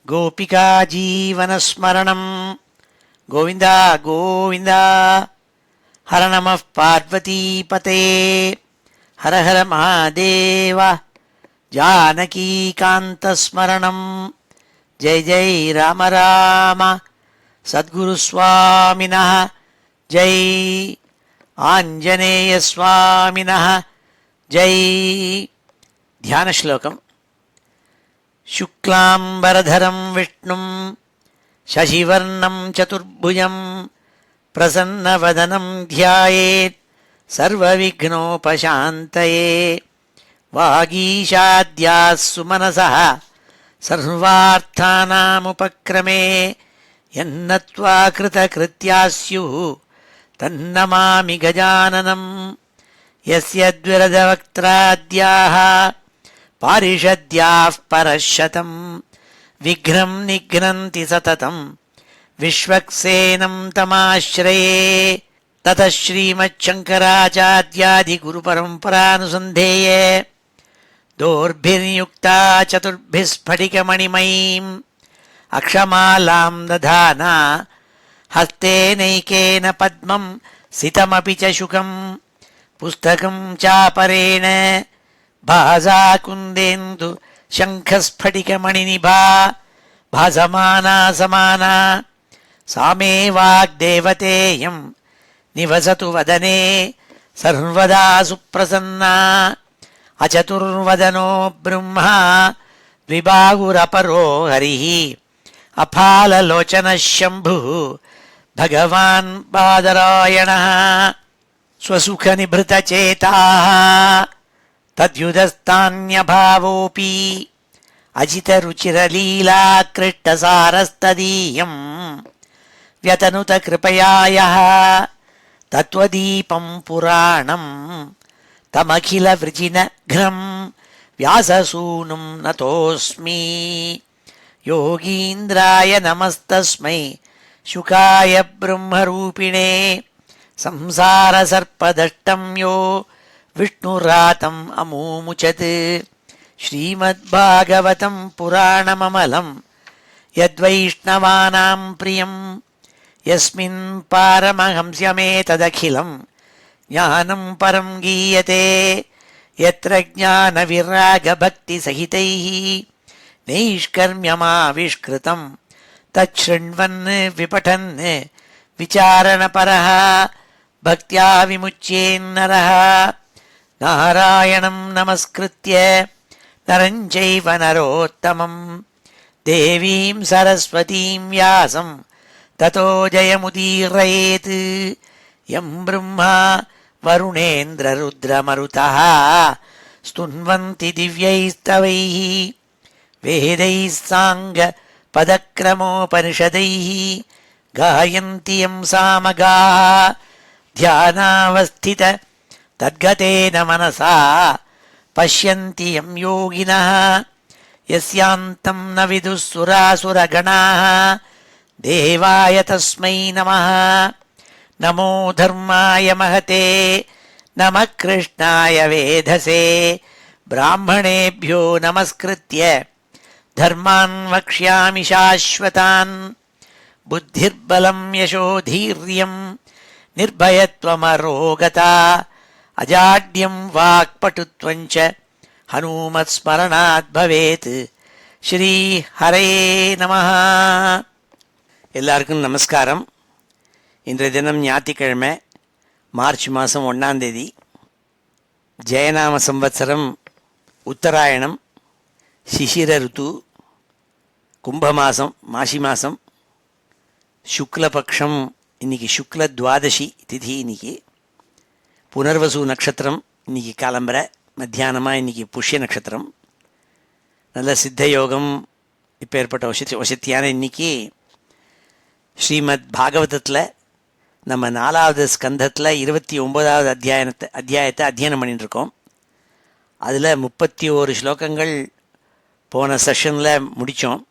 गोपिका जीवनस्मरणं गोविन्द गोविन्द। हर नमः पार्वतीपते हर हर महादेव। जानकीकान्तस्मरणं जय जय राम राम। सद्गुरुस्वामिनः जय, आञ्जनेयस्वामिनः जय। ध्यानश्लोकम्। शुक्लाम्बरधरं विष्णुं शशिवर्णं चतुर्भुजं प्रसन्नवदनं ध्यायेत् सर्वविघ्नोपशान्तये। वागीशाद्याः सुमनसः सर्वार्थानामुपक्रमे यन्नत्वा कृतकृत्याः स्युः तन्नमामि गजाननं। यस्य द्विरदवक्त्राद्याः पारिषद्याः परशतं विघ्नं निघ्नन्ति सततं विश्वक्सेनं तमाश्रये। ततः श्रीमच्छङ्कराचार्यादिगुरुपरम्परानुसन्धेये दोर्भिर्युक्ता चतुर्भिः स्फटिकमणिमयीम् अक्षमालां दधाना हस्तेनैकेन पद्मं सितमपि च शुकं पुस्तकं चापरेण भासा कुन्देन्दु शङ्खस्फटिकमणिनिभा भासमाना समाना। सा मे वाग्देवतेयं निवसतु वदने सर्वदा सुप्रसन्ना। अचतुर्वदनो ब्रह्मा द्विबाहुरपरो हरिः अफाललोचनः शम्भुः भगवान् बादरायणः। स्वसुखनिभृतचेताः तद्युदस्तान्यभावोऽपि अजितरुचिरलीलाकृष्टसारस्तदीयं व्यतनुत कृपया यः तत्त्वदीपं पुराणं तमखिलवृजिनघ्नं व्याससूनुं नतोऽस्मि। योगीन्द्राय नमस्तस्मै शुकाय ब्रह्मरूपिणे संसारसर्पदष्टं यो विष्णुरातम् अमूमुचत्। श्रीमद्भागवतं पुराणममलं यद्वैष्णवानां प्रियं यस्मिन् पारमहंस्यमेतदखिलं ज्ञानं परं गीयते। यत्र ज्ञानविरागभक्तिसहितैः नैष्कर्म्यमाविष्कृतं तच्छृण्वन् विपठन् विचारणपरः भक्त्या विमुच्येन्नरः। नारायणं नमस्कृत्य नरं चैव नरोत्तमं देवीं सरस्वतीं व्यासं ततो जयमुदीरयेत्। यं ब्रह्मा वरुणेन्द्ररुद्रमरुतः स्तुन्वन्ति दिव्यैस्तवैः वेदैः साङ्गपदक्रमोपनिषदैः गायन्ति यं सामगाः। ध्यानावस्थित तद्गतेन मनसा पश्यन्ति यं योगिनः यस्यान्तं न विदुः सुरासुरगणाः। देवाय तस्मै नमः। नमो धर्माय महते नमः कृष्णाय वेधसे। ब्राह्मणेभ्यो नमस्कृत्य धर्मान् वक्ष्यामि शाश्वतान्। बुद्धिर्बलं यशोधीर्यं निर्भयत्वमरोगता अजाड्यं वाक्पटुत्वं च हनुमत्स्मरणात् भवेत्। ஸ்ரீ ஹரே நமஹ. எல்லாருக்கும் நமஸ்காரம். இன்றைய தினம் ஞாயிற்றுக்கிழமை, மார்ச் மாதம் 1ஆம் தேதி, ஜெயநாம சம்வத்சரம், உத்தராயணம், சிசிர ருத்து, கும்பமாசம், மாசி மாதம், சுக்லபக்ஷம். இன்றைக்கி சுக்ல துவாதசி திதி. இன்றைக்கி புனர்வசு நட்சத்திரம். இன்றைக்கி காலம்பரை மத்தியானமாக இன்றைக்கி புஷ்ய நட்சத்திரம். நல்ல சித்த யோகம். இப்போ ஏற்பட்ட வசத்தியான இன்றைக்கி ஸ்ரீமத் பாகவதத்தில் நம்ம 4வது ஸ்கந்தத்தில் 29வது அத்தியாயத்தை அத்தியனம் பண்ணிட்டுருக்கோம். அதில் 31 ஸ்லோகங்கள் போன செஷனில் முடித்தோம்.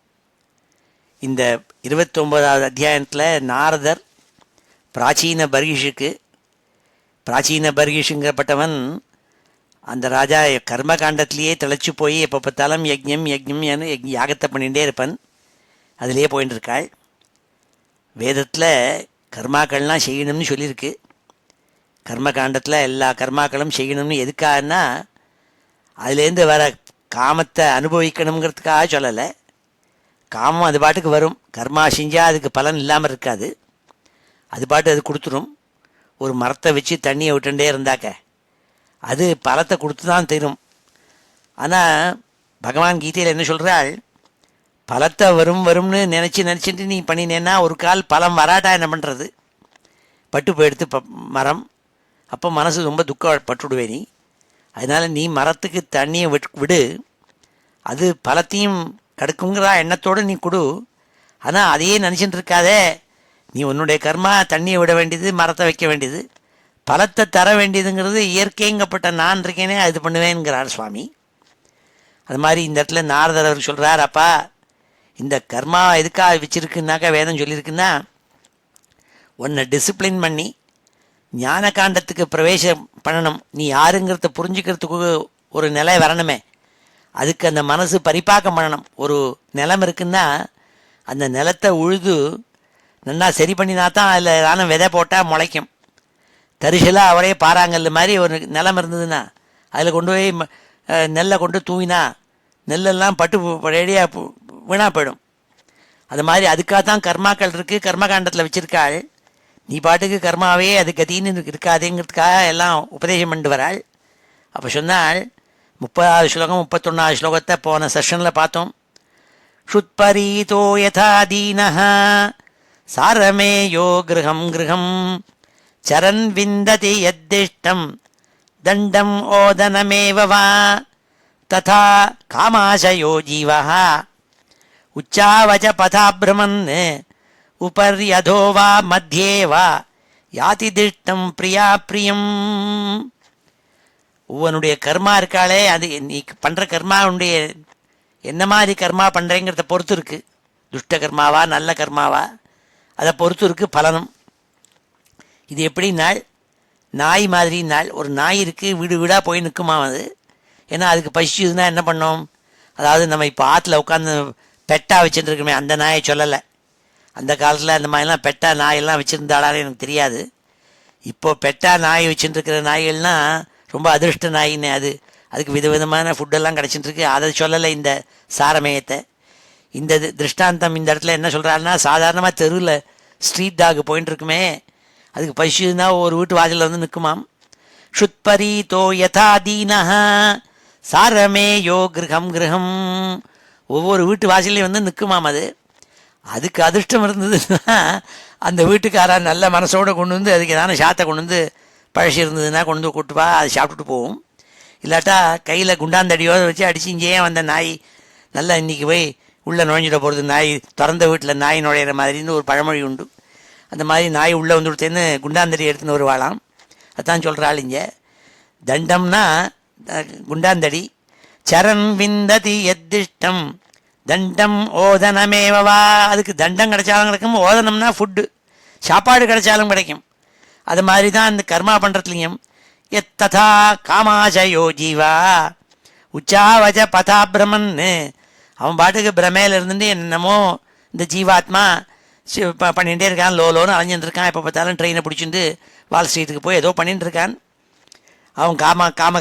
இந்த 29வது அத்தியாயத்தில் நாரதர் பிராச்சீன பர்கிஷுங்கிறப்பட்டவன் அந்த ராஜா கர்மகாண்டத்திலேயே திளைச்சி போய் எப்போ பார்த்தாலும் யஜ்ஞம் யாகத்தை பண்ணிகிட்டே இருப்பான். அதிலே போயின்னு இருக்காள். வேதத்தில் கர்மாக்கள்லாம் செய்யணும்னு சொல்லியிருக்கு. கர்மகாண்டத்தில் எல்லா கர்மாக்களும் செய்யணும்னு எதுக்காகனா அதுலேருந்து வர காமத்தை அனுபவிக்கணுங்கிறதுக்காக சொல்லலை. காமம் அது பாட்டுக்கு வரும். கர்மா செஞ்சால் அதுக்கு பலன் இல்லாமல் இருக்காது. அது பாட்டு அது கொடுத்துரும். ஒரு மரத்தை வச்சு தண்ணியை விட்டுட்டே இருந்தாக்க அது பலத்தை கொடுத்து தான் தரும். ஆனால் பகவான் கீதையில் என்ன சொல்கிறாள், பலத்தை வரும்னு நினச்சிட்டு நீ பண்ணினேன்னா ஒரு கால் பலம் வராட்டா என்ன பண்ணுறது? பட்டு போயிடுத்து மரம். அப்போ மனசு ரொம்ப துக்கப்பட்டுடுவே நீ. அதனால் நீ மரத்துக்கு தண்ணியை விடு, அது பலத்தையும் கடுக்குங்கிற எண்ணத்தோடு நீ கொடு. ஆனால் அதையே நினச்சிட்டு இருக்காதே. நீ உன்னுடைய கர்மா தண்ணியை விட வேண்டியது, மரத்தை வைக்க வேண்டியது, பலத்தை தர வேண்டியதுங்கிறது இயற்கைங்கப்பட்ட நான் இருக்கேனே அது பண்ணுவேங்கிறார் சுவாமி. அது மாதிரி இந்த இடத்துல நாரதர் அவர் சொல்கிறார், அப்பா இந்த கர்மா எதுக்காக வச்சுருக்குன்னாக்கா வேதம் சொல்லியிருக்குன்னா உன்னை டிசிப்ளின் பண்ணி ஞான காண்டத்துக்கு பிரவேசம் பண்ணணும். நீ யாருங்கிறத புரிஞ்சுக்கிறதுக்கு ஒரு நிலை வரணுமே. அதுக்கு அந்த மனசு பரிபாக்கம் பண்ணணும். ஒரு நிலம் இருக்குன்னா அந்த நிலத்தை உழுது நல்லா சரி பண்ணினா தான் அதில் தானே விதை போட்டால் முளைக்கும். தரிசலாக அவரே பாறாங்கல் மாதிரி ஒரு நிலம் இருந்ததுன்னா அதில் கொண்டு போய் நெல்லை கொண்டு தூவினா நெல்லெல்லாம் பட்டு ரெடியாக வீணாக போயிடும். அது மாதிரி அதுக்காக தான் கர்மாக்கள் இருக்குது, கர்மகாண்டத்தில் வச்சுருக்காள். நீ பாட்டுக்கு கர்மாவே அது கதின்னு இருக்காதேங்கிறதுக்காக எல்லாம் உபதேசம் பண்ணிட்டு வராள். அப்போ சொன்னாள் 30வது ஸ்லோகம் 31வது ஸ்லோகத்தை போன செஷனில் பார்த்தோம். ஷுத்பரீதோ யதா தீனஹ சாரமேயோ கிருஹம் கிருஹம் சரன் விந்ததி யத்திஷ்டம் தண்டம் ஓதனமேவ வா ததா காமாசயோ ஜீவஹ உச்சாவச பதாப்ரமன் உபர்யதோ வா மத்தியே வா யாதி திஷ்டம் பிரியா பிரியம். உன்னுடைய கர்மா இருக்காளே, அது நீ பண்ணுற கர்மாவுடைய என்ன மாதிரி கர்மா பண்ணுறேங்கிறத பொறுத்து இருக்குது. துஷ்ட கர்மாவா நல்ல கர்மாவா அதை பொறுத்து இருக்குது பலனும். இது எப்படி நாய் மாதிரி ஒரு நாய் இருக்குது, வீடு வீடாக போய் நிற்குமா அது. ஏன்னா அதுக்கு பசிச்சுதுன்னா என்ன பண்ணோம்? அதாவது நம்ம இப்போ ஆற்றுல உட்காந்து பெட்டாக வச்சுட்டுருக்குமே அந்த நாயை சொல்லலை. அந்த காலத்தில் அந்த மாதிரிலாம் பெட்டா நாயெல்லாம் வச்சுருந்தாலும் எனக்கு தெரியாது. இப்போது பெட்டா நாய் வச்சுட்டுருக்கிற நாய்கள்னால் ரொம்ப அதிர்ஷ்ட நாயின்னு அதுக்கு விதவிதமான ஃபுட்டெல்லாம் கிடச்சிட்டுருக்கு. அதை சொல்லலை இந்த சாரமேயத்தை. இந்த திருஷ்டாந்தம் இந்த இடத்துல என்ன சொல்கிறாருன்னா, சாதாரணமாக தெருவில் ஸ்ட்ரீட் டாக் போயின்னு இருக்குமே, அதுக்கு பசிச்சுன்னா ஒரு வீட்டு வாசலில் வந்து நிற்குமாம். ஷுத்பரீதோ யதா தீனஹ சாரமேயோ கிருஹம் கிருஹம். ஒவ்வொரு வீட்டு வாசலையும் வந்து நிற்குமாம். அதுக்கு அதிர்ஷ்டம் இருந்ததுன்னா அந்த வீட்டுக்காரா நல்ல மனசோடு கொண்டு வந்து அதுக்கு ஏதான சாத்தை கொண்டு வந்து பழசி இருந்ததுன்னா கொண்டு வந்து கூட்டுவா, அதை சாப்பிட்டுட்டு போகும். இல்லாட்டா கையில் குண்டாந்தடியோடு வச்சு அடிச்சு இங்கேயே வந்த நாய் நல்லா இன்றைக்கி போய் உள்ளே நுழைஞ்சிட போகிறது, நாய் திறந்த வீட்டில் நாய் நுழையிற மாதிரின்னு ஒரு பழமொழி உண்டு. அந்த மாதிரி நாய் உள்ளே வந்து கொடுத்தேன்னு குண்டாந்தடி எடுத்துன்னு வருவாளாம். அதான் சொல்கிறாள் இங்கே. தண்டம்னா குண்டாந்தடி. சரண் விந்ததி எத்திஷ்டம் தண்டம் ஓதனமேவா. அதுக்கு தண்டம் கிடைச்சாலும் கிடைக்கும், ஓதனம்னா ஃபுட்டு சாப்பாடு கிடைச்சாலும் கிடைக்கும். அது மாதிரி தான் இந்த கர்மா பண்ணுறதுலையும் எத்ததா காமாசயோ ஜீவா உச்சாவஜ பதாபிரமன்னு அவன் பாட்டுக்கு பிரமையில் இருந்துட்டு என்னமோ இந்த ஜீவாத்மா பண்ணிகிட்டே இருக்கான், லோன்னு அலைஞ்சிட்டு இருக்கான். எப்போ பார்த்தாலும் ட்ரெயினை பிடிச்சிட்டு வால் ஸ்ட்ரீட்டுக்கு போய் ஏதோ பண்ணிட்டு இருக்கான். அவன் காம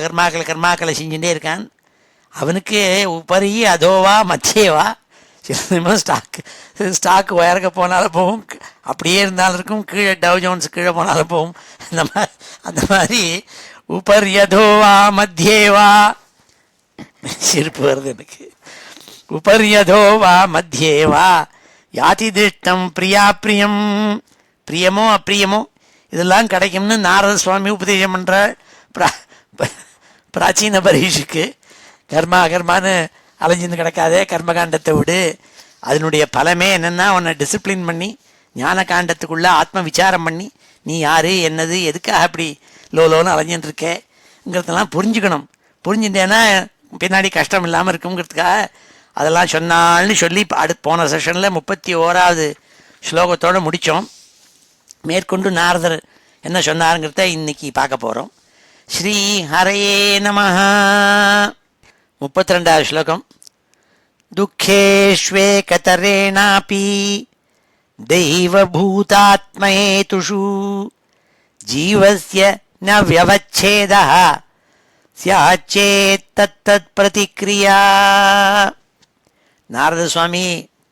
கர்மாக்களை செஞ்சுட்டே இருக்கான். அவனுக்கு உபரி அதோவா மத்தியவா சில ஸ்டாக்கு உயரக்க போனாலும் போகும், அப்படியே இருந்தாலும் இருக்கும், கீழே டவ் ஜோன்ஸ் கீழே போனாலும் போகும். அந்த மாதிரி உபரியதோவா மத்தியேவா சிரிப்பு வருது எனக்கு. உபரியதோவா மத்தியேவா யாதி திருஷ்டம் பிரியா பிரியம். பிரியமோ அப்பிரியமோ இதெல்லாம் கிடைக்கும்னு நாரத சுவாமி உபதேசம் பண்ணுறாள் பிராச்சீன பரீஷுக்கு. கர்மான்னு அலைஞ்சின்னு கிடக்காதே, கர்மகாண்டத்தை விடு. அதனுடைய பலமே என்னென்னா உன்னை டிசிப்ளின் பண்ணி ஞான காண்டத்துக்குள்ளே ஆத்ம விசாரம் பண்ணி நீ யார் என்னது எதுக்காக அப்படி லோன்னு அலைஞ்சின்னு இருக்கேங்கிறதெல்லாம் புரிஞ்சுக்கணும். புரிஞ்சுட்டேன்னா பின்னாடி கஷ்டம் இல்லாமல் இருக்குங்கிறதுக்காக அதெல்லாம் சொன்னால்னு சொல்லி போன செஷனில் 31வது ஸ்லோகத்தோடு முடித்தோம். மேற்கொண்டு நாரதர் என்ன சொன்னாருங்கிறத இன்னைக்கு பார்க்க போகிறோம். ஸ்ரீ ஹரயே நமஹ. 32வது ஸ்லோகம். துக்கேஷ்வேகதரேணாபி தெய்வபூதாத்மஹேதுஷு ஜீவஸ்ய ந வியவச்சேதः ஸ்யாச்சேத் தத்தத் பிரதிக்ரியா. நாரத சுவாமி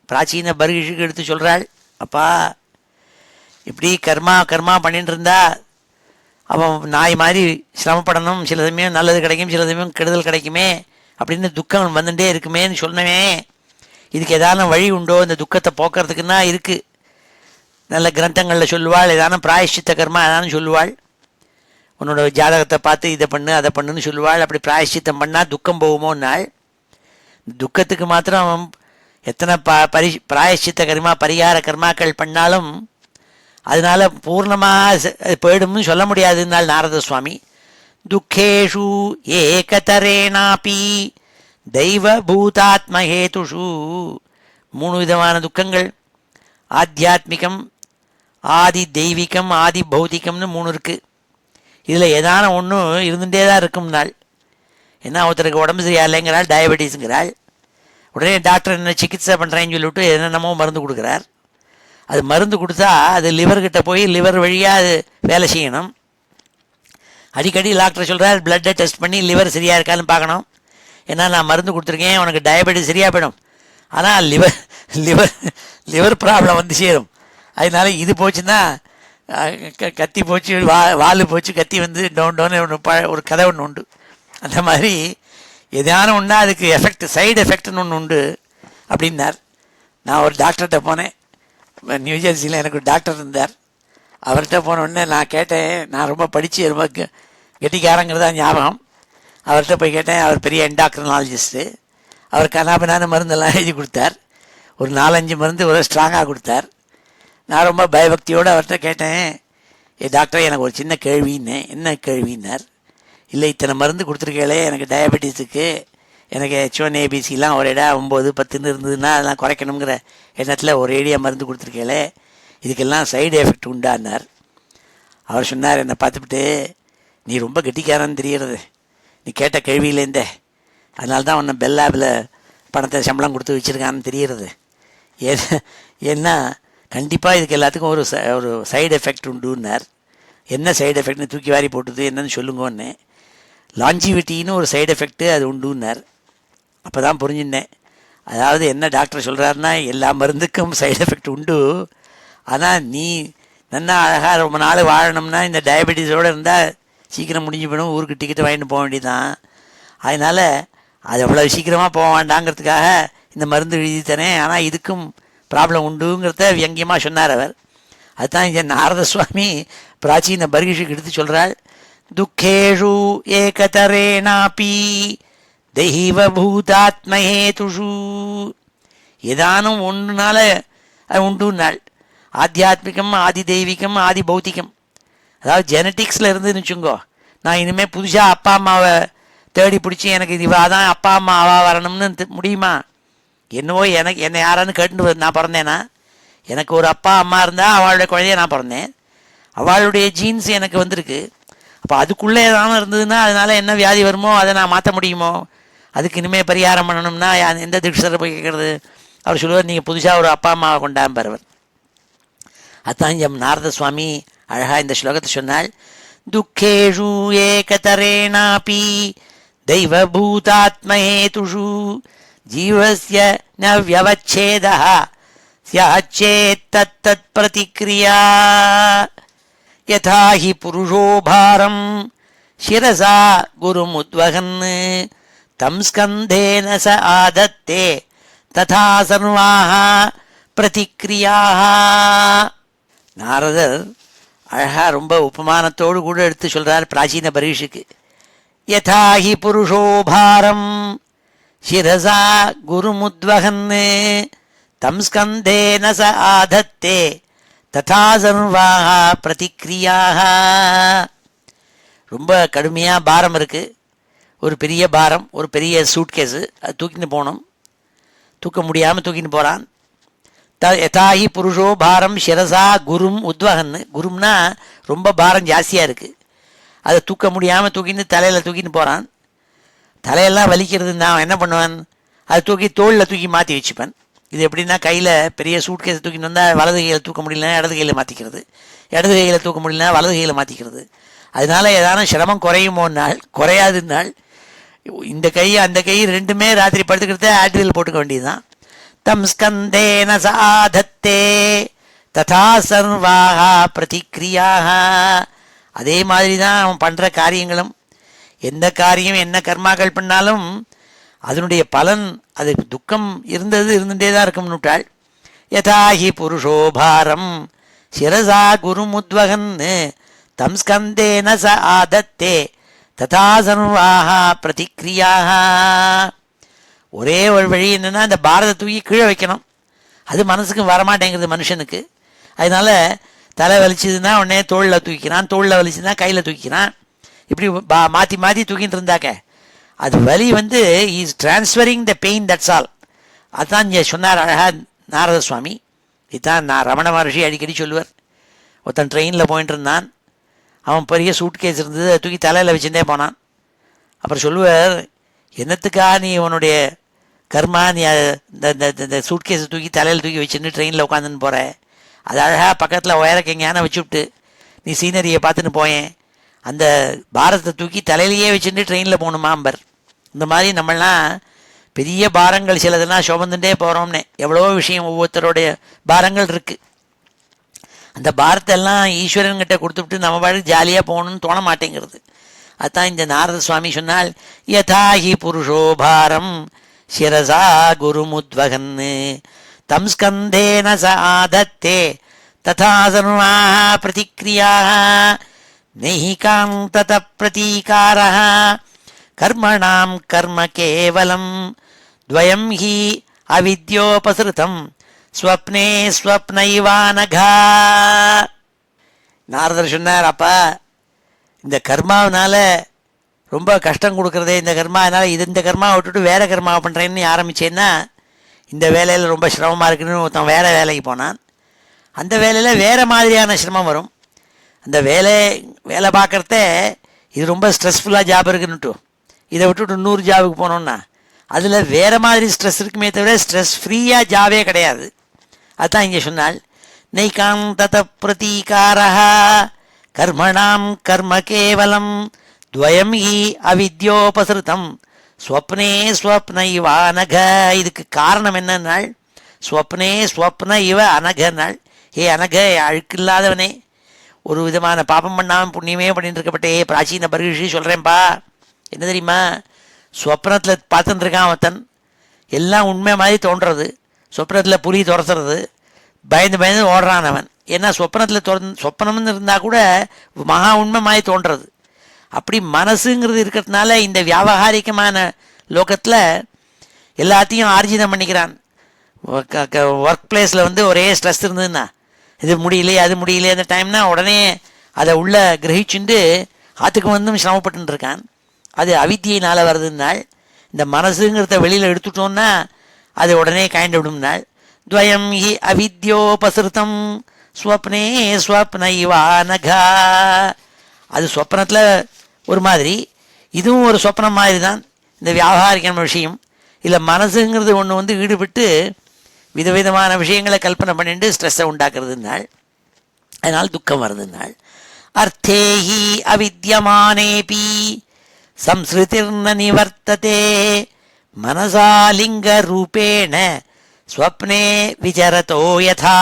பிராச்சீன பர்கிஷுக்கு எடுத்து சொல்கிறாள், அப்பா இப்படி கர்மா கர்மா பண்ணிட்டு இருந்தா அவன் நாய் மாதிரி சிரமப்படணும், சில சமயம் நல்லது கிடைக்கும், சில சமயம் கெடுதல் கிடைக்குமே அப்படின்னு துக்கம் வந்துட்டே இருக்குமேன்னு சொன்னவே, இதுக்கு ஏதான வழி உண்டோ இந்த துக்கத்தை போக்குறதுக்குன்னா இருக்குது. நல்ல கிரந்தங்களில் சொல்லுவாள், ஏதான பிராயஷ்சித்த கர்மா ஏதானு சொல்லுவாள், உன்னோட ஜாதகத்தை பார்த்து இதை பண்ணு அதை பண்ணுன்னு சொல்லுவாள். அப்படி பிராயஷ்சித்தம் பண்ணால் துக்கம் போகுமோன்னாள். துக்கத்துக்கு மாத்திரம் எத்தனை பிராயஷ்சித்த கர்மா பரிகார கர்மாக்கள் பண்ணாலும் அதனால பூர்ணமாக போயிடும்னு சொல்ல முடியாதுன்னாள் நாரத சுவாமி. துக்கேஷு ஏகதரேணாபி தெய்வபூதாத்மஹேதுஷு. 3 விதமான துக்கங்கள், ஆத்தியாத்மிகம், ஆதி தெய்வீகம், ஆதி பௌத்திகம்னு 3 இருக்குது. இதில் ஏதான ஒன்று இருந்துகிட்டே தான் இருக்கும் நாள். என்ன ஒருத்தருக்கு உடம்பு சரியாயில்லைங்கிறாள், டயபெட்டிஸுங்கிறாள். உடனே டாக்டர் என்ன சிகிச்சை பண்ணுறேன்னு சொல்லிவிட்டு என்னென்னமோ மருந்து கொடுக்குறார். அது மருந்து கொடுத்தா அது லிவர்கிட்ட போய் லிவர் வழியாக அது வேலை செய்யணும். அடிக்கடி டாக்டர் சொல்கிறார் பிளட்டை டெஸ்ட் பண்ணி லிவர் சரியாக இருக்கான்னு பார்க்கணும். ஏன்னா நான் மருந்து கொடுத்துருக்கேன், உனக்கு டயபெட்டிஸ் சரியாக போயிடும், ஆனால் லிவர் லிவர் லிவர் ப்ராப்ளம் வந்து சேரும். அதனால இது போச்சுன்னா கத்தி போச்சு, வால் போச்சு, கத்தி வந்து டவுன் ஒன்று ஒரு கதை ஒன்று உண்டு. அந்த மாதிரி எதான ஒன்றா அதுக்கு எஃபெக்ட், சைடு எஃபெக்ட்னு ஒன்று உண்டு அப்படின்னார். நான் ஒரு டாக்டர்கிட்ட போனேன், நியூஜெர்சியில் எனக்கு ஒரு டாக்டர் இருந்தார். அவர்கிட்ட போனோடனே நான் கேட்டேன், நான் ரொம்ப படித்து ரொம்ப கெட்டிக்காரங்கிறதா ஞாபகம். அவர்கிட்ட போய் கேட்டேன், அவர் பெரிய என்டாக்ரினாலஜிஸ்ட்டு. அவர் கனாபினான மருந்தெல்லாம் எழுதி கொடுத்தார். ஒரு 4-5 மருந்து ஒரு ஸ்ட்ராங்காக கொடுத்தார். நான் ரொம்ப பயபக்தியோடு அவர்கிட்ட கேட்டேன், டாக்டர் எனக்கு ஒரு சின்ன கேள்வின்னு. என்ன கேள்வின்னார். இல்லை, இத்தனை மருந்து கொடுத்துருக்கேளே எனக்கு டயபெட்டிஸுக்கு, எனக்கு H1 ABC ஒரு இடம் 9, 10 இருந்ததுன்னா அதெல்லாம் குறைக்கணுங்கிற எண்ணத்தில் ஒரு ஏடியா மருந்து கொடுத்துருக்கேளே, இதுக்கெல்லாம் சைடு எஃபெக்ட் உண்டானார். அவர் சொன்னார் என்னை பார்த்துக்கிட்டு, நீ ரொம்ப கெட்டிக்காரன்னு தெரிகிறது, நீ கேட்ட கேள்வியிலேருந்தே, அதனால தான் உன்னை பெல்லாபில் பணத்தை சம்பளம் கொடுத்து வச்சுருக்கான்னு தெரிகிறது. ஏன்னா கண்டிப்பாக இதுக்கு எல்லாத்துக்கும் ஒரு சைடு எஃபெக்ட் உண்டுன்னார். என்ன சைடு எஃபெக்ட்னு தூக்கி வாரி போட்டுது, என்னன்னு சொல்லுங்கன்னு. லாஞ்சிவிட்டின்னு ஒரு சைடு எஃபெக்ட்டு அது உண்டுன்னார். அப்போ தான் புரிஞ்சுட்டேன். அதாவது என்ன டாக்டர் சொல்கிறாருன்னா, எல்லா மருந்துக்கும் சைடு எஃபெக்ட் உண்டு, ஆனால் நீ நல்லா அழகாக ரொம்ப நாள் வாழணும்னா இந்த டயபெட்டிஸோடு இருந்தால் சீக்கிரம் முடிஞ்சு போயிடும், ஊருக்கு டிக்கெட்டு வாங்கிட்டு போக வேண்டியதான். அதனால் அது அவ்வளோ சீக்கிரமாக போக வேண்டாங்கிறதுக்காக இந்த மருந்து எழுதி தரேன், ஆனால் இதுக்கும் ப்ராப்ளம் உண்டுங்கிறத வியங்கியமாக சொன்னார் அவர். அதுதான் இங்கே நாரத சுவாமி பிராச்சீன பர்கிஷுக்கு எடுத்து சொல்கிறாள், துக்கேஷு ஏகதரேணாபி தெய்வபூதாத்மஹேதுஷு. ஏதானும் ஒன்றுனால அது உண்டுனாள். ஆத்தியாத்மிகம், ஆதி தெய்வீகம், ஆதி பௌத்திகம். அதாவது ஜெனட்டிக்ஸில் இருந்துன்னு வச்சுங்கோ, நான் இனிமேல் புதுசாக அப்பா அம்மாவை தேடி பிடிச்சி எனக்கு இது தான் அப்பா அம்மாவா வரணும்னு முடியுமா? என்னவோ என்னை யாரான்னு கேட்டுட்டு நான் பிறந்தேனா? எனக்கு ஒரு அப்பா அம்மா இருந்தால் அவளுடைய குழந்தைய நான் பிறந்தேன், அவளுடைய ஜீன்ஸ் எனக்கு வந்திருக்கு. அப்போ அதுக்குள்ளே ஏதாவது இருந்ததுன்னா அதனால் என்ன வியாதி வருமோ அதை நான் மாற்ற முடியுமோ? அதுக்கு இனிமேல் பரிகாரம் பண்ணணும்னா எந்த திக்ஷரை போய் கேட்குறது? அவர் சொல்லுவார், நீங்கள் புதுசாக ஒரு அப்பா அம்மாவை கொண்டாம்பறவர். அதுதான் எம் நாரத சுவாமி அழகாக இந்த ஸ்லோகத்தை சொன்னால், துக்கேஷு ஏகதரேணாபி தெய்வபூதாத்மஹேதுஷு ஜீவஸ்ய ந வியவச்சேதः ஸ்யாச்சேத் தத்தத் பிரதிக்ரியா. யதா ஹி புருஷோ பாரம் சிரசா குருமுத்வகன் தம் ஸ்கந்தேன ச ஆதத்தே ததா சர்வாः பிரதிக்ரியாः. நாரதர் அழகா ரொம்ப உபமானத்தோடு கூட எடுத்து சொல்கிறார் பிராச்சீன பரிஷுக்கு. யதா ஹி புருஷோ பாரம் சிரசா குருமுத்வகன் தம் ஸ்கந்தேன ச ஆதத்தே ததா சர்வாः பிரதிக்ரியாः. ரொம்ப கடுமையாக பாரம் இருக்குது, ஒரு பெரிய பாரம், ஒரு பெரிய சூட்கேஸு, அது தூக்கின்னு போகணும். தூக்க முடியாமல் தூக்கின்னு போகிறான். யதாஹி புருஷோ பாரம் சிரசா குரும் உத்வகன்னு. குரும்னா ரொம்ப பாரம் ஜாஸ்தியாக இருக்குது, அதை தூக்க முடியாமல் தூக்கின்னு தலையில் தூக்கின்னு போகிறான். தலையெல்லாம் வலிக்கிறது, நான் என்ன பண்ணுவேன்? அதை தூக்கி தோளில் தூக்கி மாற்றி வச்சுப்பேன். இது எப்படின்னா, கையில் பெரிய சூட்கேஸை தூக்கின்னு வந்தால் வலது கையில் தூக்க முடியலன்னா இடது கையில் மாற்றிக்கிறது, இடது கையில் தூக்க முடியலன்னா வலது கையில் மாற்றிக்கிறது. அதனால ஏதான சிரமம் குறையுமோனால் குறையாதுனால் இந்த கை அந்த கை ரெண்டுமே ராத்திரி படுத்துக்கிறத ஆட்ரில் போட்டுக்க வேண்டியதுதான். தம் ஸ்கந்தேன சாதத்தே ததா சர்வாக பிரதிக்ரியாக. அதே மாதிரி தான் அவன் பண்ணுற காரியங்களும். எந்த காரியம் என்ன கர்மாக்கள் பண்ணாலும் அதனுடைய பலன், அது துக்கம் இருந்துகிட்டே தான் இருக்கும்னுட்டாள். யதாஹி புருஷோபாரம் சிரசா குருமுத்வகன் தம் ஸ்கந்தேன ச ஆதத்தே ததா சர்வாக பிரதிக்ரியாக. ஒரே ஒரு வழி என்னென்னா, அந்த பாரத தூக்கி கீழே வைக்கணும். அது மனசுக்கு வரமாட்டேங்கிறது மனுஷனுக்கு. அதனால தலை வலிச்சதுன்னா உடனே தோளில் தூக்கிக்கிறான், தோளில் வலிச்சதுன்னா கையில் தூக்கிக்கிறான். இப்படி மாற்றி மாற்றி தூக்கிட்டு இருந்தாக்க அது வலி is transferring the pain, that's all. அதுதான் இங்கே சொன்னார் அழகா நாரத சுவாமி. இதுதான் நான் ரமண மகர்ஷி அடிக்கடி சொல்லுவார். ஒருத்தன் ட்ரெயினில் போயிட்டு இருந்தான், அவன் பெரிய சூட்கேஸ் இருந்தது, அதை தூக்கி தலையில் வச்சுட்டே போனான். அப்புறம் சொல்லுவார், என்னத்துக்காக நீ உன்னுடைய கர்மா நீ இந்த சூட்கேஸை தூக்கி தலையில் தூக்கி வச்சுன்னு ட்ரெயினில் உட்காந்துன்னு போகிற, அது அழகாக பக்கத்தில் உயரக்கு எங்கேயான வச்சுவிட்டு நீ சீனரியை பார்த்துன்னு போயேன், அந்த பாரத்தை தூக்கி தலையிலேயே வச்சுட்டு ட்ரெயினில் போகணுமாம்பர். இந்த மாதிரி நம்மளாம் பெரிய பாரங்கள் சிலதெல்லாம் சுமந்துட்டே போகிறோம்னே, எவ்வளோ விஷயம் ஒவ்வொருத்தருடைய பாரங்கள் இருக்குது. அந்த பாரத்தெல்லாம் ஈஸ்வரன்கிட்ட கொடுத்துவிட்டு நம்ம பாட்டு ஜாலியாக போகணும்னு தோண மாட்டேங்கிறது. அதுதான் இந்த நாரத சுவாமி சொன்னால், யதாஹி புருஷோபாரம் சிரசா குருமுத்வகன் தம் ஸ்கந்தேன ச ஆதத்தே ததா சர்வாः பிரதிக்ரியாः நஹி காந்தத பிரதீகாரः கர்மணாம் கர்ம கேவலம் துவயம் ஹி அவித்யோபசிருதம் ஸ்வப்னே ஸ்வப்னைவானகா. நாரதர் சொன்னார், அப்பா இந்த கர்மாவனால ரொம்ப கஷ்டம் கொடுக்குறதே இந்த கர்மா, அதனால் இந்த கர்மாவை விட்டுட்டு வேறு கர்மாவை பண்ணுறேன்னு ஆரம்பித்தேன்னா இந்த வேலையில் ரொம்ப சிரமமாக இருக்குன்னு ஒருத்தன் வேறு வேலைக்கு போனான். அந்த வேலையில் வேறு மாதிரியான சிரமம் வரும். அந்த வேலை பார்க்குறத இது ரொம்ப ஸ்ட்ரெஸ்ஃபுல்லாக ஜாப் இருக்குன்னுட்டு இதை விட்டுட்டு இன்னொரு ஜாபுக்கு போனோன்னா அதில் வேறு மாதிரி ஸ்ட்ரெஸ் இருக்குமே தவிர ஸ்ட்ரெஸ் ஃப்ரீயாக ஜாபே கிடையாது. அதுதான் இங்கே சொன்னால், நைகாந்தத பிரதீகாரः கர்மணாம் கர்ம கேவலம் துவயம் ஹி அவித்யோபசிருதம் ஸ்வப்னே ஸ்வப்ன இவ அனக. இதுக்கு காரணம் என்னன்னாள், ஸ்வப்னே ஸ்வப்ன இவ அனகனாள். ஏ அனக, அழுக்கில்லாதவனே, ஒரு விதமான பாபம் பண்ணாமல் புண்ணியமே பண்ணிட்டு இருக்கப்பட்டே பிராச்சீன பரிஷி சொல்கிறேன்ப்பா. என்ன தெரியுமா, ஸ்வப்னத்தில் பார்த்துட்டு இருக்கான் ஒருத்தன், எல்லாம் உண்மை மாதிரி தோன்றுறது. சொப்னத்தில் புலி துரத்துறது, பயந்து பயந்து ஓடுறான் அவன். ஏன்னா சொப்பனம்னு இருந்தால் கூட மகா உண்மை மாதிரி தோன்றுறது. அப்படி மனசுங்கிறது இருக்கிறதுனால இந்த வியாபகாரிகமான லோகத்தில் எல்லாத்தையும் ஆர்ஜிதம் பண்ணிக்கிறான். ஒர்க் பிளேஸில் ஒரே ஸ்ட்ரெஸ் இருந்ததுன்னா, இது முடியலையே அது முடியலையே அந்த டைம்னா உடனே அதை உள்ள கிரகிச்சுண்டு ஆத்துக்கு சிரமப்பட்டுருக்கான். அது அவித்தியினால் வருதுன்னாள். இந்த மனசுங்கிறத வெளியில் எடுத்துட்டோன்னா அது உடனே காய்ந்து விடும்னாள். துவயம் ஹி அவித்யோபசிருதம் ஸ்வப்னே ஸ்வப்ன இவானகா. அது சொப்னத்தில் ஒரு மாதிரி, இதுவும் ஒரு சொப்னம் மாதிரி தான் இந்த வியாபாரிகமான விஷயம். இல்லை மனசுங்கிறது ஒன்று ஈடுபட்டு விதவிதமான விஷயங்களை கல்பனை பண்ணிட்டு ஸ்ட்ரெஸ்ஸை உண்டாக்குறதுனாள். அதனால் துக்கம் வருதுனாள். அர்த்தேஹி அவித்யமானேபி சம்ஸ்ருதிர்ன நிவர்த்ததே மனசாலிங்க ரூபேண ஸ்வப்னே விசரதோ யதா.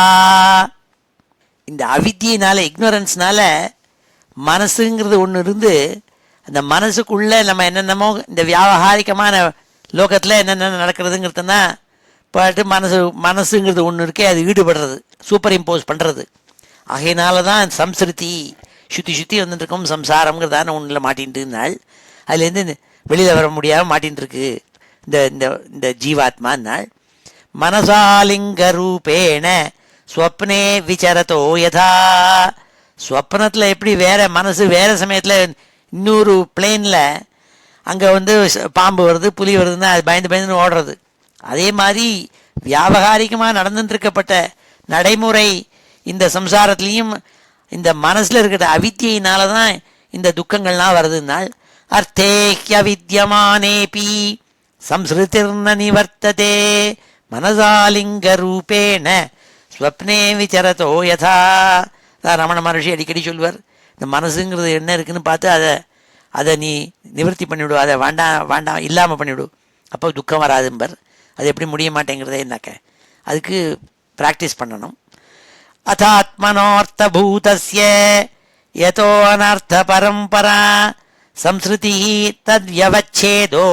இந்த அவித்தியினால, இக்னோரன்ஸ்னால மனசுங்கிறது ஒன்று இருந்து அந்த மனசுக்குள்ளே நம்ம என்னென்னமோ இந்த வியாபகாரிகமான லோகத்தில் என்னென்ன நடக்கிறதுங்கிறதுனா பாட்டு மனசுங்கிறது ஒன்று இருக்கே, அது ஈடுபடுறது, சூப்பர் இம்போஸ் பண்ணுறது. ஆகையினால தான் சம்ஸ்ருதி சுற்றி வந்துட்டுருக்கோம். சம்சாரம்ங்கிறதான ஒன்றில் மாட்டின்ட்டுனாள். அதுலேருந்து வெளியில் வர முடியாமல் மாட்டின்ட்டுருக்கு இந்த இந்த இந்த ஜீவாத்மான்னாள். மனசாலிங்க ரூபேண ஸ்வப்னே விசரதோ யதா. ஸ்வப்னத்தில் எப்படி வேறு மனசு வேறு சமயத்தில் இன்னொரு பிளேனில் அங்கே பாம்பு வருது புலி வருதுன்னா அது பயந்து பயந்துன்னு ஓடுறது. அதே மாதிரி வியாபகாரிகமாக நடந்துட்டுருக்கப்பட்ட நடைமுறை இந்த சம்சாரத்துலேயும் இந்த மனசில் இருக்கிற அவித்தியினால தான் இந்த துக்கங்கள்லாம் வருதுனால். அர்த்தேஹ்ய வித்யமானேபி சம்ஸ்ருதிர்ன நிவர்த்ததே மனசாலிங்க ரூபேண ஸ்வப்னே விசரதோ யதா. ரமண மகர்ஷி அடிக்கடி சொல்வார், இந்த மனசுங்கிறது என்ன இருக்குன்னு பார்த்து அதை நீ நிவர்த்தி பண்ணிவிடு, அதை வேண்டாம் இல்லாமல் பண்ணிவிடு, அப்போ துக்கம் வராதும்பர். அது எப்படி முடிய மாட்டேங்கிறதே என்னாக்க அதுக்கு ப்ராக்டிஸ் பண்ணணும். அதாத்மனோர்த்தபூதஸ்ய யதோ அனர்த்த பரம்பரா சம்ஸ்ருதி தத்யவச்சேதோ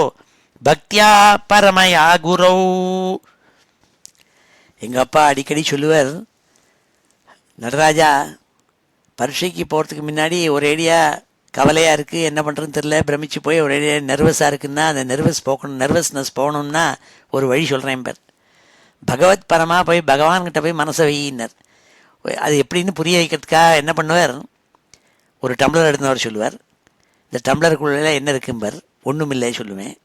பக்தியா பரமயா குரௌ. எங்கள் அப்பா அடிக்கடி சொல்லுவார், நடராஜா பரீட்சைக்கு போகிறதுக்கு முன்னாடி ஒரு ஏடியா கவலையாக இருக்குது, என்ன பண்ணுறதுன்னு தெரில, பிரமிச்சு போய் ஒரு ஏடியா நர்வஸாக இருக்குன்னா அந்த நர்வஸ்னஸ் போகணும்னா ஒரு வழி சொல்கிறேன் பேர். பகவத் பரமாக போய் பகவான்கிட்ட போய் மனசை வையினர். அது எப்படின்னு புரிய வைக்கிறதுக்காக என்ன பண்ணுவார், ஒரு டம்ளர் எடுத்தவர் சொல்லுவார், இந்த டம்ளருக்குள்ளே என்ன இருக்கும்பர், ஒன்றும் இல்லை சொல்லுவேன்.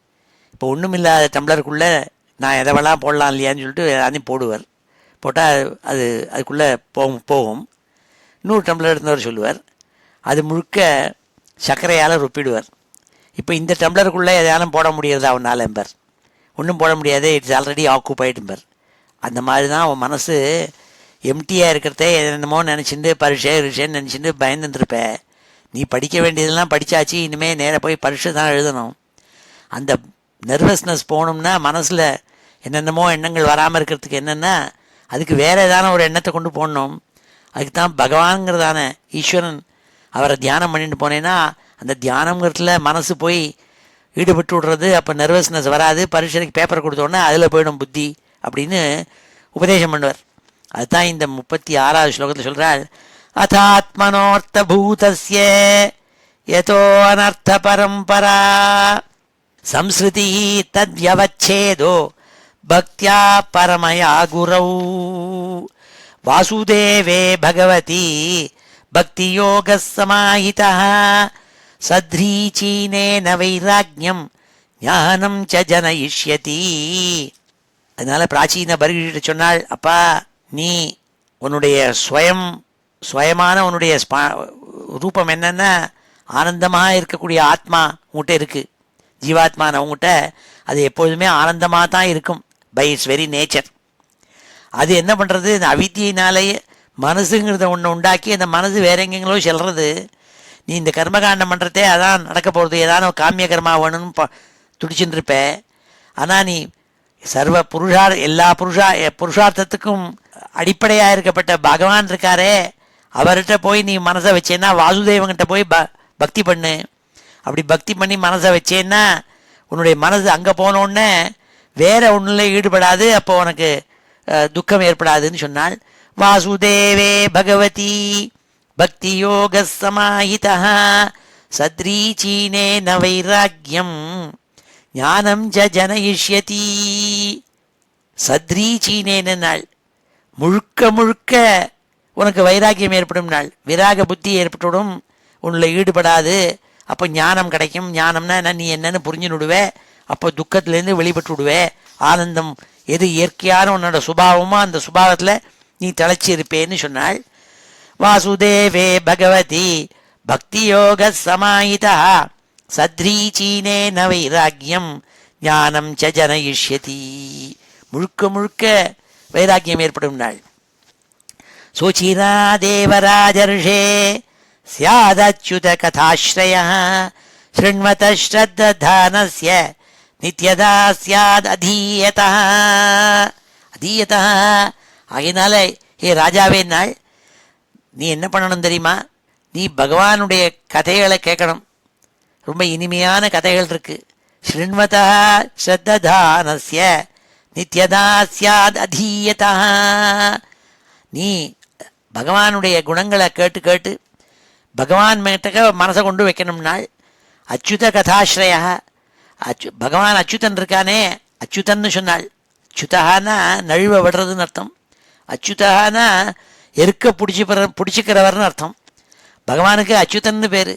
இப்போ ஒன்றும் இல்லாத டம்ளருக்குள்ளே நான் எதவெல்லாம் போடலாம் இல்லையான்னு சொல்லிட்டு அதையும் போடுவார். போட்டால் அதுக்குள்ளே போகும். இன்னொரு டம்ளர் எடுத்தவர் சொல்லுவார், அது முழுக்க சர்க்கரையால் ரொப்பிடுவார். இப்போ இந்த டம்ளருக்குள்ளே எதாலும் போட முடியறதா அவனால் எம்பர், ஒன்றும் போட முடியாது, இட்ஸ் ஆல்ரெடி ஆக்குப்பைடும்பர். அந்த மாதிரி தான் அவன் மனசு எம்டியாக இருக்கிறதே என்னமோ நினச்சிட்டு பரீட்சைன்னு நினச்சிட்டு பயந்துருப்பேன். நீ படிக்க வேண்டியதெல்லாம் படித்தாச்சு, இனிமேல் நேராக போய் பரீட்சை தான் எழுதணும். அந்த நர்வஸ்னஸ் போகணும்னா மனசில் என்னென்னமோ எண்ணங்கள் வராமல் இருக்கிறதுக்கு என்னென்னா அதுக்கு வேறு ஏதான ஒரு எண்ணத்தை கொண்டு போடணும். அதுக்கு தான் பகவான்கிறதான ஈஸ்வரன் அவரை தியானம் பண்ணிட்டு போனேன்னா அந்த தியானங்கிறதுல மனசு போய் ஈடுபட்டு விடுறது. அப்போ நர்வஸ்னஸ் வராது, பரீட்சைக்கு பேப்பர் கொடுத்தோன்னே அதில் போயிடும் புத்தி அப்படின்னு உபதேசம் பண்ணுவார். அதுதான் இந்த 36வது ஸ்லோகத்தில் சொல்கிறாள், அதாத்மனோர்த்த பூதஸ்ய யதோ அனர்த்த பரம்பரா சம்ஸ்ருதி தத்யவச்சேதோ பக்தியா பரமயா குரௌ வாசுதேவே பகவதி பக்தி யோக சமாஹிதா சத்ரீச்சீனேன வைராக்யம் ஞானம் ச ஜனயிஷ்யதி. அதனால பிராச்சீன பரிகிட்ட சொன்னாள், அப்பா நீ உன்னுடைய சுயமான உன்னுடைய ரூபம் என்னன்னா ஆனந்தமாக இருக்கக்கூடிய ஆத்மா உங்கள்கிட்ட இருக்குது, ஜீவாத்மான உங்கள்கிட்ட அது எப்போதுமே ஆனந்தமாக தான் இருக்கும் பை இட்ஸ் வெரி நேச்சர். அது என்ன பண்ணுறது, இந்த அவித்தியினாலேயே மனசுங்கிறத ஒன்று உண்டாக்கி அந்த மனசு வேற எங்கெங்களோ செல்றது. நீ இந்த கர்மகாண்டம் பண்ணுறதே அதான் நடக்க போகிறது, ஏதான காமிய கர்மா வேணும்னு துடிச்சுட்டு இருப்ப. ஆனால் நீ சர்வ எல்லா புருஷார்த்தத்துக்கும் அடிப்படையாக இருக்கப்பட்ட பகவான் இருக்காரே, அவர்கிட்ட போய் நீ மனசை வச்சேன்னா வாசுதேவங்கிட்ட போய் பக்தி பண்ணு. அப்படி பக்தி பண்ணி மனசை வச்சேன்னா உன்னுடைய மனசு அங்கே போனோடனே வேற ஒன்றில் ஈடுபடாது, அப்போ உனக்கு துக்கம் ஏற்படாதுன்னு சொன்னால். வாசுதேவே பகவதி பக்தி யோக சமாஹிதா சத்ரீச்சீனேன வைராக்யம் ஞானம் ஜ ஜனயிஷ்யதி. சத்ரீச்சீனேன நாள் முழுக்க உனக்கு வைராக்கியம் ஏற்படும் நாள், விராக புத்தி ஏற்பட்டுவிடும், உன்னில் ஈடுபடாது. அப்போ ஞானம் கிடைக்கும். ஞானம்னா நீ என்னன்னு புரிஞ்சுனுடுவே, அப்போ துக்கத்துலேருந்து வெளிப்பட்டு விடுவே. ஆனந்தம் எது இயற்கையான உன்னோட சுபாவமோ அந்த சுபாவத்தில் நீ திளைச்சி இருப்பேன்னு சொன்னாள். வாசுதேவே பகவதி பக்தி யோக சமாஹிதா சத்ரீச்சீனேன வைராக்கியம் ஞானம் ச ஜனயிஷ்யதி. முழுக்க வைராக்கியம் ஏற்படும் நாள். சுச்சிரா தேவராஜர்ஷே ஸ்யாதச்சுத கதாஸ்ரய ஸ்ருண்வத ஸ்ரத்ததானஸ்ய நித்யதா ஸ்யாத் அதீயதா. ஆகையினால ஹே ராஜாவே நாள் நீ என்ன பண்ணணும் தெரியுமா, நீ பகவானுடைய கதைகளை கேட்கணும். ரொம்ப இனிமையான கதைகள் இருக்கு. ஸ்ருண்வதா ஸ்ரத்ததானஸ்ய நித்யதா ஸ்யாத் அதீயதா. நீ பகவானுடைய குணங்களை கேட்டு பகவான் மேட்டக்க மனசை கொண்டு வைக்கணும்னாள். அச்சுத கதாஸ்ரயா, பகவான் அச்சுதன் இருக்கானே, அச்சுதன்னு சொன்னாள். அச்சுதகானா நழுவ விடுறதுன்னு அர்த்தம். அச்சுதகானா எருக்க பிடிச்சிக்கிறவர்னு அர்த்தம். பகவானுக்கு அச்சுதன்னு பேர்.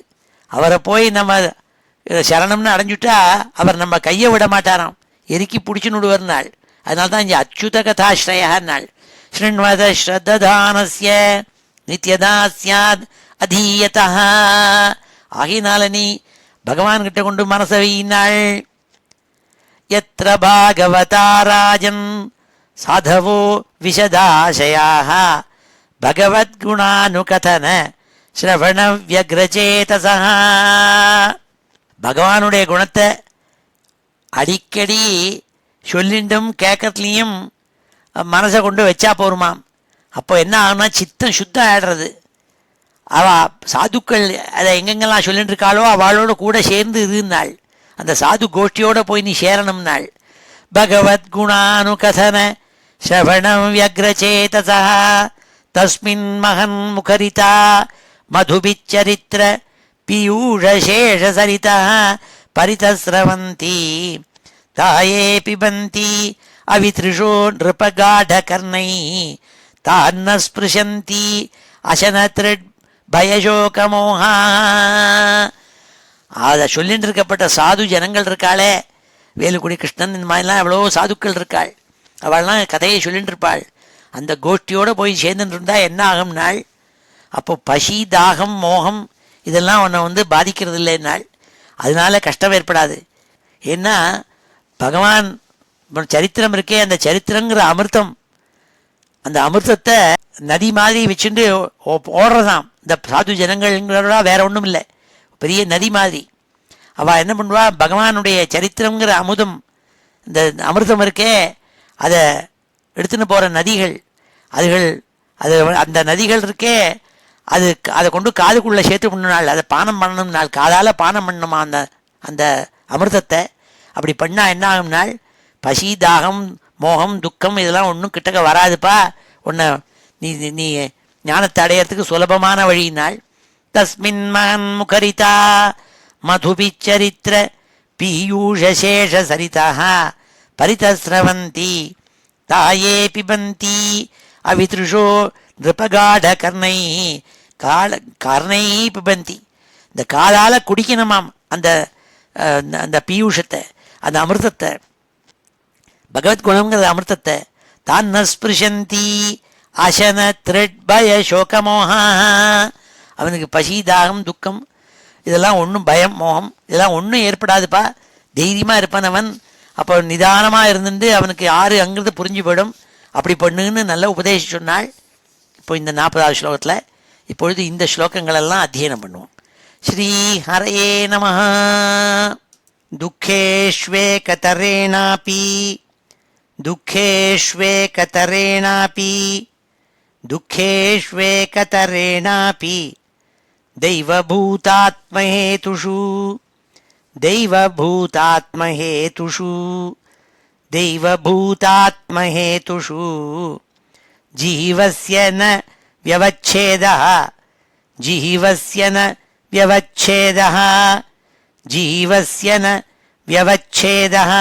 அவரை போய் நம்ம சரணம்னு அடைஞ்சுட்டா அவர் நம்ம கையை விட மாட்டாராம், எருக்கி பிடிச்சுன்னு விடுவார்னாள். அதனால தான் இங்கே அச்சுத கதாஸ்ரயான்னாள். ஸ்ருண்வத ஸ்ரத்ததானஸ்ய நித்யதா ஸ்யாத் அதீயதா. ஆகையினால நீ பகவான்கிட்ட கொண்டு மனசை வையினாள். யத்ர பாகவதா ராஜன் சாதவோ விஷதாசயாः பகவத்குணானுகதன ஸ்ரவண வியக்ரசேதசः. பகவானுடைய குணத்தை அடிக்கடி சொல்லிண்டும் கேட்கறதுலையும் மனசை கொண்டு வச்சா போருமாம். அப்போ என்ன ஆகுனா சித்தம் சுத்தம் ஆயிடுறது. சாதுக்கள் அதை எங்கெங்கெல்லாம் சொல்லிட்டு இருக்காளோ அவளோட கூட சேர்ந்து இருந்தாள். அந்த சாது கோஷ்டியோட போய் நீ சேரணும்னாள். பகவத்குணானுகதன ஸ்ரவணம் வியக்ரசேதசா தஸ்மின் மகன் முகரிதா மதுபிச்சரித்திர பீயூஷசேஷசரிதா பரிதஸ்ரவந்தி தாயே பிபந்தி அவித்ருஷோ நிருபகாடகர்ணை தான்ன ஸ்பிருஷந்தி அசனத்ரிட் பயசோகமோகா. அதை சொல்லிட்டு இருக்கப்பட்ட சாது ஜனங்கள் இருக்காளே, வேலுக்குடி கிருஷ்ணன் இந்த மாதிரிலாம் எவ்வளோ சாதுக்கள் இருக்காள். அவள்லாம் கதையை சொல்லிட்டு இருப்பாள். அந்த கோஷ்டியோடு போய் சேர்ந்துட்டு இருந்தால் என்ன ஆகும்னாள், அப்போ பசி தாகம் மோகம் இதெல்லாம் உன்னை பாதிக்கிறது இல்லைன்னாள். அதனால கஷ்டம் ஏற்படாது. ஏன்னா பகவான் சரித்திரம் இருக்கே, அந்த சரித்திரங்கிற அமிர்தம், அந்த அமிர்தத்தை நதி மாதிரி வச்சுட்டு ஓடுறதாம். இந்த சாது ஜனங்கள்ங்கிறதா வேற ஒன்றும் இல்லை, பெரிய நதி மாதிரி. அவள் என்ன பண்ணுவா, பகவானுடைய சரித்திரங்கிற அமுதம், இந்த அமிர்தம் இருக்கே அதை எடுத்துன்னு போகிற நதிகள், அந்த நதிகள் இருக்கே அதை கொண்டு காதுக்குள்ளே சேர்த்து பண்ணனாள். அதை பானம் பண்ணணும்னாள், காதால் பானம் பண்ணணுமா அந்த அமிர்தத்தை. அப்படி பண்ணால் என்ன ஆகும்னாள், பசி தாகம் மோகம் துக்கம் இதெல்லாம் ஒன்றும் கிட்டக்க வராதுப்பா, உன்னை நீ ஞானத்தை அடையிறதுக்கு சுலபமான வழியினாள். தஸ்மின் மகன் முகரிதா மதுபிச்சரித்திர பீயூஷசேஷசரிதா பரிதஸ்ரவந்தி தாயே பிபந்தி அவித்ருஷோ நிருபகாடகர்ணை கர்ணை பிபந்தி. இந்த காலால் குடிக்கணுமாம் அந்த பீயூஷத்தை, அந்த அமிர்தத்தை, பகவத்குணங்கிற அமிர்தத்தை. தான் ஸ்பிருஷந்தி அசன த்ரிட் பய சோகமோகா. அவனுக்கு பசி தாகம் துக்கம் இதெல்லாம் ஒன்றும் பயம் மோகம் இதெல்லாம் ஒன்றும் ஏற்படாதுப்பா, தைரியமாக இருப்பான் அவன். அப்போ நிதானமாக இருந்துட்டு அவனுக்கு யாரு அங்கிறது புரிஞ்சு போயிடும். அப்படி பண்ணுன்னு நல்ல உபதேசம் சொன்னாள். இப்போ இந்த 40வது ஸ்லோகத்தில் இப்பொழுது இந்த ஸ்லோகங்களெல்லாம் அத்தியனம் பண்ணுவோம். ஸ்ரீ ஹரயே நமஹ. துக்கேஷ்வேகதரேணாபி துக்கேஷ்வேகதரேணாபி துக்கேஷ்வேகதரேணாபி தெய்வபூதாத்மஹேதுஷு தெய்வபூதாத்மஹேதுஷு தெய்வபூதாத்மஹேதுஷு ஜீவஸ்ய ந வியவச்சேதः ஜீவஸ்ய ந வியவச்சேதः ஜீவஸ்ய ந வியவச்சேதः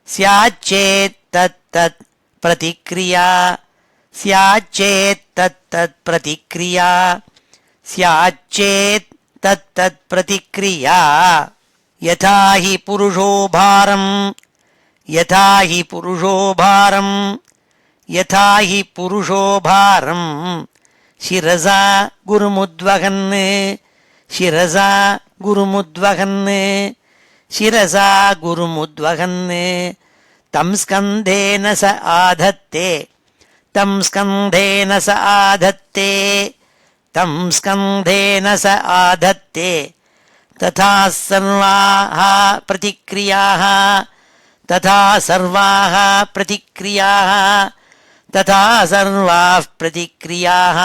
ஸ்யாச்சேத் தத் பிரதிக்ரியா ஸ்யாச்சேத் தத் பிரதிக்ரியா ஸ்யாச்சேத் தத் பிரதிக்ரியா யதா ஹி புருஷோ பாரம் யதா ஹி புருஷோ பாரம் யதா ஹி புருஷோ பாரம் சிரசா குருமுத்வகன் சிரசா குருமுத்வகன் சிரசா குருமுத்வகன் தம் ஸ்கந்தேன ச ஆதத்தே தம் ஸ்கந்தேன ச ஆதத்தே தம் ஸ்கந்தேன ச ஆதத்தே ததா சர்வாः பிரதிக்ரியாः ததா சர்வாः பிரதிக்ரியாः ததா சர்வாः பிரதிக்ரியாः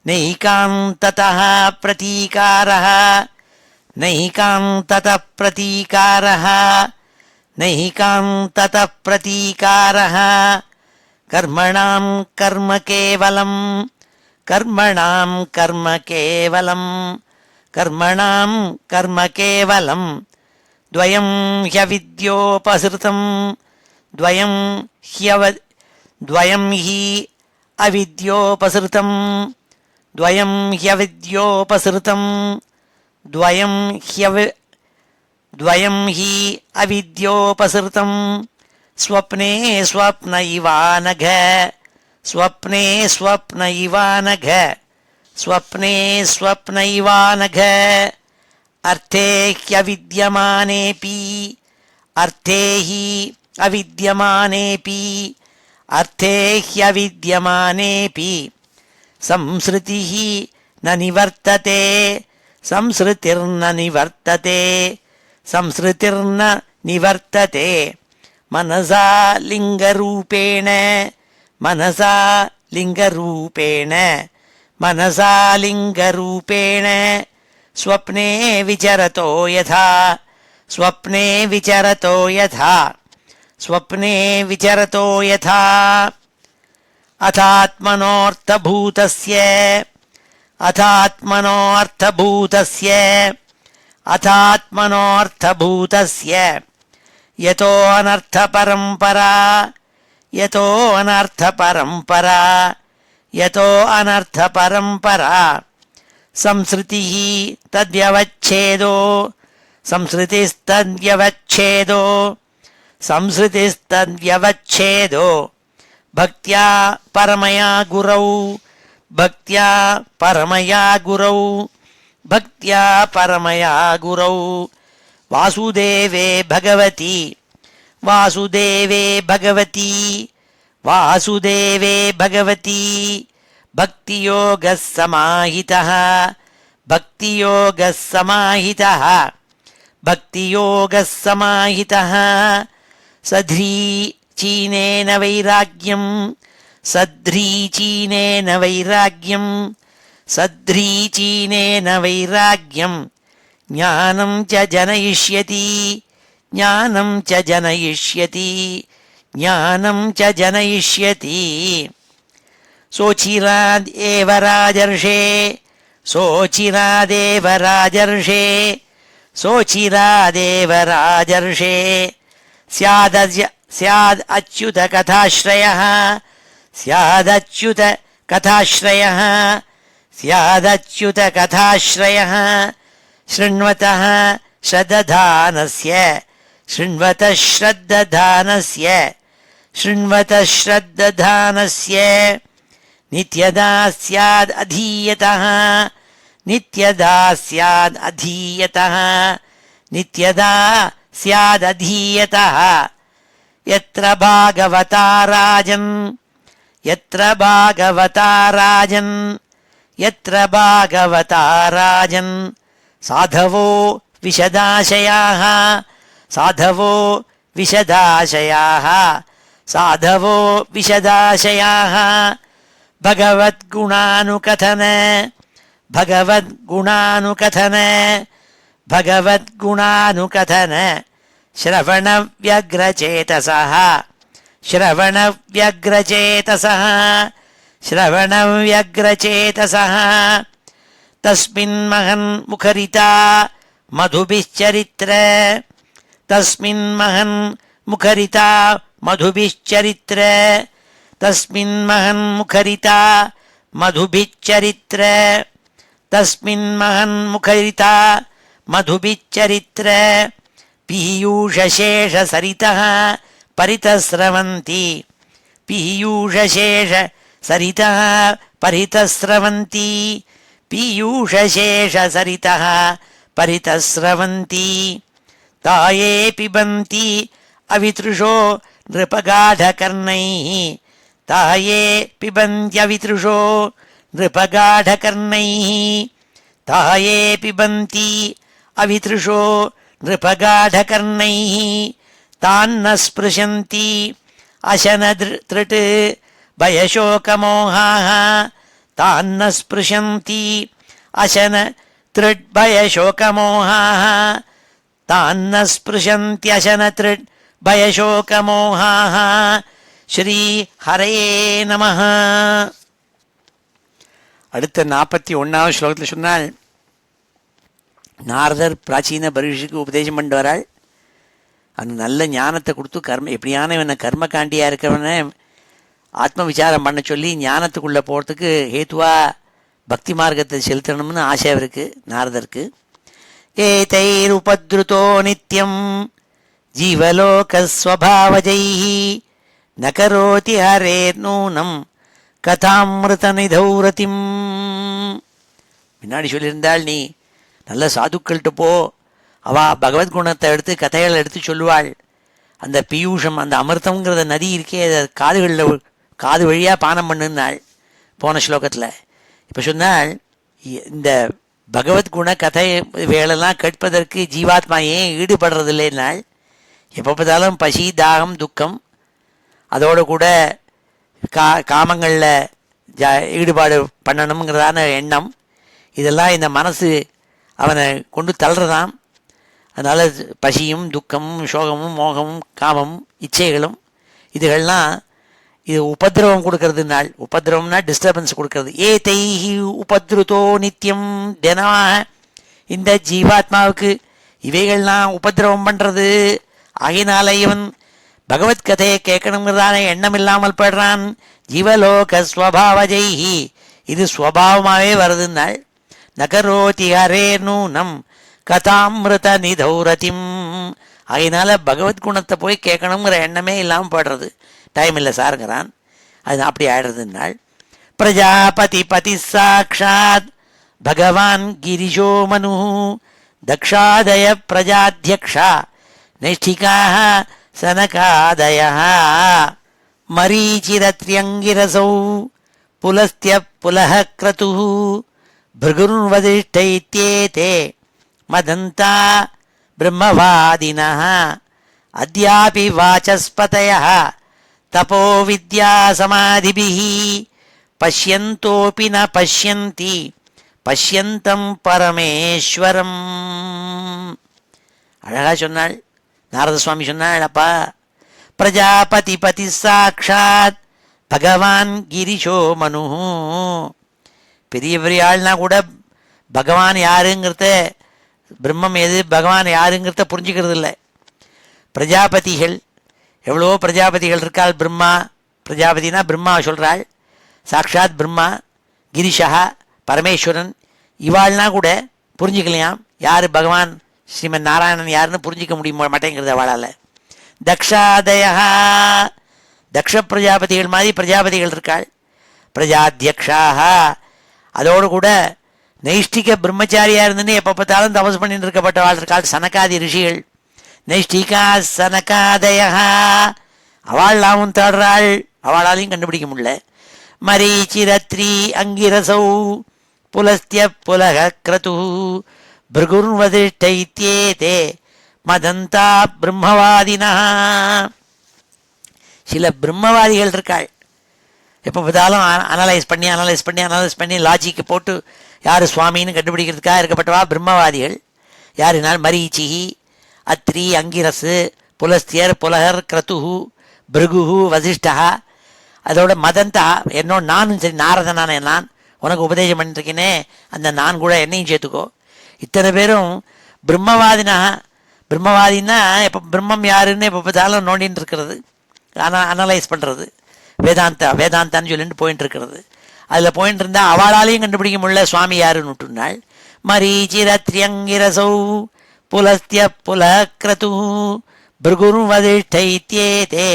நைகாந்ததः பிரதீகாரः நைகாந்ததः பிரதீகாரः நைகாந்ததः பிரதீகாரः கர்மணாம் கர்ம கேவலம் கர்மணாம் கர்ம கேவலம் கர்மணாம் கர்ம கேவலம் द्वयं ह्यविद्योपसृतं द्वयं हि अविद्योपसृतं द्वयं ह्यविद्योपसृतं द्वयं हि अविद्योपसृतं स्वप्ने स्वप्न इवानघ स्वप्ने स्वप्न इवानघ स्वप्ने स्वप्न इवानघ अर्थे ह्यविद्यमानेऽपि அர்த்தேஹி அவித்யமானேபி அர்த்தேஹ்யவித்யமானேபி சம்ஸ்ருதிஹி ந நிவர்த்ததே சம்ஸ்ருதிர்ன நிவர்த்ததே சம்ஸ்ருதிர்ன நிவர்த்ததே மனசா லிங்கரூபேண மனசா லிங்கரூபேண மனசா லிங்கரூபேண ஸ்வப்னே விசரதோ யதா ஸ்வப்னே விசரதோ யதா ஸ்வப்னே விசரதோ யதா அதாத்மனோர்த்தபூதஸ்ய அதாத்மனோர்த்தபூதஸ்ய அதாத்மனோர்த்தபூதஸ்ய யதோ அனர்த்தபரம்பரா யதோ அனர்த்தபரம்பரா யதோ அனர்த்தபரம்பரா சம்ஸ்ருதிஹி தத்யவச்சேதோ சம்ஸ்ருதிஸ்தத்யவச்சேதோ சம்ஸ்ருதிஸ்தத்யவச்சேதோ பக்தியா பரமயா குரௌ பக்தியா பரமயா குரௌ பக்தியா பரமயா குரௌ வாசுதேவே பகவதி வாசுதேவே பகவதி வாசுதேவே பகவதி பக்தியோகः சமாஹிதः பக்தியோகः சமாஹிதः பக்தியோகः சமாஹிதः சத்ரீச்சீனேன வைராக்யம் சத்ரீச்சீனேன வைராக்யம் சத்ரீச்சீனேன வைராக்யம் ஞானம் ச ஜனயிஷ்யதி ஞானம் ச ஜனயிஷ்யதி ஞானம் ச ஜனயிஷ்யதி சோச்சிராத் ஏவ ராஜர்ஷே சோச்சிராதேவ ராஜர்ஷே சோச்சிராதேவ ராஜர்ஷே ஸ்யாத் அச்யுத கதாஸ்ரயः ஸ்யாதச்யுத கதாஸ்ரயः ஸ்யாதச்யுத கதாஸ்ரயः शृण्वतः श्रद्धानस्य शृण्वतः श्रद्धानस्य शृण्वतः श्रद्धानस्य नित्यदा स्याद् अधीयतः नित्यदा स्याद् अधीयतः नित्यदा स्याद् अधीयतः यत्र भागवता राजन् यत्र भागवता राजन् यत्र भागवता राजन् साधवो विशदाशयाः साधवो विशदाशयाः साधवो विशदाशयाः भगवद्गुणानुकथन भगवद्गुणानुकथन भगवद्गुणानुकथन श्रवणव्यग्रचेतसः श्रवणव्यग्रचेतसः श्रवणव्यग्रचेतसः तस्मिन्महन् मुखरिता मधुभिश्चरित्र तस्मिन्महन् मुखरिता मधुभिश्चरित्र तस्मिन्महन् मुखरिता मधुभिश्चरित्र तस्मिन्महन् मुखरिता मधुभिश्चरित्र पीयूषशेषसरितः परितस्रवन्ति पीयूषशेषसरितः परितस्रवन्ति पीयूषशेषसरितः परितस्रवन्ति ताये पिबन्ति अवितृषो नृपगाढकर्णैः ताये पिबन्त्यवितृषो नृपगाढकर्णैः ताये पिबन्ति अवितृषो नृपगाढकर्णैः तान्न स्पृशन्ति अशनतृट् भयशोकमोहाः तान्न स्पृशन्ति अशनतृड्भयशोकमोहाः तान्न स्पृशन्त्यशनतृड् भयशोकमोहाः ஸ்ரீ ஹரயே நமஹ. அடுத்த 41வது ஸ்லோகத்தில் சொன்னால், நாரதர் பிராச்சீன பரிஷுக்கு உபதேசம் பண்ணிட்டு வராள். அந்த நல்ல ஞானத்தை கொடுத்து எப்படியான இவனை கர்மகாண்டியாக இருக்கிறவனை ஆத்ம விசாரம் பண்ண சொல்லி ஞானத்துக்குள்ளே போகிறதுக்கு ஹேத்துவா பக்தி மார்க்கத்தை செலுத்தணும்னு ஆசை அவருக்கு, நாரதருக்கு. ஏதைர் உபத்ருதோ நித்யம் ஜீவலோகஸ்வபாவஜைஹி நகரோதி ஹரேர் நூனம் கதாமிருத நிதௌரதிம். முன்னாடி சொல்லியிருந்தால், நீ நல்ல சாதுக்கள்கிட்ட போ, அவள் பகவத்குணத்தை எடுத்து கதைகளை எடுத்து சொல்லுவாள். அந்த பியூஷம், அந்த அமிர்தங்கிறத நதி இருக்கே, அதை காதுகளில் காது வழியாக பானம் பண்ணுன்னாள் போன ஸ்லோகத்தில். இப்போ சொன்னால் இந்த பகவத்குண கதை வேலைலாம் கேட்பதற்கு ஜீவாத்மா ஏன் ஈடுபடுறதில்லைன்னாள். எப்போ பார்த்தாலும் பசி, தாகம், துக்கம், அதோடு கூட காமங்களில் ஈடுபாடு பண்ணணுங்கிறதான எண்ணம், இதெல்லாம் இந்த மனசு அவனை கொண்டு தள்ளுறதான். அதனால் பசியும் துக்கமும் சோகமும் மோகமும் காமமும் இச்சைகளும் இதுகள்லாம் இது உபதிரவம் கொடுக்கறதுனாள். உபதிரவம்னா டிஸ்டர்பன்ஸ் கொடுக்கறது. தைஹி உபத்ருதோ நித்தியம், தினமாக இந்த ஜீவாத்மாவுக்கு இவைகள்லாம் உபதிரவம் பண்ணுறது. ஆகினால இவன் பகவத்கதையை கேட்கணுங்கிறதான எண்ணம் இல்லாமல் போய்ட்றான். ஜீவலோக ஸ்வபாவஜைஹி, இது ஸ்வபாவமாகவே வருதுன்னாள். நகரோதி ஹரே நூனம் கதாமிருத நிதௌரதிம், அதனால பகவத்குணத்தை போய் கேட்கணுங்கிற எண்ணமே இல்லாமல் போய்டுறது. டைம் இல்லை சாருங்கிறான். அது அப்படி ஆயிடுறதுனாள். பிரஜாபதி பதி சாட்சாத் பகவான் கிரிஜோ மனு தக்ஷாதய பிரஜாத்தியக்ஷா நைஷ்டிகாः சனகாதயः மரீச்சிரத்ரியங்கிரசௌ புலஸ்த்ய புலஹ க்ரதுः भृगुर्वदिष्ठैत्येते मदन्ता ब्रह्मवादिनः अद्यापि वाचस्पतयः तपो विद्यासमाधिभिः पश्यन्तोऽपि न पश्यन्ति पश्यन्तं परमेश्वरम्. அழகா சொன்னாள். நாரத சுவாமி சொன்னாள், அப்பா பிரஜாபதி பதி சாட்சாத் பகவான் கிரிஷோ மனு, பெரிய பெரிய ஆள்னா கூட பகவான் யாருங்கிறத, பிரம்மம் எது, பகவான் யாருங்கிறத புரிஞ்சுக்கிறது இல்லை. பிரஜாபதிகள், எவ்வளோ பிரஜாபதிகள் இருக்காள். பிரம்மா பிரஜாபதினா பிரம்மா சொல்கிறாள், சாக்ஷாத் பிரம்மா, கிரிஷா பரமேஸ்வரன், இவாள்னா கூட புரிஞ்சுக்கலையாம் யார் பகவான் ஸ்ரீமன் நாராயணன் யாருன்னு புரிஞ்சிக்க முடிய மாட்டேங்கிறது அவளால். தக்ஷாதயா, தக்ஷ பிரஜாபதிகள் மாதிரி பிரஜாபதிகள் இருக்காள். பிரஜாத்தியக்ஷாக, அதோடு கூட நைஷ்டிக பிரம்மச்சாரியாக இருந்துன்னு எப்போ பார்த்தாலும் தபஸ் பண்ணிட்டு இருக்கப்பட்டவாள் இருக்காள். சனகாதி ரிஷிகள், நைஷ்டிகா சனகாதயா, அவளாவும் தேடுறாள், அவளாலையும் கண்டுபிடிக்க முடியல. மரீச்சிரத்ரி அங்கிரசௌ புலஸ்திய புலக க்ரது பிருகுர்வதிஷ்டைத்யேதே மதந்தா பிரம்மவாதினா. சில பிரம்மவாதிகள் இருக்காள், எப்போ பார்த்தாலும் அனலைஸ் பண்ணி லாஜிக்கு போட்டு யார் சுவாமின்னு கண்டுபிடிக்கிறதுக்காக இருக்கப்பட்டவா பிரம்மவாதிகள். யாருனால் மரீச்சிஹி அத்ரி அங்கிரசு புலஸ்தியர் புலகர் க்ரதுஹு பிருகுஹு வசிஷ்டா, அதோட மதந்தா, என்னோட நானும் சரி, நாரதனான நான் உனக்கு உபதேசம் பண்ணிருக்கேனே, அந்த நான் கூட என்னையும் சேர்த்துக்கோ. இத்தனை பேரும் பிரம்மவாதினா, பிரம்மவாதின்னா எப்போ பிரம்மம் யாருன்னு எப்போ பார்த்தாலும் நோண்டின்னு இருக்கிறது, ஆனால் அனலைஸ் பண்ணுறது, வேதாந்தான்னு சொல்லிட்டு போயிட்டு இருக்கிறது. அதில் போயிட்டு இருந்தால் அவளாலையும் கண்டுபிடிக்க முடியல சுவாமி யாருன்னு விட்டுனாள். மரீச்சிரத்ரியங்கிரசௌ புலஸ்திய புலக்ரது பிருகுர்வதிஷ்டைத்யேதே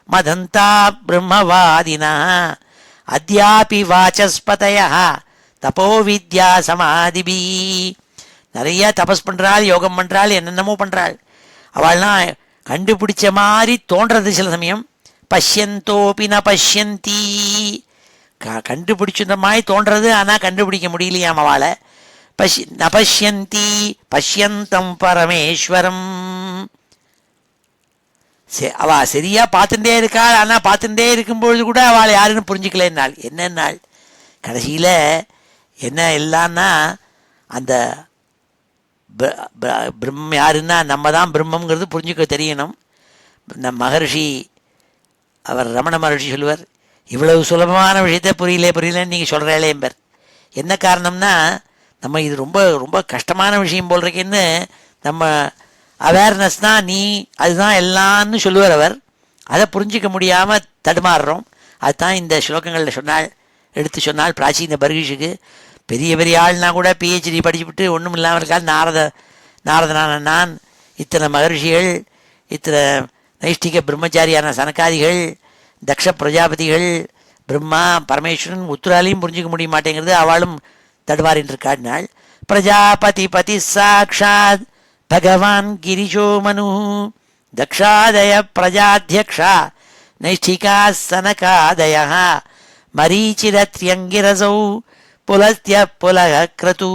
மதந்தா பிரம்மவாதினா அத்யாபி வாசஸ்பதயः தபோ வித்யா சமாதிபி. நிறைய தபஸ் பண்ணுறாள், யோகம் பண்ணுறாள், என்னென்னமோ பண்ணுறாள். அவள்லாம் கண்டுபிடிச்ச மாதிரி தோன்றது சில சமயம். பஷ்யந்தோபி ந பஷ்யந்தி, கண்டுபிடிச்சிருந்த மாதிரி தோன்றது, ஆனால் கண்டுபிடிக்க முடியலையாம் அவளை. ந பஷ்யந்தி பஷ்யந்தம் பரமேஸ்வரம். அவள் சரியா பார்த்துட்டே இருக்காள், ஆனால் பார்த்துட்டே இருக்கும்பொழுது கூட அவளை யாருன்னு புரிஞ்சுக்கலன்னாள். என்னன்னாள் கடைசியில் என்ன இல்லைன்னா, அந்த பிரம்மம் யாருன்னா நம்ம தான் பிரம்மங்கிறது புரிஞ்சுக்க தெரியணும். நம் மகர்ஷி, அவர் ரமண மகர்ஷி சொல்லுவார், இவ்வளவு சுலபமான விஷயத்த புரியலன்னு நீங்கள் சொல்கிறீங்களே என்பர். என்ன காரணம்னா, நம்ம இது ரொம்ப ரொம்ப கஷ்டமான விஷயம் போல் இருக்கேன்னு நம்ம அவேர்னஸ் தான், நீ அதுதான் எல்லான்னு சொல்லுவார் அவர். அதை புரிஞ்சிக்க முடியாமல் தடுமாறுறோம். அதுதான் இந்த ஸ்லோகங்களில் எடுத்து சொன்னால் பிராச்சீன பர்கிஷுக்கு. பெரிய பெரிய ஆள்னா கூட பிஹெச்டி படிச்சுவிட்டு ஒன்றும் இல்லாமல் இருக்காது. நாரதனான நான், இத்தனை மகர்ஷிகள், இத்தனை நைஷ்டிக பிரம்மச்சாரியான சனகாதிகள், தக்ஷ பிரஜாபதிகள், பிரம்மா பரமேஸ்வரன், உத்தராலையும் புரிஞ்சிக்க முடிய மாட்டேங்கிறது. அவளும் தடுமாறின்னு இருக்காடினாள். பிரஜாபதி பதி சாட்சாத் பகவான் கிரிஜோ மனு தக்ஷாதய பிரஜாத்தியக்ஷ நைஷ்டிகா சனகாதய மரீச்சிரத்யங்கிரசௌ புலஸ்த்ய புலக கிரது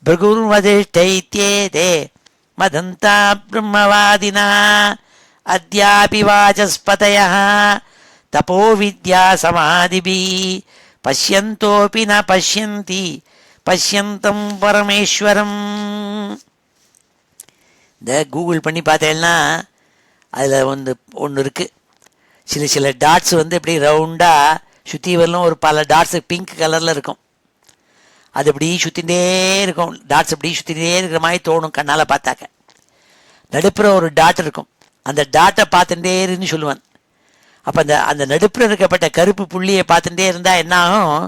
பிருகுர்வதிஷ்டைத்யேதே மதந்தா பிரம்மவாதினா அத்யாபி வாசஸ்பதயः தபோ வித்யா சமாதிபி பஷ்யந்தோபி ந பஷ்யந்தி பஷ்யந்தம் பரமேஸ்வரம். இந்த கூகுள் பண்ணி பார்த்தேன்னா அதில் ஒன்று இருக்குது. சில டாட்ஸ் இப்படி ரவுண்டாக சுற்றி வரலும் ஒரு பல டாட்ஸு பிங்க் கலரில் இருக்கும். அது இப்படி சுற்றிகிட்டே இருக்கும். டாட்ஸ் இப்படி சுற்றிகிட்டே இருக்கிற மாதிரி தோணும் கண்ணால் பார்த்தாக்க. நடுப்புற ஒரு டாட் இருக்கும். அந்த டாட்டை பார்த்துட்டே இருந்து சொல்லுவான். அப்போ அந்த நடுப்புற இருக்கப்பட்ட கருப்பு புள்ளியை பார்த்துட்டே இருந்தால் என்ன ஆகும்,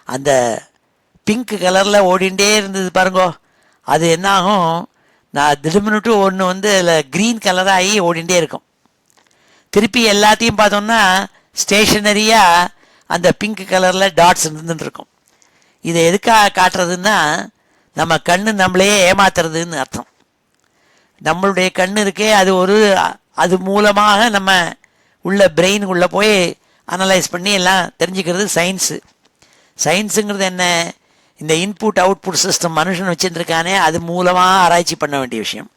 அந்த பிங்க் கலரில் ஓடிண்டே இருந்தது பாருங்கோ, அது என்னாகும், நான் திடுமினுட்டு ஒன்று அதில் க்ரீன் கலராகி ஓடிண்டே இருக்கும். திருப்பி எல்லாத்தையும் பார்த்தோம்னா ஸ்டேஷனரியாக அந்த பிங்க் கலரில் டாட்ஸ் இருந்துருக்கும். இதை எதுக்காக காட்டுறதுன்னா, நம்ம கண்ணு நம்மளையே ஏமாத்துறதுன்னு அர்த்தம். நம்மளுடைய கண்ணு இருக்கே, அது மூலமாக நம்ம உள்ள பிரெயினுக்குள்ளே போய் அனலைஸ் பண்ணி எல்லாம் தெரிஞ்சுக்கிறது சயின்ஸு. சயின்ஸுங்கிறது என்ன, இந்த இன்புட் அவுட்புட் சிஸ்டம் மனுஷன் வச்சுருக்கானே, அது மூலமாக ஆராய்ச்சி பண்ண வேண்டிய விஷயம்.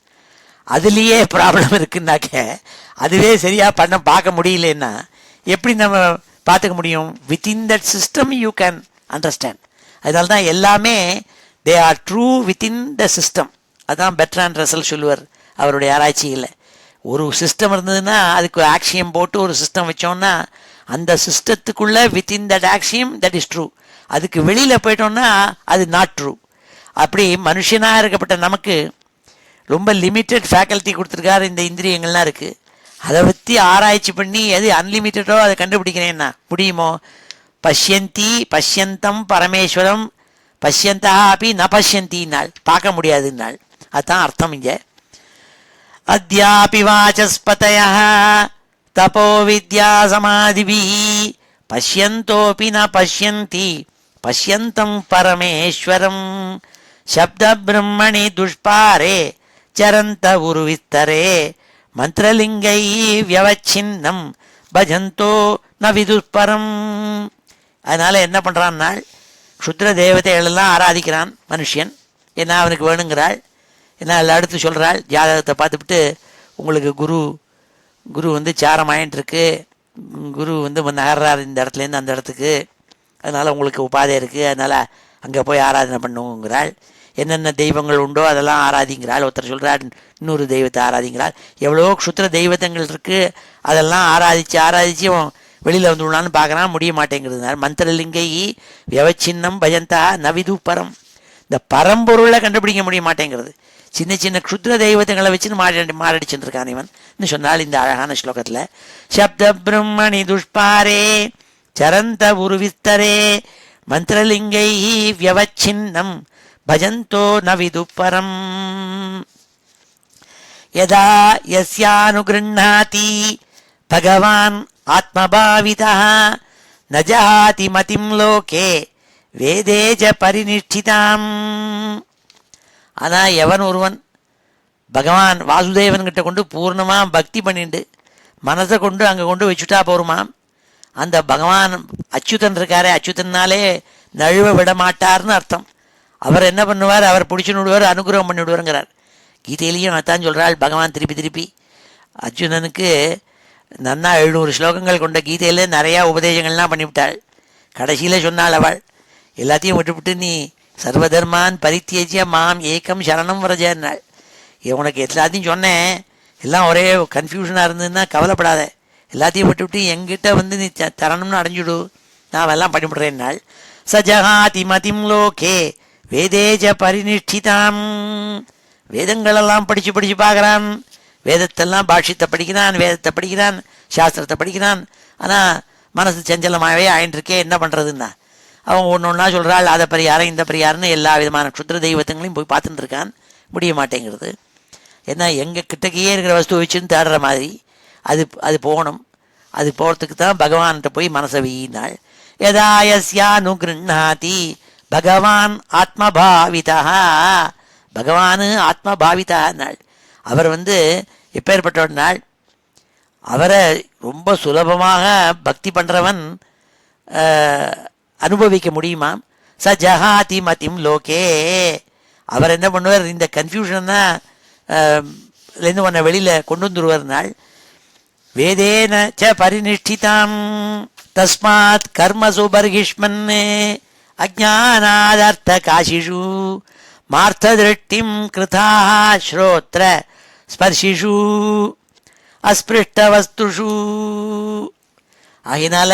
அதுலேயே ப்ராப்ளம் இருக்குன்னாக்க அதுவே சரியாக பார்க்க முடியலன்னா எப்படி நம்ம பார்த்துக்க முடியும்? Within that system you can understand. அதனால தான் எல்லாமே they are true within the system. அதுதான் பெட்ரான் ரசல் சொல்லுவார் அவருடைய ஆராய்ச்சியில். ஒரு சிஸ்டம் இருந்ததுன்னா அதுக்கு ஆக்சியம் போட்டு ஒரு சிஸ்டம் வச்சோம்னா அந்த சிஸ்டத்துக்குள்ளே within that axiom that is true. அதுக்கு வெளியில் போயிட்டோம்னா அது நாட் ட்ரூ. அப்படி மனுஷனாக இருக்கப்பட்ட நமக்கு ரொம்ப லிமிட்டட் ஃபேக்கல்ட்டி கொடுத்துருக்காரு. இந்த இந்திரியங்கள்லாம் இருக்குது. அதை பற்றி ஆராய்ச்சி பண்ணி எது அன்லிமிட்டடோ அதை கண்டுபிடிக்கிறேன்னா முடியுமோ? பஷ்யந்தம் பரமேஸ்வரம் பஷ்யந்தா அப்படி ந பஷ்யந்தின்னாள், பார்க்க முடியாதுன்னாள். அதுதான் அர்த்தம் இங்கே. அத்யாபி வாசஸ்பதயः தபோ வித்யா சமாதிபிः பஷ்யந்தோபி ந பஷ்யந்தி பஷ்யந்தம் பரமேஸ்வரம் சப்த பிரம்மணி துஷ்பாரே சரந்த உருவிஸ்தரே மந்திரலிங்கை வியவச்சின்னம் பஜந்தோ ந விதுஷ்பரம். அதனால் என்ன பண்ணுறான்னா, க்ஷுத்ர தேவதைகளெல்லாம் ஆராதிக்கிறான் மனுஷன். ஏன்னா அவனுக்கு வேணுங்கிறாள். ஏன்னா அதில் அடுத்து சொல்கிறாள், ஜாதகத்தை பார்த்துவிட்டு உங்களுக்கு குரு சாரம் ஆயின்ட்டுருக்கு, குரு நகர்றார் இந்த இடத்துலேருந்து அந்த இடத்துக்கு, அதனால் உங்களுக்கு உபாதை இருக்குது, அதனால் அங்கே போய் ஆராதனை பண்ணுங்கிறாள். என்னென்ன தெய்வங்கள் உண்டோ அதெல்லாம் ஆராதிங்கிறாள். ஒருத்தர் சொல்கிறாள் இன்னொரு தெய்வத்தை ஆராதிங்கிறாள். எவ்வளோ க்ஷுத்ர தெய்வத்தங்கள் இருக்குது, அதெல்லாம் ஆராதித்து வெளியில் விடலான்னு பார்க்குறான், முடிய மாட்டேங்கிறதுனால மந்திரலிங்கை வியவச்சின்னம் பஜந்தா நவிது பரம். இந்த பரம்பொருளை கண்டுபிடிக்க முடிய மாட்டேங்கிறது. சின்ன சின்ன க்ஷுத்ர தெய்வத்தங்களை வச்சுன்னு மாரடிச்சுட்டு இருக்கான் இவன் சொன்னால் இந்த அழகான ஸ்லோகத்தில். சப்த பிரம்மணி துஷ்பாரே சரந்த உருவிஸ்தரே மந்திரலிங்கை வியவச்சின்னம் பஜந்தோ ந விதுப்பரம். யதா யஸ்யானுகிருண்ணாதி பகவான் ஆத்மபாவிதः ந ஜஹாதி மதிம் லோகே வேதேஜ பரிநிஷ்டிதாம். ஆனால் எவன் ஒருவன் பகவான் வாசுதேவன்கிட்ட கொண்டு பூர்ணமாக பக்தி பண்ணிட்டு மனசை கொண்டு அங்கே கொண்டு வச்சுட்டா போருமாம், அந்த பகவான் அச்சுதன் இருக்காரே, அச்சுதன்னாலே நழுவ விட மாட்டார்னு அர்த்தம். அவர் என்ன பண்ணுவார், அவர் பிடிச்சுன்னு விடுவார், அனுகிரகம் பண்ணி விடுவாருங்கிறார். கீதையிலையும் அதான் சொல்கிறாள் பகவான் திருப்பி அர்ஜுனனுக்கு நன்னா 700 ஸ்லோகங்கள் கொண்ட கீதையில் நிறையா உபதேசங்கள்லாம் பண்ணிவிட்டாள். கடைசியில் சொன்னாள் அவள், எல்லாத்தையும் விட்டுவிட்டு நீ சர்வதர்மான் பரித்தியஜ்ய மாம் ஏக்கம் சரணம் வரஜன்னாள். உனக்கு எல்லாத்தையும் சொன்னேன், எல்லாம் ஒரே கன்ஃபியூஷனாக இருந்ததுன்னா கவலைப்படாத, எல்லாத்தையும் விட்டுவிட்டு எங்கிட்ட நீ தரணும்னு அடைஞ்சுடு, நான் எல்லாம் பண்ணிவிடுறேன்னாள். சஜஹாதி மதிம் லோகே வேதேஜ பரிநிஷ்டிதாம். வேதங்களெல்லாம் படித்து பார்க்குறான், வேதத்தெல்லாம் பாஷ்யத்தை படிக்கிறான், வேதத்தை படிக்கிறான், சாஸ்திரத்தை படிக்கிறான். ஆனால் மனசு செஞ்சலமாகவே ஆயின்ட்டுருக்கே, என்ன பண்ணுறதுன்னா அவன் ஒன்று ஒன்றா சொல்கிறாள், அதை பரிகாரம் இந்த பரிகாரம்னு எல்லா விதமான க்ஷுத்ர தெய்வத்தங்களையும் போய் பார்த்துட்டு இருக்கான், முடிய மாட்டேங்கிறது. ஏன்னா எங்கள் கிட்டக்கையே இருக்கிற வஸ்து வச்சுன்னு தேடுற மாதிரி அது போகணும். அது போகிறதுக்கு தான் பகவான்கிட்ட போய் மனசை வீணாள். யதாயஸ்யானுகிருண்ணாதி பகவான் ஆத்மபாவிதா பகவானு ஆத்மா பாவிதா நாள். அவர் எப்பேற்பட்ட நாள், அவரை ரொம்ப சுலபமாக பக்தி பண்ணுறவன் அனுபவிக்க முடியுமாம். ச ஜஹாதி மதிம் லோகே. அவர் என்ன பண்ணுவார், இந்த கன்ஃபியூஷன் தான் இருந்து உன்னை வெளியில் கொண்டு வந்துடுவார் நாள். வேதேன ச பரிநிஷ்டிதாம் தஸ்மாத் கர்மசு பர்கிஷ்மன் அஜானாதர்த்த காசிஷு மார்த்த திருஷ்டிம் கிருதாக ஸ்ரோத்ர ஸ்பர்ஷிஷு அஸ்பிருஷ்ட வஸ்துஷு. ஆகினால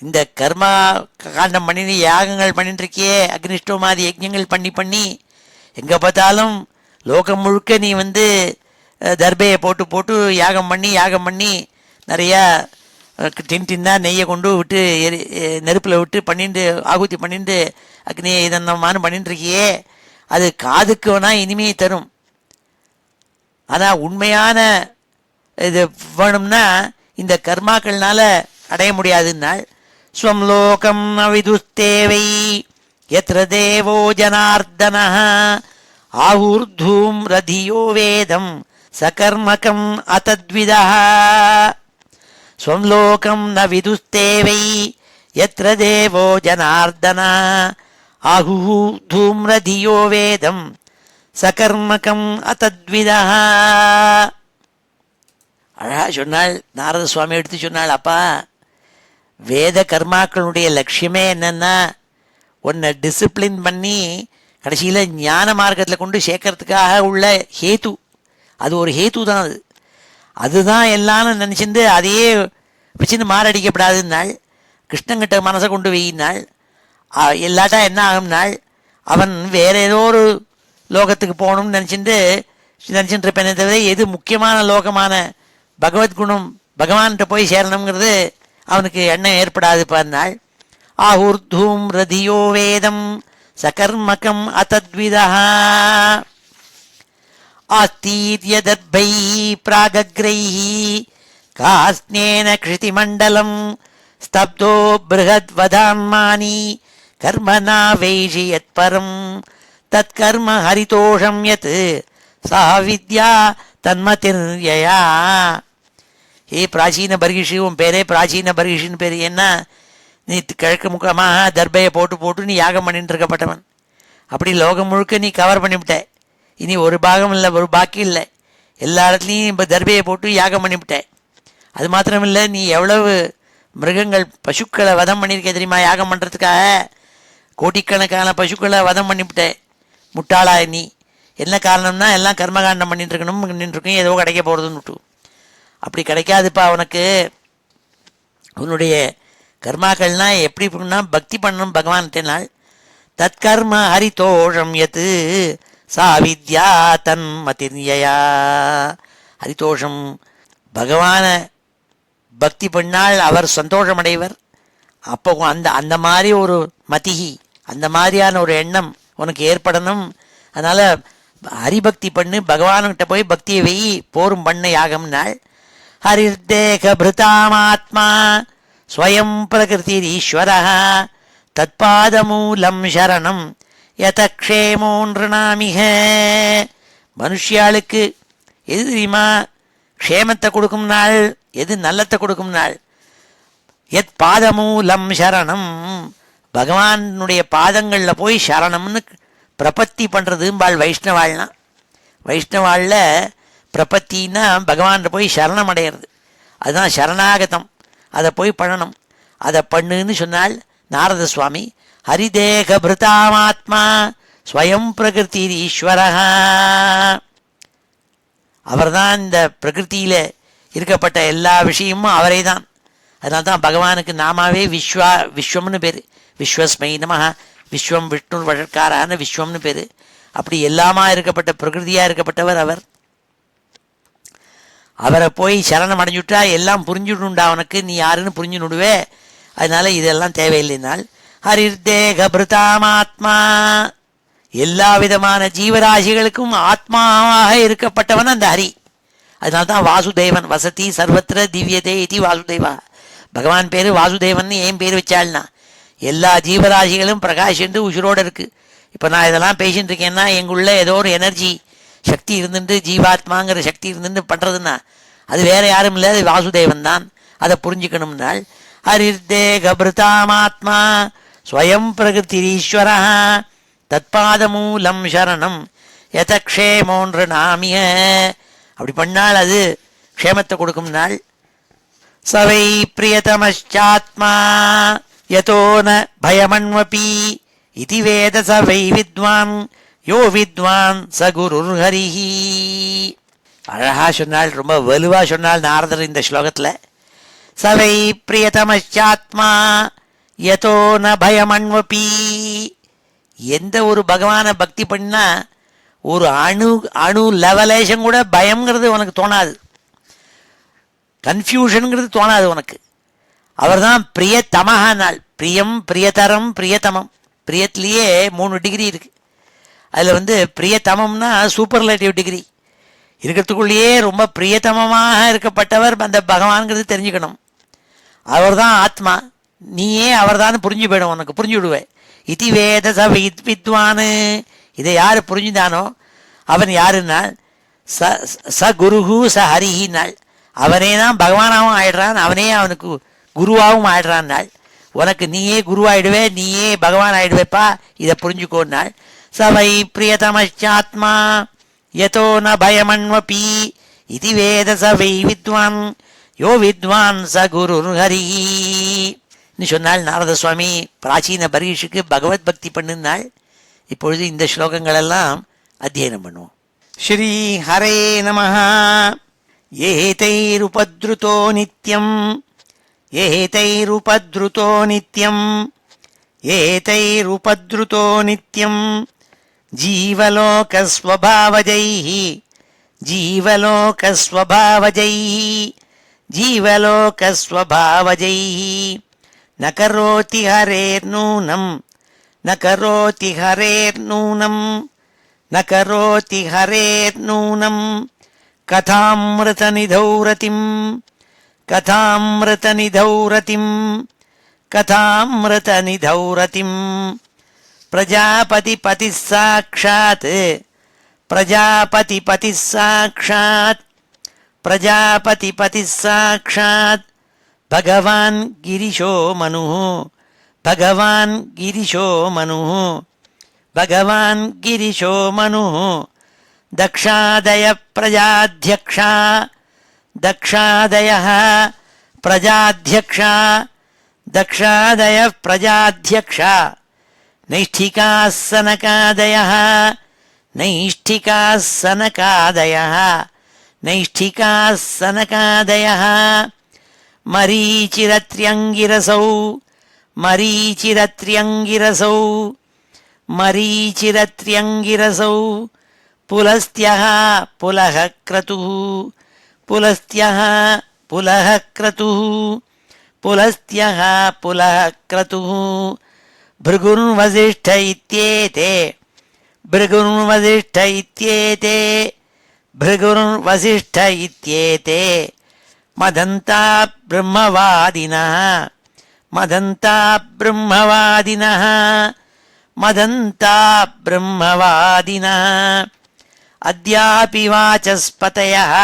இந்த கர்மா காண்டம் பண்ணி யாகங்கள் பண்ணிட்டு இருக்கியே, அக்னிஷ்டோமாதி யஜ்ஞங்கள் பண்ணி பண்ணி எங்கே பார்த்தாலும் லோகம் முழுக்க நீ தர்பையை போட்டு போட்டு யாகம் பண்ணி நிறையா டின்னா நெய்யை கொண்டு விட்டு நெருப்பில் விட்டு பண்ணிட்டு ஆகுதி பண்ணிட்டு அக்னியை இதன்னமானு பண்ணிட்டு இருக்கியே, அது காதுக்கு வேணால் இனிமையை தரும். ஆனால் உண்மையான இது வேணும்னா இந்த கர்மாக்கள்னால அடைய முடியாதுன்னாள். ஸ்வம் லோகம் அவிதுஸ்தேவை யத்ர தேவோ ஜனார்தனः ஆஹூர்தூம் ரதியோ வேதம் சகர்மகம் அதத்விதः. ஸ்வம் லோகம் ந விதுஸ்தேவை யத்ர தேவோ ஜனார்தனः ஆஹூர்தூம் ரதியோ வேதம் சகர்மகம் அதத்விதः. அழகா சொன்னாள் நாரத சுவாமி, எடுத்து சொன்னாள், அப்பா வேத கர்மாக்களுடைய லட்சியமே என்னன்னா உன்னை டிசிப்ளின் பண்ணி கடைசியில் ஞான மார்க்கத்தில் கொண்டு சேர்க்கறதுக்காக உள்ள ஹேத்து. அது ஒரு ஹேத்து தான். அதுதான் எல்லாரும் நினச்சிருந்து அதையே வச்சுன்னு மாரடிக்கப்படாதுன்னாள். கிருஷ்ணங்கிட்ட மனசை கொண்டு வெயினாள். எல்லாட்டா என்ன ஆகும்னாள், அவன் வேற ஏதோ ஒரு லோகத்துக்கு போகணும்னு நினச்சிட்டு இருப்பேனே தவிர எது முக்கியமான லோகமான பகவத்குணம் பகவான்கிட்ட போய் சேரணுங்கிறது அவனுக்கு எண்ணம் ஏற்படாது பாருனாள். ஆஹூர்தூம் ரதியோ வேதம் சகர்மகம் அதத்விதா ஆஸ்தீர்ய தர்பை பிராகக்ரைஹ காஸ்னேன க்ஷிதிமண்டலம் ஸ்தப்தோ பிருஹத்வதான்மானி கர்மனா வைஷி யத்பரம் தத்கர்ம ஹரிதோஷம் யத் சா வித்யா தன்மதிர்யயா. ஏ பிராச்சீன பர்கிஷி, உன் பேரே பிராச்சீன பர்கிஷின்னு பேர். ஏன்னா நீ கிழக்கு முக்கமாக தர்பையை போட்டு போட்டு நீ யாகம் பண்ணிட்டு இருக்கப்பட்டவன். அப்படி லோகம் முழுக்க நீ கவர் பண்ணிவிட்ட. இனி ஒரு பாகம் இல்லை, ஒரு பாக்கி இல்லை. எல்லா இடத்துலையும் இப்போ தர்பையை போட்டு யாகம் பண்ணிவிட்ட. அது மாத்திரமில்லை, நீ எவ்வளவு மிருகங்கள் பசுக்களை வதம் பண்ணியிருக்க தெரியுமா? யாகம் பண்ணுறதுக்காக கோடிக்கணக்கான பசுக்களை வதம் பண்ணிவிட்ட. முட்டாளா நீ. என்ன காரணம்னா எல்லாம் கர்மகாண்டம் பண்ணிட்டு இருக்கணும், ஏதோ கிடைக்க போகிறதுன்னு விட்டு. அப்படி கிடைக்காதுப்பா உனக்கு. உன்னுடைய கர்மாக்கள்னா எப்படி பண்ணா பக்தி பண்ணணும் பகவான்கிட்டனால். தற்கர்ம ஹரிதோஷம் யத்து சா வித்யா தன்மதிர்யயா. ஹரிதோஷம், பகவானை பக்தி பண்ணால் அவர் சந்தோஷமடைவர். அப்போ அந்த மாதிரி ஒரு மதிஹி, அந்த மாதிரியான ஒரு எண்ணம் உனக்கு ஏற்படணும். அதனால் ஹரிபக்தி பண்ணு, பகவான்கிட்ட போய் பக்தியை வெயி, போரும் பண்ண யாகம்னாள். ஹரிர்தேக பிருதாமாத்மா ஸ்வயம் பிரகிருதிர் ஈஸ்வரः தத்பாதமூலம் சரணம் யதக்ஷேமோ நிருணாமிஹ. மனுஷியாளுக்கு எது தெரியுமா க்ஷேமத்தை கொடுக்கும் நாள், எது நல்லத்தை கொடுக்கும் நாள்? எத் பாதமூலம் சரணம், பகவானுடைய பாதங்களில் போய் சரணம்னு பிரபத்தி பண்ணுறதும்பாள் வைஷ்ணவாள்னா. வைஷ்ணவாளில் பிரபத்தின்னா பகவான் போய் சரணம் அடையிறது, அதுதான் சரணாகதம். அதை போய் பண்ணணும். அதை பண்ணுன்னு சொன்னால் நாரத சுவாமி. ஹரிதேக பிருதாமாத்மா ஸ்வயம் பிரகிருதிர் ஈஸ்வரः. அவர் தான் இந்த பிரகிருத்தியில் இருக்கப்பட்ட எல்லா விஷயமும் அவரே தான். அதனால தான் பகவானுக்கு நாமாவே விஸ்வம்னு பேர். விஸ்வஸ்மை நமஹ, விஸ்வம் விஷ்ணு வழக்காரான விஸ்வம்னு பேர். அப்படி எல்லாமா இருக்கப்பட்ட பிரகிருதியாக இருக்கப்பட்டவர் அவர். அவரை போய் சரணம் அடைஞ்சுட்டா எல்லாம் புரிஞ்சுடுண்டா உனக்கு, நீ யாருன்னு புரிஞ்சுடுவே. அதனால இதெல்லாம் தேவையில்லைனால் ஹரிர்தேக பிருதாமாத்மா, எல்லா விதமான ஜீவராசிகளுக்கும் ஆத்மாவாக இருக்கப்பட்டவன் அந்த ஹரி. அதனால தான் வாசுதேவன் வசதி சர்வத்திர திவ்யதே இது வாசுதேவா. பகவான் பேர் வாசுதேவன் ஏன் பேர் வச்சாள்னா எல்லா ஜீவராசிகளும் பிரகாஷ் என்று உயிரோடு இருக்குது. இப்போ நான் இதெல்லாம் பேசிட்டு இருக்கேன்னா எங்குள்ள ஏதோ ஒரு எனர்ஜி சக்தி இருந்துட்டு ஜீவாத்மாங்கிற சக்தி இருந்துட்டு பண்ணுறதுன்னா அது வேற யாரும் இல்லை, அது வாசுதேவன் தான். அதை புரிஞ்சுக்கணும்னால் ஹரிர்தேகபிருதாமாத்மா ஸ்வயம் பிரகிருதிரீஸ்வர தத்பாதமூலம் சரணம் யதக்ஷேமோன்ற நாமிய. அப்படி பண்ணால் அது க்ஷேமத்தை கொடுக்கும் நாள். சவை பிரியதமச்சாத்மா யதோ ந பயமன்வபி இதி வேத சவை வித்வான் யோ வித்வான் ச குருர் ஹரிஹி. அழகா சொன்னால், ரொம்ப வலுவா சொன்னால் நாரதர் இந்த ஸ்லோகத்தில். சவை பிரியதமச்சாத்மா யதோ ந பயமன்வபி. எந்த ஒரு பகவானை பக்தி பண்ணா ஒரு அணு லெவலேஷன் கூட பயம்ங்கிறது உனக்கு தோணாது, கன்ஃபியூஷனுங்கிறது தோணாது உனக்கு. அவர் தான் பிரியதமஹா நாள். பிரியம், பிரியதரம், பிரியதமம். பிரியத்திலேயே 3 டிகிரி இருக்கு. அதில் பிரியதமம்னா சூப்பர்லேட்டிவ் டிகிரி. இருக்கிறதுக்குள்ளேயே ரொம்ப பிரியதமமாக இருக்கப்பட்டவர் அந்த பகவான்கிறது தெரிஞ்சுக்கணும். அவர் தான் ஆத்மா, நீயே அவர் தான் புரிஞ்சு போயிடும், உனக்கு புரிஞ்சு விடுவேன். இதி வேத ச வித்வானு. இதை யார் புரிஞ்சுதானோ அவன் யாருன்னா ச குருஹு ச ஹரிஹினாள். அவனே தான் பகவானாகவும் ஆயிடுறான், அவனே அவனுக்கு குருவாகவும் ஆயிடுறான் நாள். உனக்கு நீயே குருவாயிடுவே, நீயே பகவான் ஆயிடுவேப்பா, இதை புரிஞ்சுக்கோன்னாள். சவை பிரியதமச்சாத்மா யதோ ந பயமன்வபி இதி வேத சவை வித்வான் யோ வித்வான் ச குருர் ஹரிஹி சொன்னால் நாரத சுவாமி பிராச்சீன பரீஷுக்கு பகவத் பக்தி பண்ணுனாள். இப்பொழுது இந்த ஸ்லோகங்களெல்லாம் அத்தியனம் பண்ணுவோம். ஸ்ரீ ஹரே நமஹ. ஏதைருபத்ருதோ நித்யம் ஏதைருபத்ருதோ நித்யம் ஏதைருபத்ருதோ நித்யம் ஜீவலோகஸ்வபாவஜைः ஜீவலோகஸ்வபாவஜைः ஜீவலோகஸ்வபாவஜைः ந கரோதி ஹரேர்நூனம் ந கரோதி ஹரேர்நூனம் ந கரோதி ஹரேர்நூனம் கதாமிருதநிதௌ ரதிம் கதாமிருதநிதௌ ரதிம் கதாமிருதநிதௌ ரதிம் பிரஜாபதிபதி சாக்ஷாத் பிரஜாபதிபதி சாக்ஷாத் பிரஜாபதிபதி சாக்ஷாத் பகவான் கிரிஷோ மனு பகவான் கிரிஷோ மனு பகவான் கிரிஷோ மனு தக்ஷாதய பிரஜாத்யக்ஷா தக்ஷாதயः பிரஜாத்யக்ஷா தக்ஷாதய பிரஜாத்யக்ஷா நைஷ்ഠிகாः சனகாதயः நைஷ்ഠிகாः சனகாதயः நைஷ்ഠிகாः சனகாதயः மரீச்சிரத்ர்யங்கிரசௌ மரீச்சிரத்ர்யங்கிரசௌ மரீச்சிரத்ர்யங்கிரசௌ புலஸ்த்யः புலः க்ரதுः புலஸ்த்யः புலः க்ரதுः புலஸ்த்யः புலः க்ரதுः भृगुर्वसिष्ठ इत्येते भृगुर्वसिष्ठ इत्येते भृगुर्वसिष्ठ इत्येते मदन्ता ब्रह्मवादिनः मदन्ता ब्रह्मवादिनः मदन्ता ब्रह्मवादिनः अद्यापि वाचस्पतयः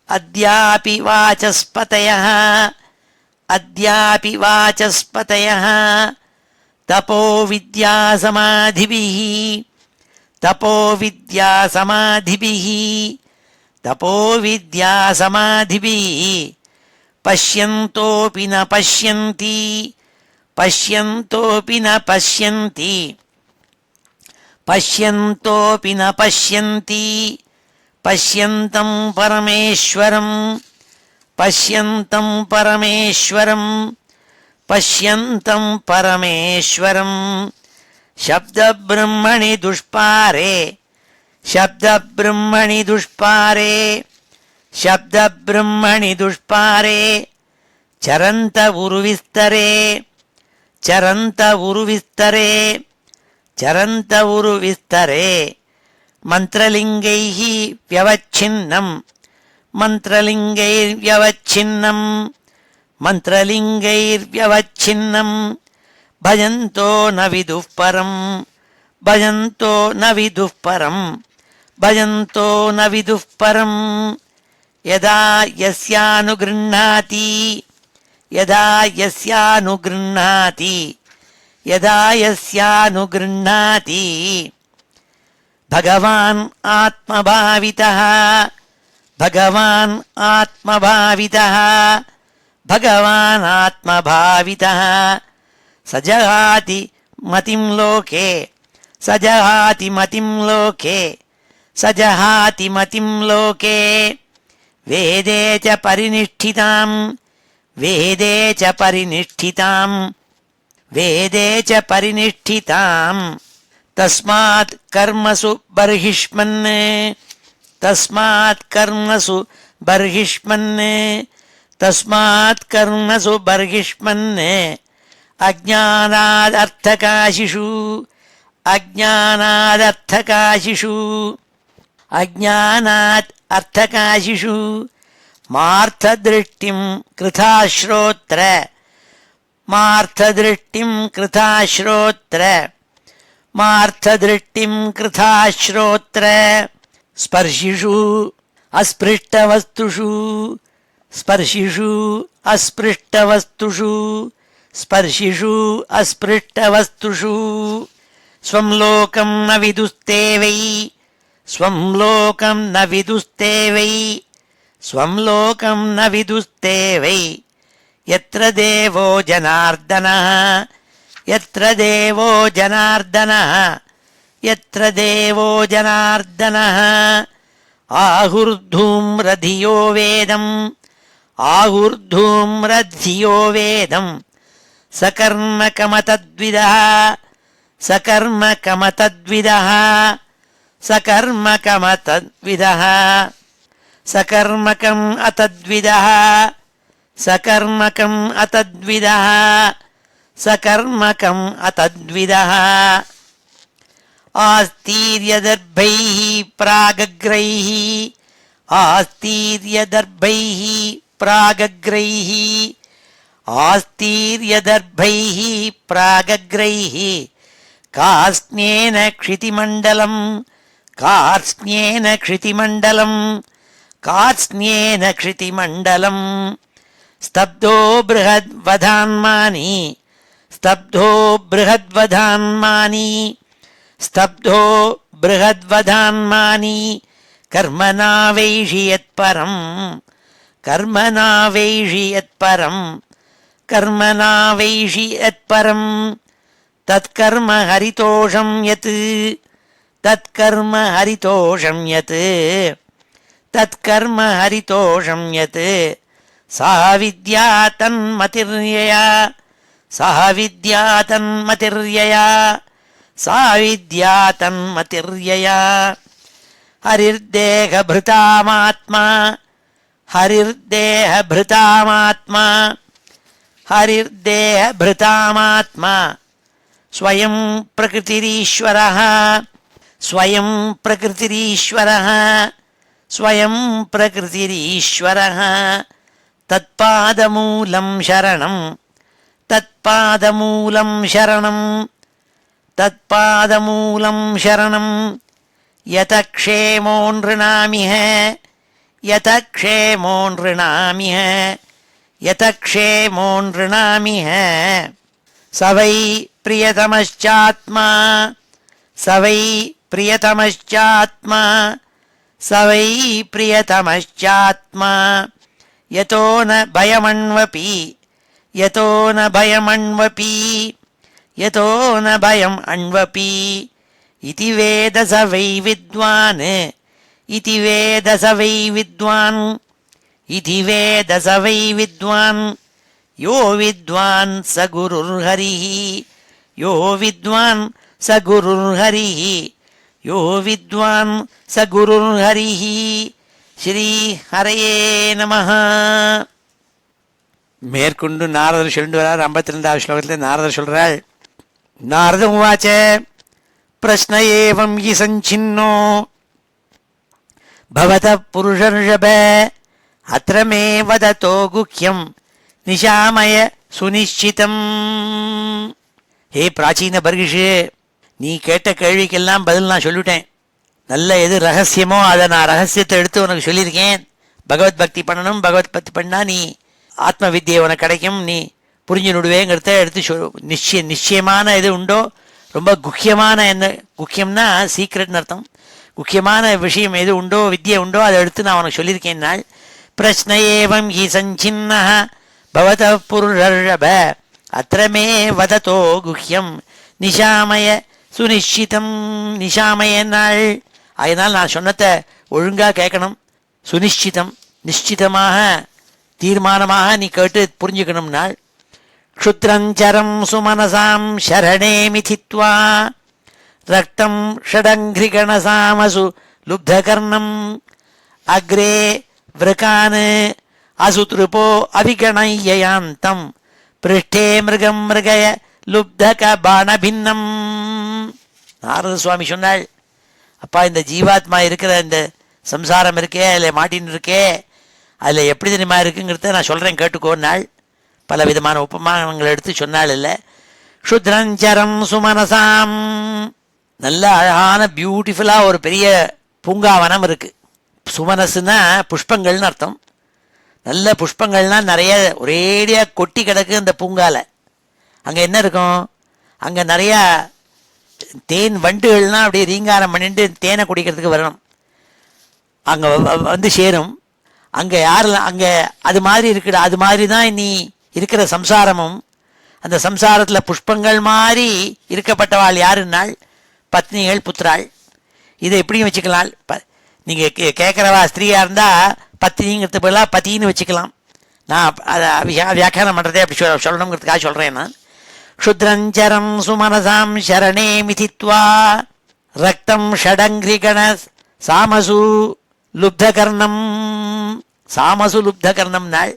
अद्यापि वाचस्पतयः अद्यापि वाचस्पतयः तपो विद्यासमाधिभिः तपो विद्यासमाधिभिः तपो विद्यासमाधिभिः पश्यन्तोऽपि न पश्यन्ति पश्यन्तोऽपि न पश्यन्ति पश्यन्तोऽपि न पश्यन्ति पश्यन्तं परमेश्वरं पश्यन्तं परमेश्वरं पश्यन्तं परमेश्वरं शब्दब्रह्मणि दुष्पारे शब्दब्रह्मणि दुष्पारे शब्दब्रह्मणि दुष्पारे चरन्त उरुविस्तरे चरन्त उरुविस्तरे चरन्त उरुविस्तरे मन्त्रलिङ्गैः व्यवच्छिन्नं मन्त्रलिङ्गैर्व्यवच्छिन्नं मन्त्रलिङ्गैर्व्यवच्छिन्नं भजन्तो न विदुः परं பஜந்தோ ந விதுப் பரம் பஜந்தோ ந விதுப் பரம் யதா யஸ்யானுகிருண்ணாதி யதா யஸ்யானுகிருண்ணாதி யதா யஸ்யானுகிருண்ணாதி பகவான் ஆத்மபாவிதः भगवान् आत्मभावितः भगवान् आत्मभावितः सजहाति मतिं लोके सजहाति मतिं लोके सजहाति मतिं लोके वेदे च परिनिष्ठितां वेदे च परिनिष्ठितां वेदे च परिनिष्ठितां तस्मात् कर्मसु बर्हिष्मन् तस्मात् कर्मसु बर्हिष्मन् तस्मात् कर्मसु बर्हिष्मन् अज्ञानादर्थकाशिषु अज्ञानादर्थकाशिषु अज्ञानात् अर्थकाशिषु मार्थदृष्टिं कृताश्रोत्र मार्थदृष्टिं कृताश्रोत्र मार्थदृष्टिं कृताश्रोत्र स्पर्शिषु अस्पृष्टवस्तुषु स्पर्शिषु अस्पृष्टवस्तुषु स्पर्शिषु अस्पृष्टवस्तुषु स्वं लोकं न विदुस्ते वै स्वं लोकं न विदुस्ते वै स्वं लोकं न विदुस्ते वै यत्र देवो जनार्दनः यत्र देवो जनार्दनः यत्र देवो जनार्दनः आहुर्धूम्रधियो वेदम् आहुर्धूम्रधियो वेदम् सकर्मकमतद्विदः सकर्मकमतद्विदः सकर्मकमतद्विदः सकर्मकम् अतद्विदः सकर्मकम् अतद्विदः सकर्मकम् अतद्विदः आस्तीर्यदर्भैः प्रागग्रैः आस्तीर्यदर्भैः प्रागग्रैः आस्तीर्यदर्भैः प्रागग्रैः कार्ष्ण्येन क्षितिमण्डलम् कार्ष्ण्येन क्षितिमण्डलम् कार्ष्ण्येन क्षितिमण्डलम् स्तब्धो बृहद्वधान्मानि स्तब्धो बृहद्वधान्मानि स्तब्धो बृहद्वधान्मानि कर्मणा वैषि यत्परम् कर्मणा वैषि यत्परम् कर्मणा वैषि यत्परम् तत्कर्म हरितोषं यत् तत्कर्म हरितोषं यत् तत्कर्म हरितोषं यत् सा विद्या तन्मतिर्यया सा विद्या तन्मतिर्यया सा विद्या तन्मतिर्यया हरिर्देहभृतामात्मा हरिर्देहभृतामात्मा हरिर्देहभृतामात्मा स्वयं प्रकृतिरीश्वरः स्वयं प्रकृतिरीश्वरः स्वयं प्रकृतिरीश्वरः तत्पादमूलं शरणं तत्पादमूलं शरणं तत्पादमूलं शरणं यतक्षेमो नृणामिह यतक्षेमो नृणामिह यतक्षेमो नृणामिह स वै प्रियतमश्चात्मा स वै प्रियतमश्चात्मा स वै प्रियतमश्चात्मा यतो न भयमण्वपि यतो न भयमण्वपि यतो न भयम् अन्वपि इति वेद स वै विद्वान् इति वेद स वै विद्वान् इति वेद स वै विद्वान् यो विद्वान् स गुरुर्हरिः यो विद्वान् स गुरुर्हरिः यो विद्वान् स गुरुर्हरिः ஸ்ரீ ஹரையே நமஹ. மேற்கொண்டு நாரதர் சொல்லிட்டு வரார். 52வது ஸ்லோகத்தில் நாரதர் சொல்றாள். நாரத உவாச்ச பிரஸ்ன ஏவம் ஹி சஞ்சின்னோ பவத புருஷர்ஷப அத்ர மே வததோ குஹ்யம் நிஷாமய சுனிஷ்சிதம். ஹே பிராச்சீன பர்கிஷே, நீ கேட்ட கேள்விக்கெல்லாம் பதில் நான் சொல்லிவிட்டேன். நல்ல எது ரகசியமோ அதை நான் ரகசியத்தை எடுத்து உனக்கு சொல்லியிருக்கேன். பகவத் பக்தி பண்ணணும், பகவத் பக்தி பண்ணால் நீ ஆத்ம வித்தியை உனக்கு கிடைக்கும், நீ புரிஞ்சு நுடுவேங்கிறத எடுத்து நிச்சயமான எது உண்டோ, ரொம்ப குக்கியமான என்ன, குக்கியம்னா சீக்ரெட்னு அர்த்தம், முக்கியமான விஷயம் எது உண்டோ, வித்தியை உண்டோ அதை எடுத்து நான் உனக்கு சொல்லியிருக்கேன். நாள் பிரச்ன ஏவம் ஹி சஞ்சின்ன பவத புருஷர்ஷப அத்திரமே வததோ குஹ்யம் நிஷாமய சுனிஷ்சிதம். நிஷாமய நாள், அதனால் நான் சொன்னதை ஒழுங்காக கேட்கணும். சுனிஷ்சிதம், நிச்சிதமாக தீர்மானமாக நீ கேட்டு புரிஞ்சுக்கணும். நாள் க்ஷுத்ரஞ்சரம் சுமனசாம் சரணே மிதித்வா ரக்தம் ஷடங்கிரிகணசாமசு லுப்தகர்ணம் அக்ரே விரகான் அசுத்ருபோ அவிகணயயாந்தம் பிருஷ்டே மிருகம் மிருகய லுப்தக பாணபின்னம். நாரத சுவாமி சொன்னாள், அப்பா இந்த ஜீவாத்மா இருக்கிற இந்த சம்சாரம் இருக்கே, அதில் மாட்டின்னு இருக்கே, அதில் எப்படி தெரியுமா இருக்குங்கிறத நான் சொல்கிறேன் கேட்டுக்கோன்னாள். பல விதமான உபமானங்கள் எடுத்து சொன்னாள். இல்லை க்ஷுத்ரஞ்சரம் சுமனசாம், நல்ல அழகான பியூட்டிஃபுல்லாக ஒரு பெரிய பூங்காவனம் இருக்குது. சுமனசுன்னா புஷ்பங்கள்னு அர்த்தம். நல்ல புஷ்பங்கள்னால் நிறைய ஒரேடியாக கொட்டி கிடக்கு அந்த பூங்காவில். அங்கே என்ன இருக்கும், அங்கே நிறையா தேன் வண்டுகள்லாம் அப்படியே ரீங்காரம் பண்ணிட்டு தேனை குடிக்கிறதுக்கு வரணும், அங்கே வந்து சேரும். அங்கே யாரெல்லாம் அங்கே அது மாதிரி இருக்குடா, அது மாதிரி தான் நீ இருக்கிற சம்சாரமும். அந்த சம்சாரத்தில் புஷ்பங்கள் மாதிரி இருக்கப்பட்டவாள் யாருன்னாள், பத்னிகள் புத்திராள். இதை எப்படியும் வச்சுக்கலாம். நீங்கள் கேட்குறவா ஸ்திரீயாக இருந்தால் பத்னிங்கிறது பதிலாக பத்தின்னு வச்சுக்கலாம். நான் அதை வியாக்கியானம் பண்ணுறதே அப்படி சொல்லணுங்கிறதுக்காக சொல்கிறேன். நான் க்ஷுத்ரஞ்சரம் சுமனசாம் சரணே மிதித்வா ரக்தம் ஷடங்கிரிகண சாமசு லுப்தகர்ணம். சாமசு லுப்தகர்ணம் நாள்,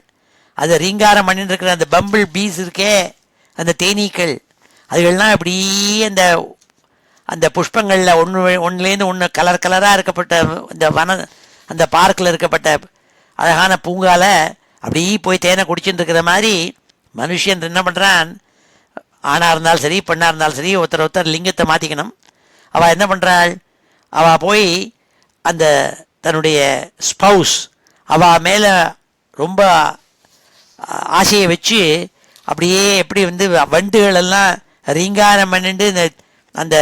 அதை ரீங்காரம் பண்ணிட்டு இருக்கிற அந்த பம்பிள் பீஸ் இருக்கே, அந்த தேனீக்கள், அதுகள்லாம் இப்படி அந்த அந்த புஷ்பங்களில் ஒன்றுலேருந்து ஒன்று கலர் கலராக இருக்கப்பட்ட அந்த அந்த பார்க்கில் இருக்கப்பட்ட அழகான பூங்கால அப்படி போய் தேனை குடிச்சுட்டு இருக்கிற மாதிரி மனுஷன் என்ன பண்ணுறான், ஆணாக இருந்தாலும் சரி பெண்ணாக இருந்தாலும் சரி ஒருத்தர் லிங்கத்தை மாற்றிக்கணும். அவள் என்ன பண்ணுறாள், அவள் போய் அந்த தன்னுடைய ஸ்பௌஸ் அவள் மேலே ரொம்ப ஆசையை வச்சு அப்படியே எப்படி வந்து வண்டுகளெல்லாம் ரீங்காரம் பண்ணிட்டு இந்த அந்த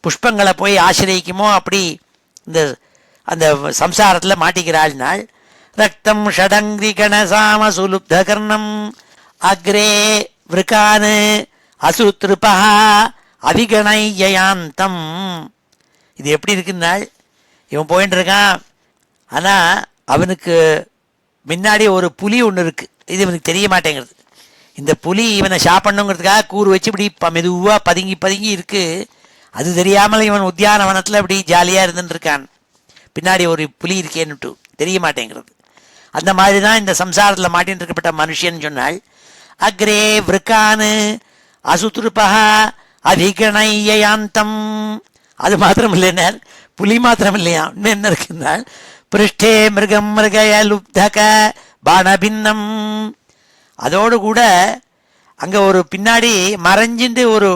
புஷ்பங்களை போய் ஆசிரியக்குமோ அப்படி இந்த அந்த சம்சாரத்தில் மாட்டிக்கிறாள்னாள். ரக்தம் ஷடங்கிரி கணசாம சுலுப்தகர்ணம் அக்ரே விரகான் அசுத்ருபா அவிகணயயாந்தம். இது எப்படி இருக்குன்னாள், இவன் போயின்னு இருக்கான், ஆனால் அவனுக்கு முன்னாடி ஒரு புலி ஒன்று இருக்குது, இது இவனுக்கு தெரிய மாட்டேங்கிறது. இந்த புலி இவனை சாப்பிடணுங்கிறதுக்காக கூறு வச்சு இப்படி மெதுவாக பதுங்கி பதுங்கி இருக்குது. அது தெரியாமல் இவன் உத்தியானவனத்தில் இப்படி ஜாலியாக இருந்துட்டுருக்கான். பின்னாடி ஒரு புலி இருக்கேன்னுட்டு தெரிய மாட்டேங்கிறது. அந்த மாதிரி தான் இந்த சம்சாரத்தில் மாட்டின்னு இருக்கப்பட்ட மனுஷன் சொன்னாள். அக்ரே விரகான் அசுத்ருபா அவிகணயயாந்தம். அது மாத்திரம் இல்லைன்னார், புலி மாத்திரம் இல்லையா, இன்னும் என்ன இருக்குன்னாள், பிருஷ்டே மிருகம் மிருகய லுப்தக பாணபின்னம். அதோடு கூட அங்கே ஒரு பின்னாடி மறைஞ்சிட்டு ஒரு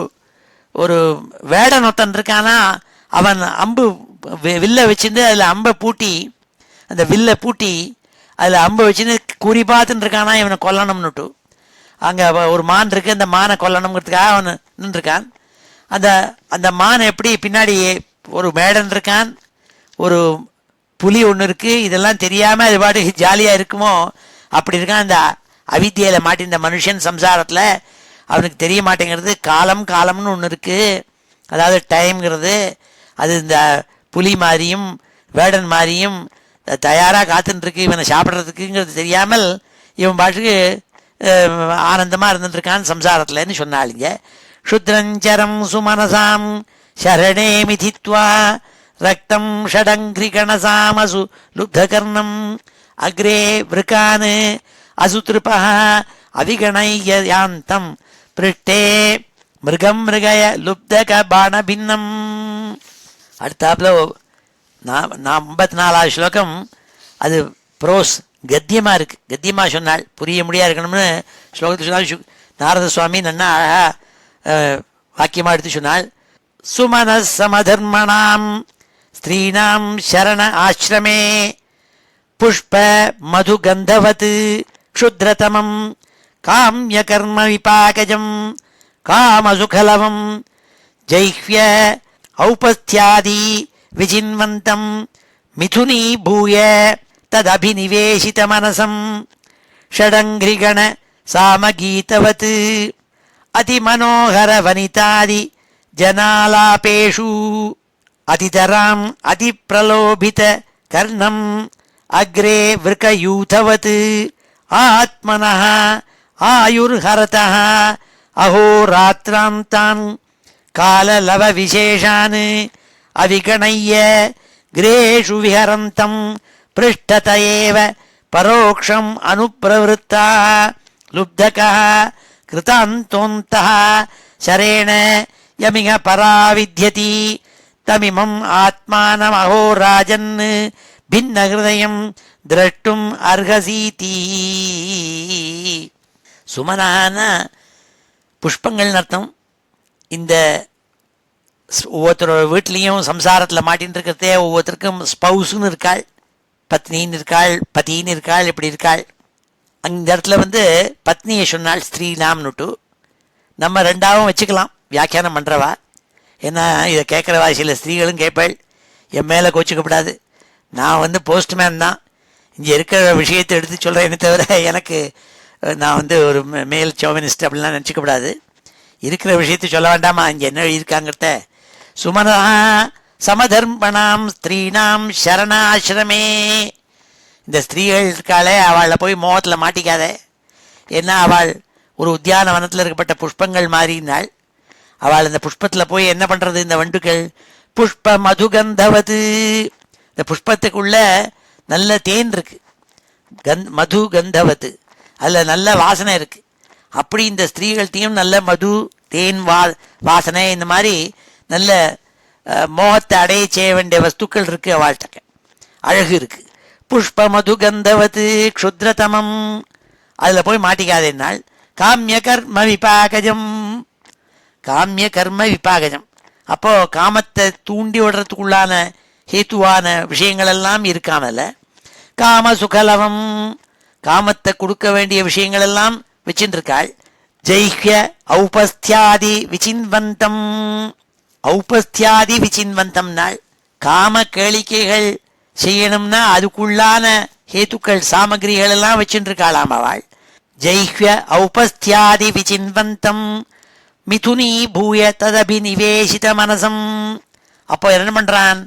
ஒரு வேடன் ஒருத்தன் இருக்கானா, அவன் அம்பு வில்லை வச்சுட்டு அதில் அம்பை பூட்டி, அந்த வில்லை பூட்டி அதில் அம்பை வச்சுன்னு குறி பார்த்துன்னு இருக்கானா இவனை கொல்லணும்னுட்டு. அங்கே ஒரு மான் இருக்குது, அந்த மானை கொல்லணுங்கிறதுக்காக அவன் நின்றுருக்கான். அந்த அந்த மான் எப்படி பின்னாடி ஒரு மேடன் இருக்கான், ஒரு புலி ஒன்று இருக்குது, இதெல்லாம் தெரியாமல் அது பாட்டு ஜாலியாக இருக்குமோ அப்படி இருக்கான். அந்த அவித்தியில் மாட்டி இந்த மனுஷன் சம்சாரத்தில் அவனுக்கு தெரிய மாட்டேங்கிறது. காலம்னு ஒன்று இருக்குது, அதாவது டைம்ங்கிறது. அது இந்த புலி மாதிரியும் வேடன் மாதிரியும் தயாராக காத்துட்டுருக்கு இவனை சாப்பிட்றதுக்குங்கிறது தெரியாமல் இவன் பாட்டுக்கு ஆனந்தமாக இருந்துட்டுருக்கான் சம்சாரத்தில்னு சொன்னாளிங்க. க்ஷுத்ரஞ்சரம் சுமனசாம் சரணே மிதித்வா ரக்தம் ஷடங்கிரிகணசாமசு லுப்தகர்ணம் அக்ரே விரகான் அசுத்ருபா அவிகணயயாந்தம் பிருஷ்டே மிருகம் மிருகய லுப்தக பாணபின்னம். அடுத்தாப்புல 54வது ஸ்லோகம், அது ப்ரோஸ் கத்தியமாக இருக்குது. கத்தியமாக சொன்னால் புரிய முடியாது இருக்கணும்னு ஸ்லோகத்தை சொன்னால் நாரத சுவாமி நன்னா அழகாக வாக்கியமாக எடுத்து சொன்னால். சுமன சமதர்மணாம் ஸ்திரீணாம் சரண ஆசிரமே புஷ்ப மதுகந்தவத் க்ஷுத்ரதமம் காமிய கர்ம விபாகஜம் காமசுகலவம் ஜைஹ்ய ஔபஸ்தியாதி விஜின்வந்தம் மிதுனீ பூய ததபிநிவேசித மனசம் ஷடங்கிரிகண சாமகீதவத் அதிமனோகர வனிதாதி ஜனாலாபேஷு அதிதராம் அதிப்ரலோபித கர்ணம் அக்ரே விருகயூதவத் ஆத்மனः ஆயுர்ஹரதः அஹோராத்ராந்தான் காலலவ விசேஷான் அவிகணய்ய கிரேஷு விஹரந்தம் பிருஷ்டத ஏவ பரோக்ஷம் அனுப்ரவருத்தः லுப்தகः கிருதாந்தோந்தः சரேண யமிக பராவித்யதி தமிமம் ஆத்மானம் அஹோராஜன் பின்ன ஹிருதயம் திரஷ்டும் அர்ஹசீதி. சுமனான புஷ்பங்கள்னு அர்த்தம். இந்த ஒவ்வொருத்தரோட வீட்லேயும் சம்சாரத்தில் மாட்டின்னு இருக்கிறதே ஒவ்வொருத்தருக்கும் ஸ்பௌஸுன்னு இருக்காள், பத்னின்னு இருக்காள், பதின்னு இருக்காள், இப்படி இருக்காள். அந்த இடத்துல பத்னியை சொன்னாள் ஸ்திரீனாம்னுட்டு. நம்ம ரெண்டாவும் வச்சுக்கலாம் வியாக்கியானம் பண்ணுறவா. ஏன்னா இதை கேட்குறவா சில ஸ்திரீகளும் கேட்பாள். என் மேலே கோச்சிக்கப்படாது, நான் போஸ்ட்மேன் தான், இங்கே இருக்கிற விஷயத்தை எடுத்து சொல்கிறேன்னு தவிர எனக்கு நான் ஒரு மேல் சோவனிஸ்ட் அப்படிலாம் நினச்சிக்கப்படாது. இருக்கிற விஷயத்தை சொல்ல வேண்டாமா, இங்கே என்ன எழுதியிருக்காங்கிறத. சுமனா சமதர்மணாம் ஸ்திரீனாம் சரணாசிரமே. இந்த ஸ்திரீகள் இருக்காளே அவளை போய் மோகத்தில் மாட்டிக்காத. ஏன்னா அவள் ஒரு உத்தியானவனத்தில் இருக்கப்பட்ட புஷ்பங்கள் மாறினாள். அவள் இந்த புஷ்பத்தில் போய் என்ன பண்ணுறது? இந்த வண்டுகள் புஷ்ப மதுகந்தவது, இந்த புஷ்பத்துக்குள்ள நல்ல தேன் இருக்கு, மது கந்தவத்து, அதில் நல்ல வாசனை இருக்கு. அப்படி இந்த ஸ்திரீகள்கிட்டையும் நல்ல மது தேன் வாசனை இந்த மாதிரி நல்ல மோகத்தை அடைய செய்ய வேண்டிய வஸ்துக்கள் இருக்கு. அவள்கிட்ட அழகு இருக்கு. புஷ்ப மது கந்தவத்து க்ஷுத்ரதமம், அதில் போய் மாட்டிக்காதேனால். காமிய கர்ம விபாகஜம், காமிய கர்ம விபாகஜம், அப்போ காமத்தை தூண்டி விடுறதுக்குள்ளான ஹேத்துவான விஷயங்கள் எல்லாம் இருக்காமல. காம சுகலவம், காமத்தை கொடுக்க வேண்டிய விஷயங்கள் எல்லாம் வச்சுருக்காள். ஜெய்ஹ்ய ஔபஸ்தியாதி விசின்வந்தம், ஔபஸ்தியாதி விசின்வந்தம் நாள் காம கேளிக்கைகள் செய்யணும்னா அதுக்குள்ளான ஹேத்துக்கள் சாமகிரிகள் எல்லாம் வச்சுருக்காளாம் அவள். ஜெய்ஹ்ய ஔபஸ்தியாதி விசின்வந்தம் மிதுனீ பூய ததபிநிவேசித மனசம். அப்போ என்ன பண்ணுறான்?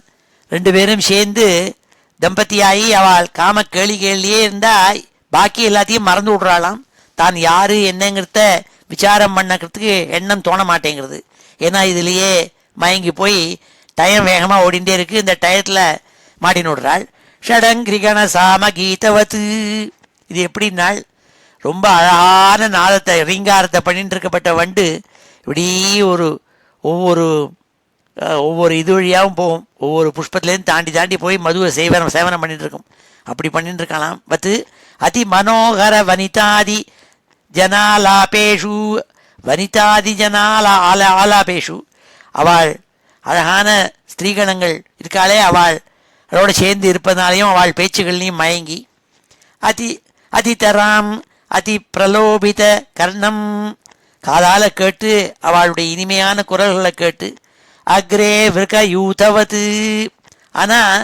ரெண்டு பேரும் சேர்ந்து தம்பதியாகி அவள் காம கேளிக்கையிலேயே இருந்தால் பாக்கி எல்லாத்தையும் மறந்து விட்றாளாம். தான் யார் என்னங்கிறத விசாரம் பண்ணக்கிறதுக்கு எண்ணம் தோண மாட்டேங்கிறது. ஏன்னா இதுலேயே மயங்கி போய் டயம் வேகமாக ஓடிண்டே இருக்குது. இந்த டயத்தில் மாட்டின்னு விடுறாள். ஷடங்கிரிகண சாம கீதவத்து, இது எப்படின்னாள் ரொம்ப அழகான நாதத்தை ரீங்காரத்தை பண்ணிட்டு இருக்கப்பட்ட வண்டு இப்படி ஒவ்வொரு இது வழியாகவும் போகும். ஒவ்வொரு புஷ்பத்துலேருந்து தாண்டி தாண்டி போய் மதுவை சேவனம் பண்ணிட்டு இருக்கும். அப்படி பண்ணிட்டு இருக்கலாம். பத்து அதி மனோகர வனிதாதி ஜனாலாபேஷு, வனிதாதி ஆலாபேஷு, அவள் அழகான ஸ்திரீகணங்கள் இருக்காளே அவளோட சேர்ந்து இருப்பதாலையும் அவள் பேச்சுகள்லையும் மயங்கி அதிதராம் அதி பிரலோபித கர்ணம், காதால கேட்டு அவளுடைய இனிமையான குரல்களை கேட்டு அக்ரே விருகயூதவத்து, ஆனால்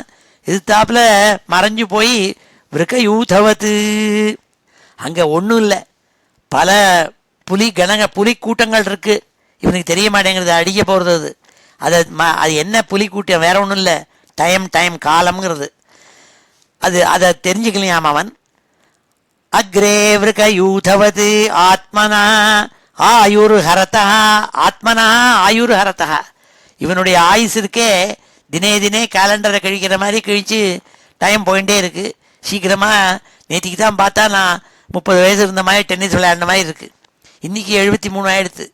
இது தாப்புல மறைஞ்சு போய் விருகயூதவத்து, அங்கே ஒன்றும் இல்லை, பல புலி கூட்டங்கள் இருக்குது. இவனுக்கு தெரிய மாட்டேங்கிறது, அடிக்க போகிறது. அது என்ன புலி கூட்டம்? வேற ஒன்றும் இல்லை, டைம் காலம்ங்கிறது. அதை தெரிஞ்சுக்கலையாம் அவன். அக்ரே விருகயூதவது ஆத்மனா ஆயுர்ஹரதா, ஆத்மனா ஆயுர்ஹரதா, இவனுடைய ஆயுசு இருக்கே தினே தினே கேலண்டரை கழிக்கிற மாதிரி கழித்து டைம் போயிட்டே இருக்குது. சீக்கிரமாக நேற்றுக்கு தான் பார்த்தா நான் 30 வயசு இருந்த மாதிரி டென்னிஸ் விளையாடின மாதிரி இருக்குது. இன்றைக்கி 73 ஆகிடுது.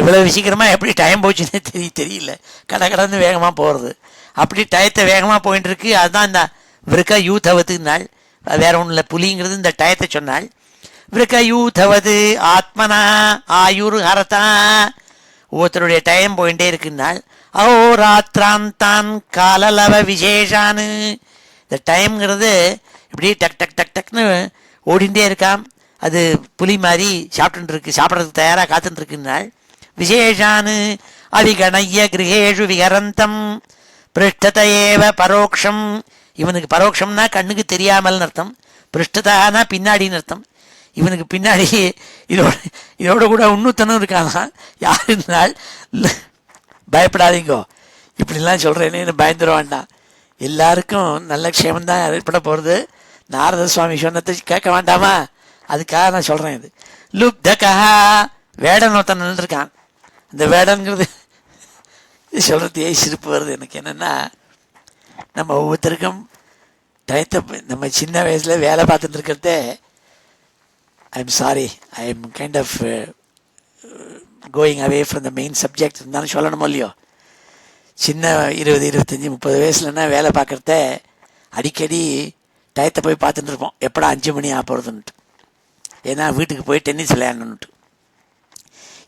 இவ்வளவு சீக்கிரமாக எப்படி டைம் போச்சுன்னே தெரியல. கடந்து வேகமாக போகிறது. அப்படி டயத்தை வேகமாக போயிட்டு இருக்கு. அதுதான் இந்த விருகயூதவத்துனாள். வேற ஒன்றும் இல்லை, புலிங்கிறது இந்த டயத்தை சொன்னாள். விருகயூதவது ஆத்மனா ஆயுர் ஹரதா, ஒவ்வொருத்தருடைய டைம் போயிட்டே இருக்குன்னால் அஹோராத்திராந்தான் காலலவ விசேஷான்னு. இந்த டைம்ங்கிறது இப்படி டக் டக் டக் டக்னு ஓடிண்டே இருக்கான். அது புலி மாதிரி சாப்பிட்றதுக்கு தயாராக காத்துட்டுருக்குன்னால் விசேஷானு அவிகணய்ய கிரகேஷு விகரந்தம் பிருஷ்டதையேவ பரோக்ஷம். இவனுக்கு பரோக்ஷம்னா கண்ணுக்கு தெரியாமல்னு அர்த்தம், பிருஷ்டதானா பின்னாடின்னு அர்த்தம். இவனுக்கு பின்னாடி இதோட கூட இன்னொருத்தனும் இருக்கானா. யாருனால் பயப்படாதீங்கோ, இப்படிலாம் சொல்கிறேன்னு பயந்துட வேண்டாம், எல்லாருக்கும் நல்ல க்ஷேமந்தான் ஏற்பட போகிறது. நாரத சுவாமி சொன்னதை கேட்க வேண்டாமா, அதுக்காக நான் சொல்கிறேன். இது லுப்தகா வேடன் ஒருத்தன் நின்றுருக்கான். அந்த வேடன்கிறது இது சொல்கிறதையே சிரிப்பு வருது எனக்கு. என்னென்னா, நம்ம ஒவ்வொருத்தருக்கும் டயத்தை நம்ம சின்ன வயசில் வேலை பார்த்துட்டு இருக்கிறதே, I am sorry, I am kind of going away from the main subject இருந்தாலும் சொல்லணுமோ இல்லையோ. சின்ன 20, 25, 30 வயசுலன்னா வேலை பார்க்குறத அடிக்கடி டயத்தை போய் பார்த்துட்டு இருப்போம், எப்படா 5 மணி போகிறதுன்ட்டு. ஏன்னா வீட்டுக்கு போய் டென்னிஸ் விளையாடணுன்ட்டு.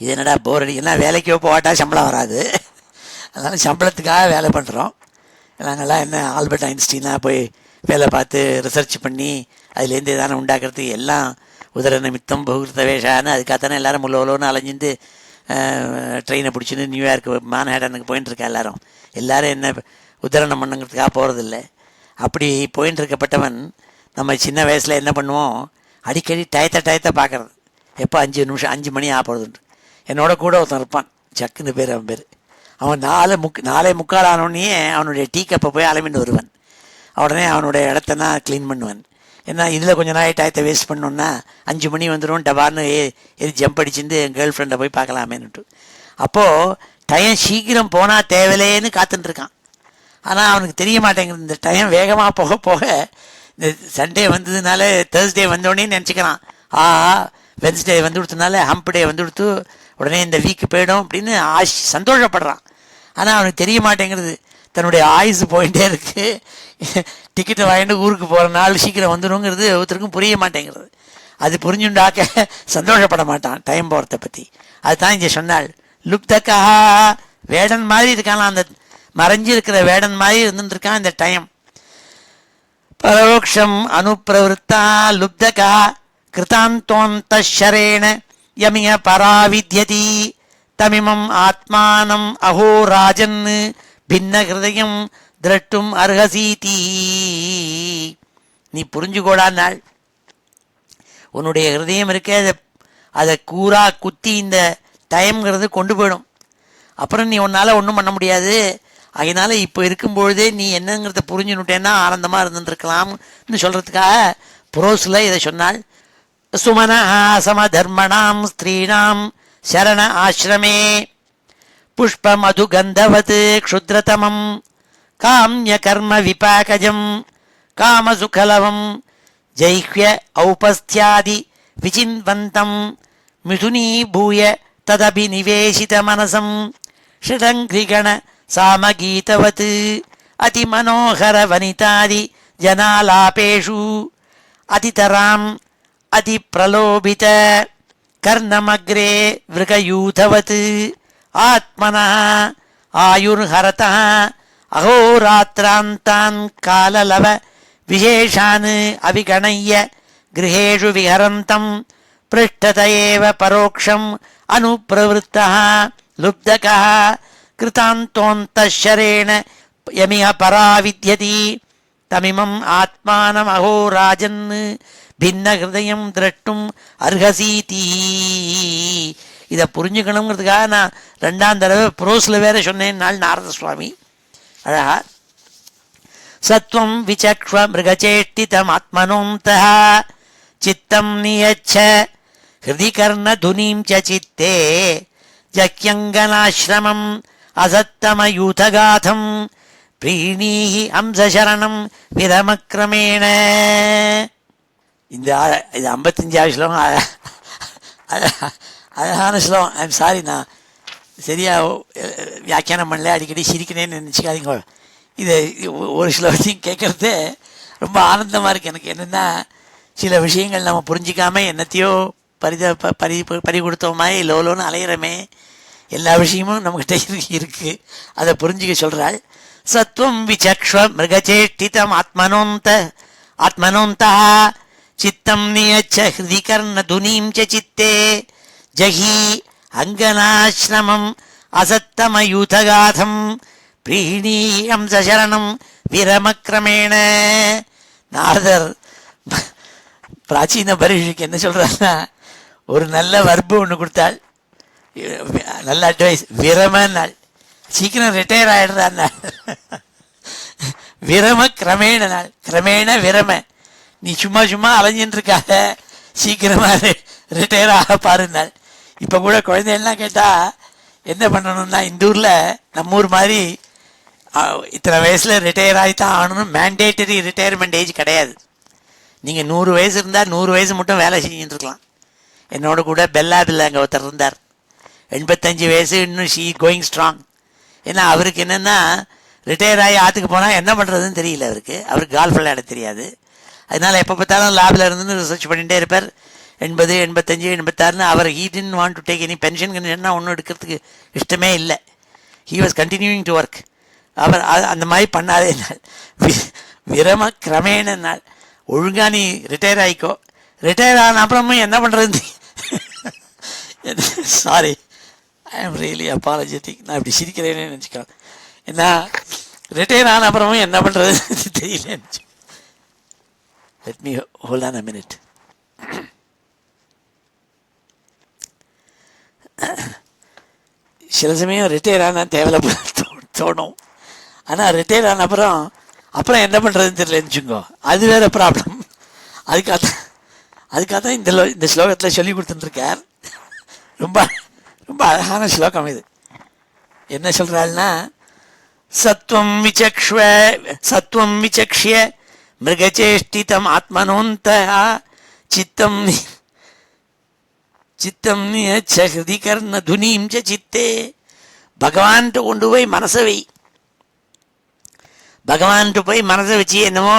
இது என்னடா போர் அடி, ஏன்னா வேலைக்கு போகாட்டா சம்பளம் வராது, அதனால் சம்பளத்துக்காக வேலை பண்ணுறோம். நாங்கள்லாம் என்ன ஆல்பர்ட் ஐன்ஸ்டீனாக போய் வேலை பார்த்து ரிசர்ச் பண்ணி அதுலேருந்து எதான உண்டாக்குறதுக்கு எல்லாம் உதர நிமித்தம் பகுர்த்த வேஷான்னு அதுக்காகத்தானே எல்லோரும் முள்ளோன்னு அலைஞ்சிருந்து ட்ரெயினை பிடிச்சின்னு நியூயார்க்கு மான்ஹேட்டனுக்கு போயின்னு இருக்கா எல்லோரும். எல்லோரும் என்ன உத்தரணம் பண்ணுங்கிறதுக்காக போகிறதில்ல. அப்படி போயின்னு இருக்கப்பட்டவன் நம்ம சின்ன வயசில் என்ன பண்ணுவோம், அடிக்கடி டயத்தை பார்க்குறது, எப்போ 5 நிமிஷம் 5 மணி போகிறதுன்ட்டு. என்னோட கூட ஒருத்தன் இருப்பான், சக்குன்னு பேர், அவன் பேர். அவன் 4:45 ஆனோடனே அவனுடைய டீ கப்பை போய் அலமிட்டு வருவான். உடனே அவனுடைய இடத்த நான் க்ளீன் பண்ணுவேன். ஏன்னா இதில் கொஞ்சம் நாள் டயத்தை வேஸ்ட் பண்ணோன்னா 5 மணி வந்துடும், டபார்னு ஜம்ப் அடிச்சுட்டு என் கேர்ள் ஃப்ரெண்டை போய் பார்க்கலாமேன்னுட்டு. அப்போது டைம் சீக்கிரம் போனால் தேவையில்லேன்னு காத்துட்டுருக்கான். ஆனால் அவனுக்கு தெரிய மாட்டேங்குது, இந்த டைம் வேகமாக போக போக இந்த சண்டே வந்ததுனால தேர்ஸ்டே வந்தோடனே நினச்சிக்கிறான், வென்ஸ்டே வந்து கொடுத்தனால ஹம்ப் டே வந்து கொடுத்து உடனே இந்த வீக்கு போயிடும் அப்படின்னு சந்தோஷப்படுறான். ஆனால் அவனுக்கு தெரிய மாட்டேங்கிறது, தன்னுடைய ஆயுசு போயிட்டே இருக்குது, டிக்கெட்டை வாங்கிட்டு ஊருக்கு போகிற நாள் சீக்கிரம் வந்துடுங்கிறது ஒருத்தருக்கும் புரிய மாட்டேங்கிறது. அது புரிஞ்சுண்டாக்க சந்தோஷப்பட மாட்டான் டைம் போகிறத பற்றி. அதுதான் இங்கே சொன்னாள், லுப்தக்கா வேடன் மாதிரி இருக்கான், அந்த மறைஞ்சி இருக்கிற வேடன் மாதிரி இருந்துருக்கான் இந்த டைம். பரோக்ஷம் அனுப்பிரவருத்தா லுப்தகா கிருதாந்தோந்தரேண யமிய பராவித்யதி தமிமம் ஆத்மானம் அஹோராஜன் பின்ன ஹிருதயம் திரட்டும் அர்ஹசீதி. நீ புரிஞ்சுக்கோடா நாள், உன்னுடைய ஹிருதயம் இருக்கே அதை கூறா குத்தி இந்த டைம்ங்கிறது கொண்டு போயிடும். அப்புறம் நீ உன்னால் ஒன்றும் பண்ண முடியாது. அதனால இப்போ இருக்கும்பொழுதே நீ என்னங்கிறத புரிஞ்சுனுட்டேன்னா ஆனந்தமாக இருந்துருக்கலாம்னு சொல்கிறதுக்காக புரோஸில் இதை சொன்னாள். சுமன சமதர்மணாம் ஸ்திரீணாம் சரண ஆசிரமே புஷ்ப மது கந்தவத் க்ஷுத்ரதமம் காமிய கர்ம விபாகஜம் காமசுகலவம் ஜைஹ்ய ஔபஸ்தியாதி விசின்வந்தம் மிதுனீபூய ததபிநிவேசித மனசம் ஷடங்கிரிகண சாமகீதவத் அதிமனோகர வனிதாதி ஜனாலாபேஷு அதிதராம் அதிப்ரலோபித கர்ணமக்ரே விருகயூதவத் ஆத்மனः ஆயுர்ஹரதः அஹோராத்திராந்தான் காலலவ விசேஷான் அவிகணய்ய கிரகேஷு விஹரந்தம் பிருஷ்டத ஏவ பரோக்ஷம் அனுப்பிரவருத்தः லுப்தகः கிருதாந்தோந்தரேண யமிஹ பராவித்யதி தமிமம் ஆத்மானம் அஹோராஜன் பின்ன ஹிருதயம் திரட்டும் அர்ஹசீதி. இதை புரிஞ்சுக்கணுங்கிறதுக்காக நான் 2ஆம் தடவை புரோஸில் வேற சொன்னேன் நாள் நாரத சுவாமி அழகா. சத்வம் விசக்ஷ்வ மிருகச்சேஷ்டிதம் ஆத்மனோந்தः சித்தம் நியச்ச ஹிருதி கர்ண துனீம் ச சித்தே ஜக்யங்கனாஸ்ரமம் அசத்தமயூதகாதம் பிரீணீஹி அம்சசரணம் விதமக்ரமேண. இது 55வது ஸ்லோகம், அழகான ஸ்லோகம். ஐம் சாரி, நான் சரியாக வியாக்கியானம் பண்ணல, அடிக்கடி சிரிக்கிறேன்னு நினச்சிக்காதீங்க. இது ஒரு ஸ்லோகத்தையும் கேட்குறது ரொம்ப ஆனந்தமாக இருக்குது எனக்கு. என்னென்னா, சில விஷயங்கள் நம்ம புரிஞ்சிக்காமல் என்னத்தையோ பறி கொடுத்தோமாய் லோலோன்னு அலையிறமே, எல்லா விஷயமும் நம்மகிட்ட இருக்கு. அதை புரிஞ்சுக்க சொல்றாள். சத்வம் விசக்ஷ்வ மிருகச்சேஷ்டிதம் ஆத்மனோந்த சித்தம் நியச்ச ஹிருதி கர்ண துனீம் ச சித்தே ஜஹி அங்கனாசிரமம் அசத்தமயூதகாதம் பிரீணீயம் சரணம் விரமக்கிரமேண. நாரதர் பிராச்சீன பரிஷுக்கு என்ன சொல்றாருன்னா, ஒரு நல்ல வர்பு ஒன்று கொடுத்தாள், நல்ல அட்வைஸ். விரமன்னாள், சீக்கிரம் ரிட்டையர் ஆயிடுறான். விரம கிரமேண நாள், கிரமேண விரம, நீ சும்மா சும்மா அலைஞ்சின்னு இருக்காத, சீக்கிரமா ரிட்டையர் ஆக பாருந்தாள். இப்போ கூட குழந்தைகள்லாம் கேட்டால் என்ன பண்ணணும்னா, இந்த ஊரில் நம்ம ஊர் மாதிரி இத்தனை வயசில் ரிட்டையர் ஆகித்தான் ஆகணும், மேண்டேட்டரி ரிட்டையர்மெண்ட் ஏஜ் கிடையாது. நீங்கள் 100 வயசு இருந்தால் 100 வயசு மட்டும் வேலை செஞ்சுட்டு இருக்கலாம். என்னோட கூட பெல்லாபில் அங்கே ஒருத்தர் இருந்தார், 85 வயசு, இன்னும் ஷீ கோயிங் ஸ்ட்ராங். ஏன்னா அவருக்கு என்னென்னா, ரிட்டையர் ஆகி ஆற்றுக்கு போனால் என்ன பண்ணுறதுன்னு தெரியல அவருக்கு கால்ஃப் விளையாட தெரியாது. அதனால் எப்போ பார்த்தாலும் லேபில் இருந்து ரிசர்ச் பண்ணிகிட்டே இருப்பார். 80, 85, 86 அவர் he didn't want to take any pension கன்ஷன்னா ஒன்றும் எடுக்கிறதுக்கு இஷ்டமே இல்லை. He was continuing to work. அவர் அந்த மாதிரி பண்ணாதே நாள், விரம கிரமேண நாள். ஒழுங்கா நீ ரிட்டையர் ஆகிக்கோ, ரிட்டையர் ஆன அப்புறமும் என்ன பண்ணுறது. Sorry, I am really அப்பாலஜெட்டிக். நான் இப்படி சிரிக்கிறேன்னு நினச்சிக்கோ. ஏன்னா ரிட்டையர் ஆன அப்புறமும் என்ன பண்ணுறது தெரியல. Let me hold on a minute. சில சமயம் ரிட்டையர் ஆனால் தேவையில்ல தோணும். ஆனால் ரிட்டையர் ஆன அப்புறம் என்ன பண்ணுறதுன்னு தெரியலன்னு வச்சுக்கோ, அது வேறு ப்ராப்ளம். அதுக்காக தான் இந்த ஸ்லோகத்தில் சொல்லி கொடுத்துட்டுருக்கார். ரொம்ப ரொம்ப அழகான ஸ்லோகம் இது. என்ன சொல்கிறாள்னா, சத்வம் விசக்ஷ்ய மிருகச்சேஷ்டிதம் ஆத்மனோந்த சித்தம் ஹிருதி கர்ண துனீம் ச சித்தே. பகவான்கிட்ட கொண்டு போய் மனசை வை. பகவான்கிட்ட போய் மனசை வச்சு, என்னமோ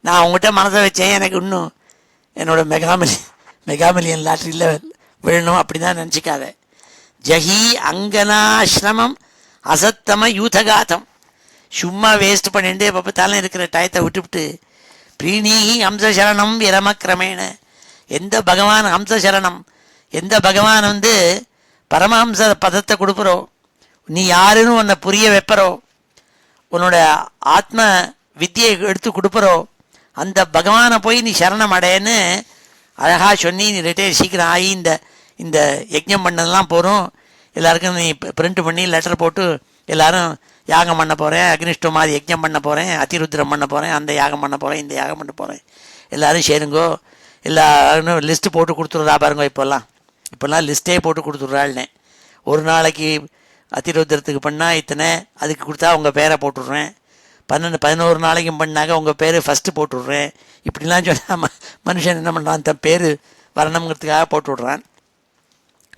நான் அவங்ககிட்ட மனசை வச்சேன், எனக்கு இன்னும் என்னோட மெகாமிலியன் லாட்ரியில் விழணும் அப்படி தான் நினச்சிக்காத. ஜஹி அங்கனாசிரமம் அசத்தம யூதகாதம். சும்மா வேஸ்ட் பண்ணிட்டு எப்போ பார்த்தாலும் இருக்கிற டயத்தை விட்டுவிட்டு, பிரீணீஹி ஹம்சசரணம் விரமக்கிரமேண. எந்த பகவான் ஹம்சசரணம், எந்த பகவான் பரமஹம்ச பதத்தை கொடுக்குறோ, நீ யாருன்னு உன்னை புரிய வைப்பறோ, உன்னோட ஆத்ம வித்தியை எடுத்து கொடுப்பறோ, அந்த பகவானை போய் நீ சரணம் அடையன்னு அழகாக சொன்னி நீ ரிட்டையர் சீக்கிரம் ஆகி இந்த யஜ்ஞம் பண்ணதெல்லாம் போகிறோம். எல்லாருக்கும் நீ பிரிண்ட் பண்ணி லெட்டர் போட்டு எல்லாரும் யாகம் பண்ண போகிறேன், அக்னிஷ்டமாதி யஜ்ஞம் பண்ண போகிறேன், அதிருத்ரம் பண்ண போகிறேன், அந்த யாகம் பண்ண போகிறேன், இந்த யாகம் பண்ண போகிறேன், எல்லோரும் சேருங்கோ, எல்லாரும் லிஸ்ட்டு போட்டு கொடுத்துட்றா பாருங்கோ. இப்போல்லாம் லிஸ்ட்டே போட்டு கொடுத்துட்றாள்னே. ஒரு நாளைக்கு அதிருத்திரத்துக்கு பண்ணால் இத்தனை, அதுக்கு கொடுத்தா உங்கள் பேரை போட்டுடுறேன். 11 நாளைக்கும் பண்ணாக்க உங்கள் பேர் ஃபஸ்ட்டு போட்டுடுறேன். இப்படிலாம் சொன்னால் மனுஷன் என்ன பண்ணுறான், தன் பேர் வரணுங்கிறதுக்காக போட்டு விட்றான்.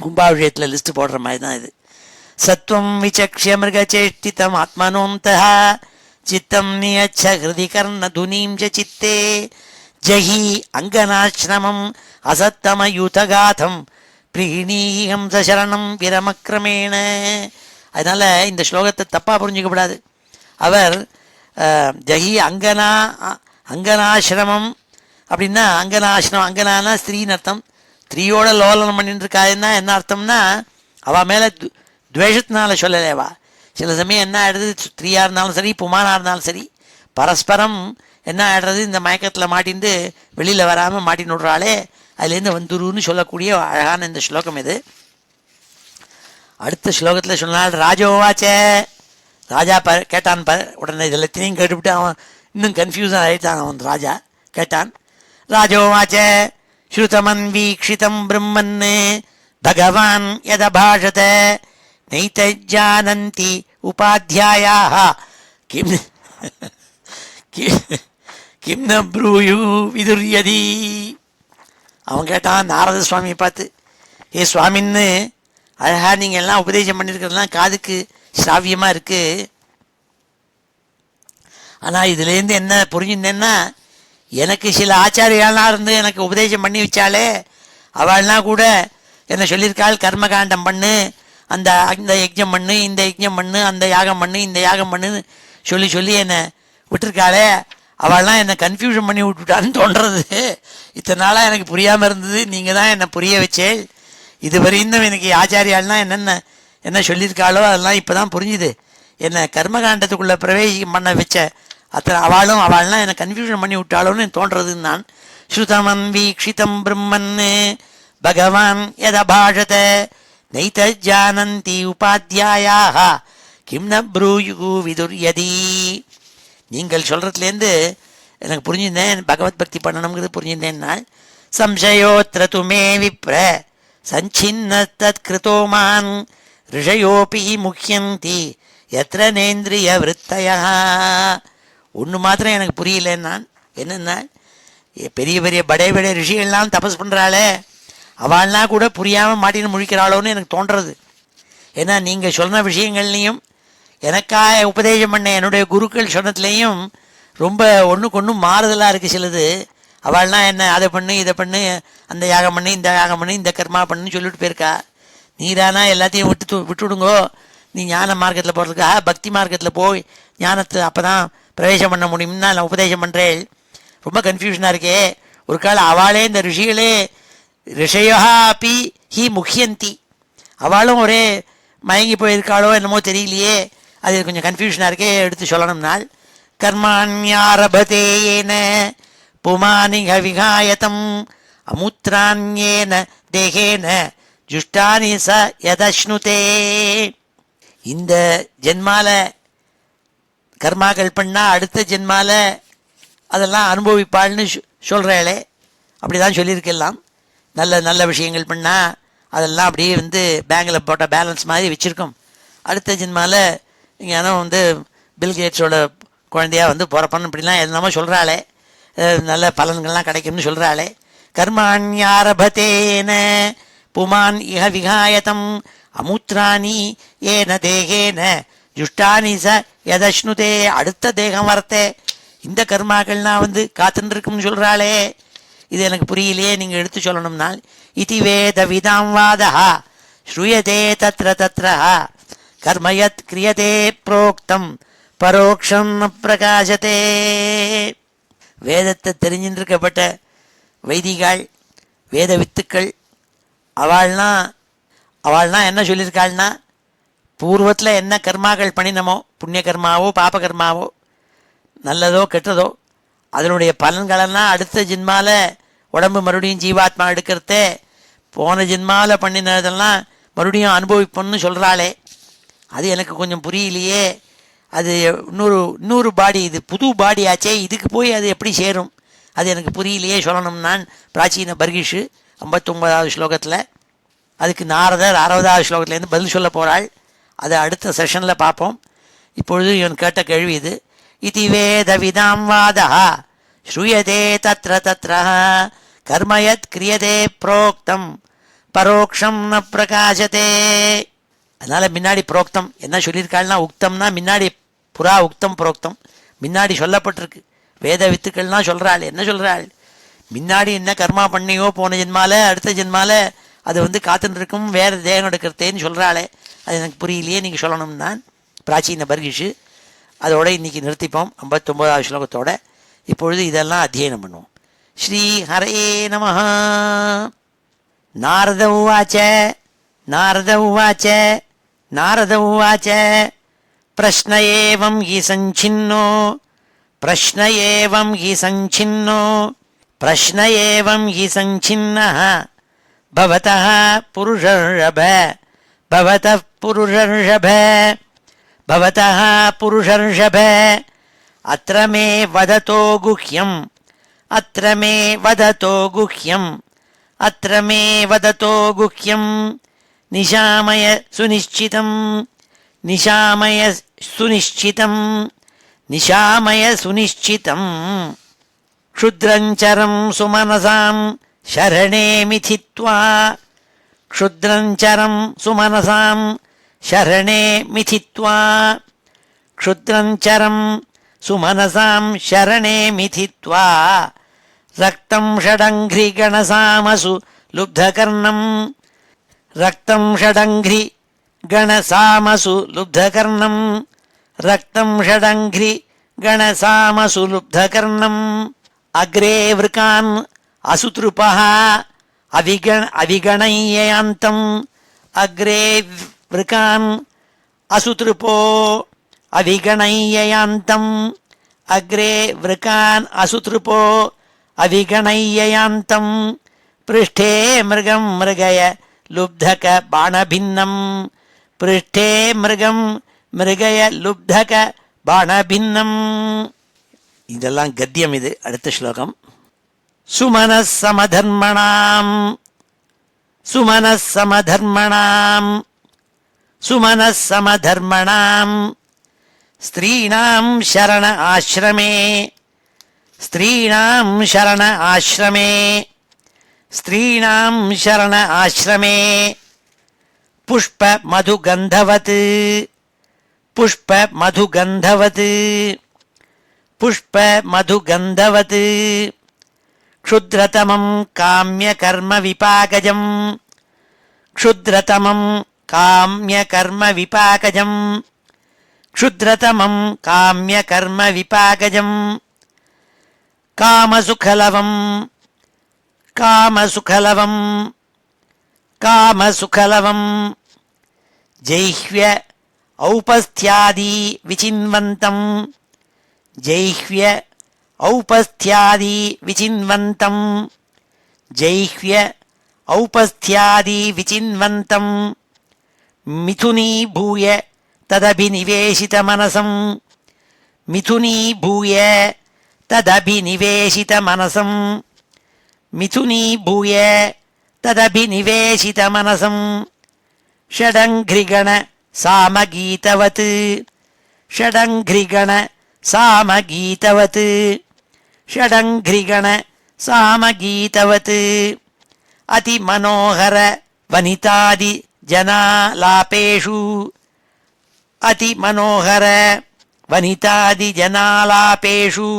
கும்பாபிஷேகத்தில் லிஸ்ட்டு போடுற மாதிரி தான் இது. சத்வம் விசக்ஷ்ய மிருகச்சேஷ்டிதம் ஆத்மனோந்தः சித்தம் நியச்ச ஹிருதி கர்ண துனீம் ச சித்தே ஜஹி அங்கனாசிரமம் அசத்தம யூதகாதம் பிரீணீஹம் சரணம் விரமக்கிரமேண. அதனால் இந்த ஸ்லோகத்தை தப்பாக புரிஞ்சிக்கப்படாது. அவர் ஜஹி அங்கனாசிரமம் அப்படின்னா, அங்கனானா ஸ்திரீன்னு அர்த்தம். ஸ்திரீயோட லோலனம் பண்ணிட்டு இருக்காதுன்னா என்ன அர்த்தம்னா, அவள் மேலே துவேஷத்தினால சொல்லலேவா. சில சமயம் என்ன ஆகிடுது, ஸ்திரீயாக இருந்தாலும் சரி புமானாக இருந்தாலும் சரி, பரஸ்பரம் என்ன ஆகிடுறது, இந்த மயக்கத்தில் மாட்டின்னு வெளியில் வராமல் மாட்டின்னு விடுறாளே, அதுலேருந்து வந்துருன்னு சொல்லக்கூடிய அழகான இந்த ஸ்லோகம் இது. அடுத்த ஸ்லோகத்தில் சொன்னால், ராஜோவாச்சே, ராஜா கேட்டான். உடனே இதெல்லாத்தையும் கேட்டுவிட்டு அவன் இன்னும் கன்ஃபியூஸன் ஆகிட்டான். அவன் ராஜா கேட்டான், ராஜோவாச்சே ஸ்ருதமன் வீக்ஷிதம் பிரம்மன் பகவான் யதபாஷத நைதஜானந்தி உபாத்தியாயாः கிம் ந ப்ரூயு விதுர்யதி. அவன் கேட்டான் நாரத சுவாமியை பார்த்து, ஏ சுவாமின்னு அழகா நீங்கள் எல்லாம் உபதேசம் பண்ணியிருக்கிறதுலாம் காதுக்கு ஸ்ராவியமாக இருக்குது. ஆனால் இதுலேருந்து என்ன புரிஞ்சுட்டேன்னா, எனக்கு சில ஆச்சாரியாலாம் இருந்து எனக்கு உபதேசம் பண்ணி வச்சாலே, அவள்லாம் கூட என்ன சொல்லியிருக்காள், கர்மகாண்டம் பண்ணு, அந்த அந்த யஜ்ஞம் பண்ணு, இந்த யஜ்ஞம் பண்ணு, அந்த யாகம் பண்ணு, இந்த யாகம் பண்ணுன்னு சொல்லி சொல்லி என்னை விட்டுருக்காளே, அவள்லாம் என்னை கன்ஃபியூஷன் பண்ணி விட்டுட்டான்னு தோன்றது. இத்தனை நாளாக எனக்கு புரியாமல் இருந்தது, நீங்கள் தான் என்னை புரிய வச்சே. இதுவரையும் எனக்கு ஆச்சாரியாள்லாம் என்ன சொல்லியிருக்காளோ அதெல்லாம் இப்போ தான் புரிஞ்சுது. என்னை கர்மகாண்டத்துக்குள்ளே பிரவேசிக்கம் பண்ண வச்ச அத்தனை அவள்லாம் என்னை கன்ஃபியூஷன் பண்ணி விட்டாளோன்னு தோன்றதுன்னு நான். ஸ்ருதமன் வீக்ஷிதம் பிரம்மன் பகவான் யதபாஷத நைத ஜானந்தி உபாத்தியாயாக கிம் ந ப்ரூயு விதுர்யதி. நீங்கள் சொல்கிறதுலேருந்து எனக்கு புரிஞ்சுருந்தேன், பகவத் பக்தி பண்ணணுங்கிறது புரிஞ்சுருந்தேன்னால். சம்சயோத்ர துமே விப்ர சஞ்சின்ன தத் கிருதோமான் ரிஷயோபி முக்கியந்தி எத்திர நேந்திரிய விருத்தயா. ஒன்று மாத்திரம் எனக்கு புரியலன்னா என்னென்னா, பெரிய பெரிய படை ரிஷிகள்லாம் தபஸ் பண்ணுறாளே, அவள்லாம் கூட புரியாமல் மாட்டின்னு முழிக்கிறாளோன்னு எனக்கு தோன்றது. ஏன்னா நீங்கள் சொன்ன விஷயங்கள்லேயும் எனக்காக உபதேசம் பண்ண என்னுடைய குருக்கள் சொன்னதுலேயும் ரொம்ப ஒன்றுக்கு ஒன்றும் மாறுதலாக இருக்குது சிலது. அவள்லாம் என்ன அதை பண்ணு, இதை பண்ணு, அந்த யாகம் பண்ணு, இந்த யாகம் பண்ணு, இந்த கர்மா பண்ணுன்னு சொல்லிட்டு போயிருக்கா. நீதானா எல்லாத்தையும் விட்டுவிடுங்கோ, நீ ஞான மார்க்கத்தில் போகிறதுக்காக பக்தி மார்க்கத்தில் போய் ஞானத்தை அப்போ தான் பிரவேசம் பண்ண முடியும்னு நான் உபதேசம் பண்ணுறேன். ரொம்ப கன்ஃபியூஷனாக இருக்கே. ஒரு காலம் அவளே இந்த ரிஷிகளே ரிஷயா அப்பி ஹி முக்கியந்தி, அவளும் ஒரே மயங்கி போயிருக்காளோ என்னமோ தெரியலையே, அது கொஞ்சம் கன்ஃபியூஷனாக இருக்கே, எடுத்து சொல்லணும்னால். கர்மாண்யாரபதேன புமானிக விகாயதம் அமுத்ராண்யேன தேகேன ஜுஷ்டானி ச யதஷ்ணுதே. இந்த ஜென்மால கர்மாக்கள் பண்ணால் அடுத்த ஜென்மால அதெல்லாம் அனுபவிப்பாள்னு சொல்கிறாளே, அப்படி தான் சொல்லியிருக்கலாம். நல்ல நல்ல விஷயங்கள் பண்ணால் அதெல்லாம் அப்படியே பேங்கில் போட்ட பேலன்ஸ் மாதிரி வச்சுருக்கோம். அடுத்த ஜென்மால இங்கே பில்கேட்ஸோட குழந்தையாக பிறப்பன்னு இப்படிலாம் என்னமோ சொல்கிறாளே, நல்ல பலன்கள்லாம் கிடைக்கும்னு சொல்கிறாளே. கர்மாண்யாரபதேன புமான் இஹ விகாயதம் அமுத்ராணி ஏன தேகேன ஜுஷ்டானி ச யதஷ்ணுதே. அடுத்த தேகம் வரத்தே இந்த கர்மாக்கள்லாம் காத்துன்னு இருக்கும்னு சொல்கிறாளே, இது எனக்கு புரியலையே, நீங்கள் எடுத்து சொல்லணும்னால். இதி வேத விதாம் வாதா ஸ்ரூயதே தத்ர தத்ர கர்மயத் கிரியதே புரோக்தம் பரோக்ஷம் ந பிரகாசத்தே. வேதத்தை தெரிஞ்சின்றிருக்கப்பட்ட வைதிகாள், வேத வித்துக்கள், அவள்னா என்ன சொல்லியிருக்காள்னா, பூர்வத்தில் என்ன கர்மாக்கள் பண்ணினமோ, புண்ணிய கர்மாவோ பாப கர்மாவோ, நல்லதோ கெட்டதோ, அதனுடைய பலன்களெல்லாம் அடுத்த ஜென்மால உடம்பு மறுபடியும் ஜீவாத்மா எடுக்கிறதே போன ஜென்மால பண்ணினதெல்லாம் மறுபடியும் அனுபவிப்போம்னு சொல்கிறாளே, அது எனக்கு கொஞ்சம் புரியலையே. அது இன்னொரு பாடி, இது புது பாடி ஆச்சே, இதுக்கு போய் அது எப்படி சேரும், அது எனக்கு புரியலையே சொல்லணும். நான் பிராச்சீன பர்கிஷு 59வது ஸ்லோகத்தில், அதுக்கு நாரதர் 60வது ஸ்லோகத்துலேருந்து பதில் சொல்ல போகிறாள். அதை அடுத்த செஷனில் பார்ப்போம். இப்பொழுது இவன் கேட்ட கேள்வி இது. இதி வேத விதாம் வாதா ஸ்ரூயதே தத்ர தத்ர கர்மயத் கிரியதே புரோக்தம் பரோக்ஷம் ந பிரகாசத்தே. அதனால் முன்னாடி புரோக்தம் என்ன சொல்லியிருக்காள்னா, உக்தம்னா முன்னாடி புறா உக்தம் புரோக்தம் முன்னாடி சொல்லப்பட்டிருக்கு. வேத வித்துக்கள்லாம் சொல்கிறாள். என்ன சொல்கிறாள், முன்னாடி என்ன கர்மா பண்ணியோ போன ஜென்மால அடுத்த ஜென்மால அது காத்துன்னு இருக்கும், வேறு தேகம் எடுக்கிறதேன்னு சொல்கிறாளே, அது எனக்கு புரியலையே, நீங்கள் சொல்லணும்னா. பிராச்சீன பர்கிஷு. அதோட இன்றைக்கி நிறுத்திப்போம் 59வது ஸ்லோகத்தோட. இப்பொழுது இதெல்லாம் அத்தியனம் பண்ணுவோம். ஸ்ரீ ஹரே நமஹ. நாரத உவாச்ச நாரத உவாச்ச நாரத உவாச்ச பிரஷ்ன ஏவம் ஹி சஞ்சின்னோ பிரஷ்ன ஏவம் ஹி சஞ்சின்னோ பிரஷ்ன ஏவம் ஹி சஞ்சின்னஹ பவதः புருஷர்ஷப பவதः புருஷர்ஷப பவதः புருஷர்ஷப அத்ர மே வததோ குஹ்யம் அத்ர மே வததோ குஹ்யம் அத்ர மே வததோ குஹ்யம் நிஷாமய சுனிஷ்சிதம் நிஷாமய சுனிஷ்சிதம் நிஷாமய சுனிஷ்சிதம் க்ஷுத்ரஞ்சரம் சுமனசாம் சரணே மிதித்வா க்ஷுத்ரஞ்சரம் சுமனசாம் சரணே மிதித்வா க்ஷுத்ரஞ்சரம் சுமனசாம் சரணே மிதித்வா ரக்தம் ஷடங்கிரி கணசாமசு லுப்தகர்ணம் ரக்தம் ஷடங்கிரி गणसामसु लुब्धकर्णम् रक्तं षडङ्घ्रि गणसामसु लुब्धकर्णम् अग्रे वृकान् असुतृपः अविगणय्यान्तम् अग्रे वृकान् असुतृपो अविगणय्यान्तम् अग्रे वृकान् असुतृपो अविगणय्यान्तम् पृष्ठे मृगं मृगय लुब्धक बाणभिन्नम् पृष्ठे मृगं मृगय लुब्धक बाणभिन्नम्. இதெல்லாம் கத்தியம். இது அடுத்த ஸ்லோகம். சுமனஸ் சமதர்மணாம் சுமனஸ் சமதர்மணாம் சுமனஸ் சமதர்மணாம் ஸ்திரீணாம் சரண ஆஸ்ரமே ஸ்திரீணாம் சரண ஆஸ்ரமே ஸ்திரீணாம் சரண ஆஸ்ரமே புஷ்ப மதுகந்தவத் புஷ்ப மதுகந்தவத் புஷ்ப மதுகந்தவத் க்ஷுத்ரதமம் காம்ய கர்ம விபாகஜம் க்ஷுத்ரதமம் காம்ய கர்ம விபாகஜம் க்ஷுத்ரதமம் காம்ய கர்ம விபாகஜம் காமசுகலவம் காமசுகலவம் காமசுகலவம் ஜெய்ஹ்ய ஔபஸ்த்யாதி விசின்வந்தம் ஜெய்ஹ்ய ஔபஸ்த்யாதி விசின்வந்தம் ஜெய்ஹ்ய ஔபஸ்த்யாதி விசின்வந்தம் மிதுனீபூய ததபிநிவேசிதமனசம் மிதுனீபூய ததபிநிவேசிதமனசம் மிதுனீபூய ததபிநிவேசிதமனசம் ஷடங்கிரிகண சாமகீதவத் ஷடங்கிரிகண சாமகீதவத் ஷடங்கிரிகண சாமகீதவத் அதிமனோகர வனிதாதி ஜனாலாபேஷு அதிமனோகர வனிதாதி ஜனாலாபேஷு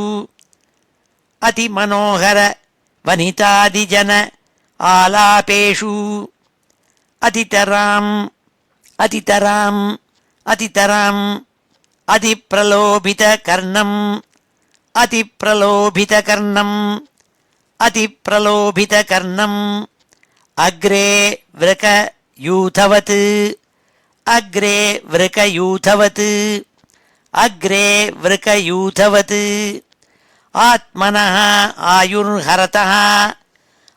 அதிமனோகர வனிதாதி ஜன ஆலாபேஷு அதிதராம் அதிதராம் அதிதராம் அதிப்ரலோபித கர்ணம் அதிப்ரலோபித கர்ணம் அதிப்ரலோபித கர்ணம் அக்ரே விரகயூதவத் அக்ரே விரகயூதவத் அக்ரே விரகயூதவத் ஆத்மனः ஆயுர்ஹரதः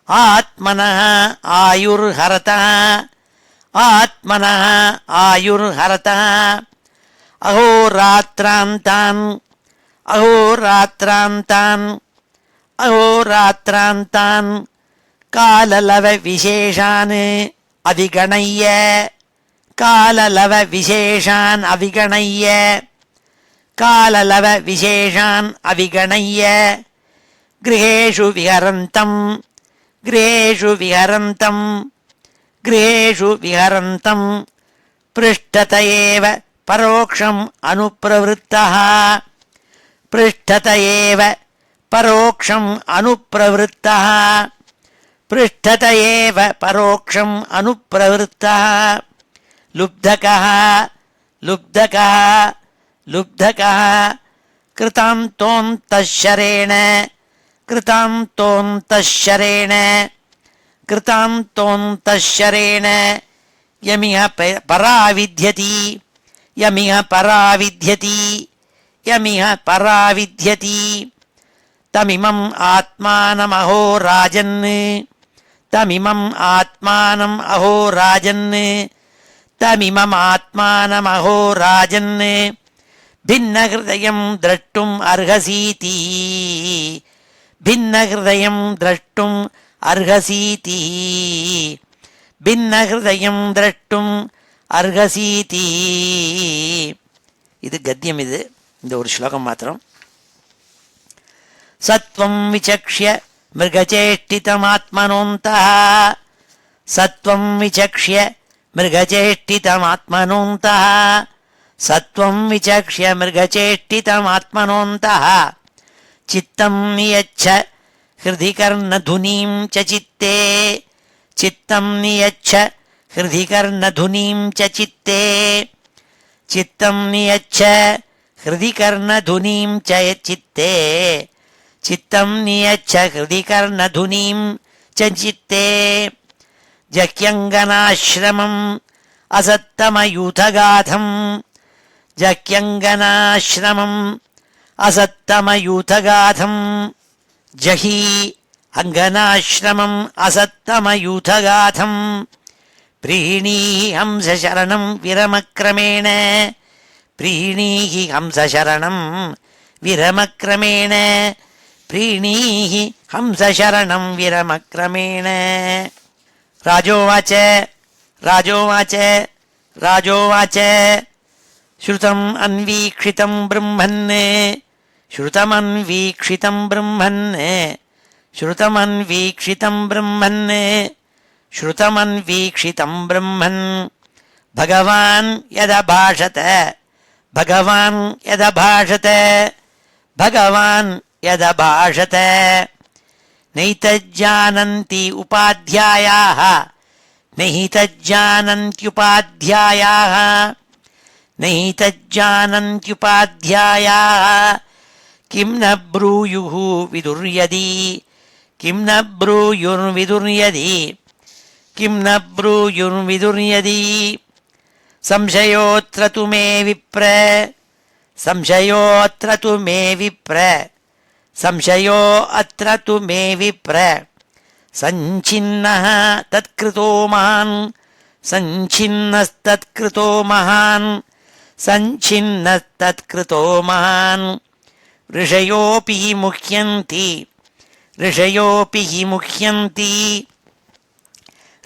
ஆத்மனः ஆயுர்ஹரதः ஆத்மனः ஆயுர்ஹரதः அஹோராத்ராந்தான் அஹோராத்ராந்தான் அஹோராத்ராந்தான் காலலவ விசேஷான் அவிகணய்ய காலலவ விசேஷான் அவிகணய்ய காலலவ விசேஷான் அவிகணய்ய கிரகேஷு விஹரந்தம் கிரகேஷு விஹரந்தம் கிரகேஷு விஹரந்தம் பிருஷ்டத ஏவ பரோக்ஷம் அனுப்ரவருத்தः பிருஷ்டத ஏவ பரோக்ஷம் அனுப்ரவருத்தः பிருஷ்டத ஏவ பரோக்ஷம் அனுப்ரவருத்தः லுப்தகः லுப்தகः லுப்தகः கிருதாந்தோந்தஷரேண கிருதாந்தோந்தஷரேண கிருதாந்தோந்தஷரேண யமிஹ பராவித்யதி யமிஹ பராவித்யதி யமிஹ பராவித்யதி தமிமம் ஆத்மானம் அஹோ ராஜன் தமிமம் ஆத்மானம் அஹோ ராஜன் தமிமம் ஆத்மானம் அஹோ ராஜன் பின்னஹ்ருதயம் திரஷ்டும் அர்ஹசீதி பின்னஹ்ருதயம் திரஷ்டும் அர்ஹசீதி பின்னஹ்ருதயம் திரஷ்டும் அர்ஹசீதி. இது கத்தியம். இது இந்த ஒரு ஸ்லோகம் மாத்திரம். சத்வம் விசக்ஷ்ய மிருகச்சேஷ்டிதமாத்மனோந்தः சத்வம் விசக்ஷ்ய மிருகச்சேஷ்டிதமாத்மனோந்தः சத்வம் விசக்ஷ்ய மிருகச்சேஷ்டிதமாத்மனோந்தः சித்தம் நியச்ச ஹிருதி கர்ணதுனீம் ச சித்தே சித்தம் நியச்ச ஹிருதி கர்ணதுனீம் ச சித்தே சித்தம் நியச்ச ஹிருதி கர்ணதுனீம் ச சித்தே சித்தம் நியச்ச ஹிருதி கர்ணதுனீம் ச சித்தே ஜக்யங்கனாஸ்ரமம் அசத்தமயூதகாதம் ஜக்யங்கனாஸ்ரமம் அசத்தமயூதகாதம் ஜஹி அங்கனாஸ்ரமம் அசத்தமயூதகாதம் ப்ரீணீஹி ஹம்சசரணம் விரமக்ரமேண ப்ரீணீஹி ஹம்சசரணம் விரமக்ரமேண ப்ரீணீஹி ஹம்சசரணம் விரமக்ரமேண. ராஜோவாச்ச ராஜோவாச்ச ராஜோவாச்ச ஸ்ருதம் அன்வீக்ஷிதம் பிரம்மன் ஸ்ருதம் அன்வீக்ஷிதம் பிரம்மன் ஸ்ருதம் அன்வீக்ஷிதம் பிரம்மன் ஸ்ருதம் அன்வீக்ஷிதம் பிரம்மன் பகவான் யதபாஷத பகவான் யதபாஷத பகவான் யதபாஷத நைதஜ்ஜானந்தி உபாத்யாயாः நைதஜ்ஜானந்த்யுபாத்யாயாः நைதஜ்ஜானந்த்யுபாத்யாயாः கிம் ந ப்ரூயுः விதுர்யதி கிம் ந ப்ரூயுர்விதுர்யதி கிம் ந ப்ரூயுர்விதுர்யதி. சம்சயோऽत्र तु मे विप्र संशयोऽत्र तु मे विप्र संशयो अत्र तु मे विप्र सञ्छिन्नः तत्कृतो महान् सञ्छिन्नस्तत्कृतो महान् सञ्छिन्नस्तत्कृतो महान्. ऋषयोऽपि हि मुह्यन्ति ऋषयोऽपि हि मुह्यन्ति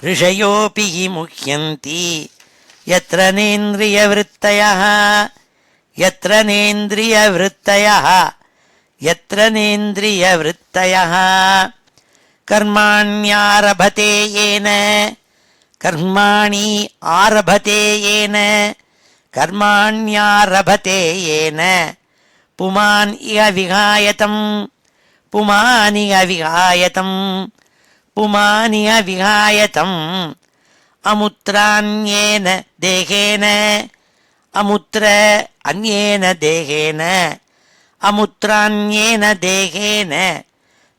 ऋषयोऽपि हि मुह्यन्ति यत्र नेन्द्रियवृत्तयः यत्र नेन्द्रियवृत्तयः यत्र नेन्द्रियवृत्तयः. कर्माण्यरभते येन कर्माणि आरभते येन कर्माण्यरभते येन पुमान् इह विहायतं पुमान् इह विहायतं पुमान् इह विहायतम् अमुत्रान्येन देहेन अमुत्र अन्येन देहेन अमुत्रान्येन देहेन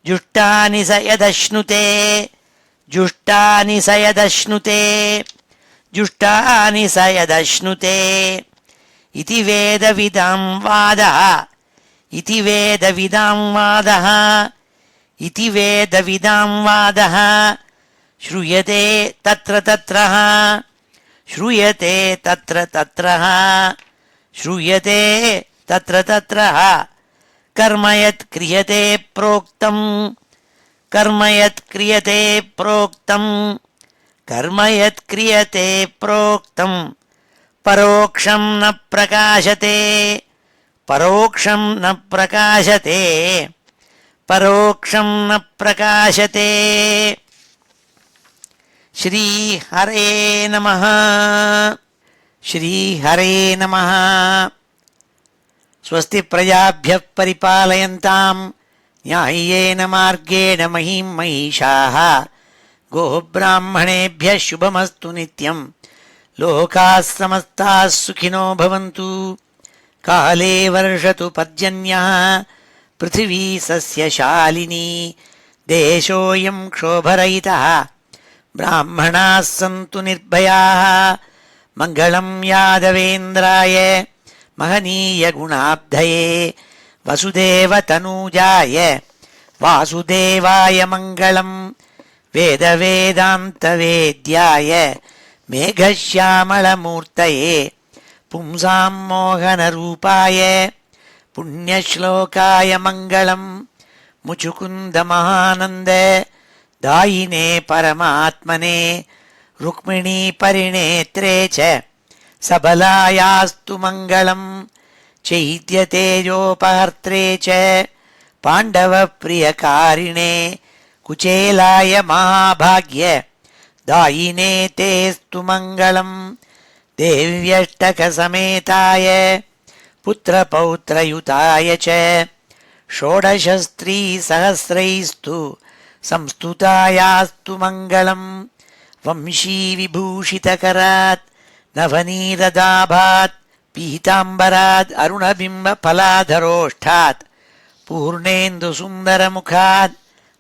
जुष्टानि स यदश्नुते जुष्टानि स यदश्नुते जुष्टानि स यदश्नुते इति वेदविदां वादः इति वेदविदां वादः इति वेदविदां वादः. श्रूयते तत्र तत्रः श्रूयते तत्र तत्रः श्रूयते तत्र तत्रः. कर्म यत् क्रियते प्रोक्तं कर्म यत् क्रियते प्रोक्तं कर्म यत् क्रियते प्रोक्तं परोक्षं न प्रकाशते परोक्षं न प्रकाशते परोक्षं न प्रकाशते. श्री हरे नमः श्री हरे नमः. स्वस्ति प्रजाभ्यः परिपालयन्तां न्याय्येन मार्गेण महीं महिषाः गोब्राह्मणेभ्यः शुभमस्तु नित्यं लोकाः समस्ताः सुखिनो भवन्तु. काले वर्षतु पर्जन्यः पृथिवी सस्यशालिनी देशोऽयं क्षोभरहितः ब्राह्मणाः सन्तु निर्भयाः. मङ्गलं यादवेन्द्राय महनीयगुणाब्धये वसुदेवतनूजाय वासुदेवाय मङ्गलं वेदवेदान्तवेद्याय मेघश्यामलमूर्तये पुंसां मोहनरूपाय पुण्यश्लोकाय मङ्गलं मुचुकुन्दमहानन्द दायिने परमात्मने रुक्मिणी परिणेत्रे च सबलायास्तु मङ्गलं चैत्यतेजोपहर्त्रे च पाण्डवप्रियकारिणे कुचेलाय महाभाग्य दायिने तेस्तु मङ्गलं देव्यष्टकसमेताय पुत्रपौत्रयुताय च षोडशस्त्रीसहस्रैस्तु संस्तुतायास्तु मङ्गलं वंशी विभूषितकरात् नवनीरदाभात् पीताम्बरात् अरुणबिम्बफलाधरोष्ठात् पूर्णेन्दुसुन्दरमुखात्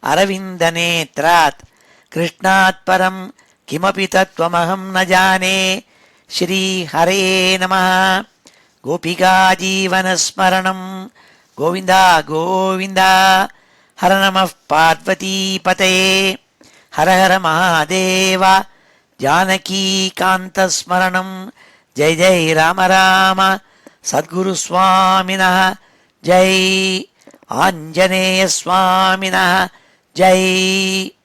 अरविन्दनेत्रात् कृष्णात् परं किमपि तत्त्वमहं न जाने। श्रीहरे नमः। गोपिकाजीवनस्मरणं गोविन्द गोविन्द। हर नमः पार्वतीपतये। हर हर महादेव। जानकीकान्तस्मरणं जय जय राम राम। सद्गुरुस्वामिनः जय। आञ्जनेयस्वामिनः जय।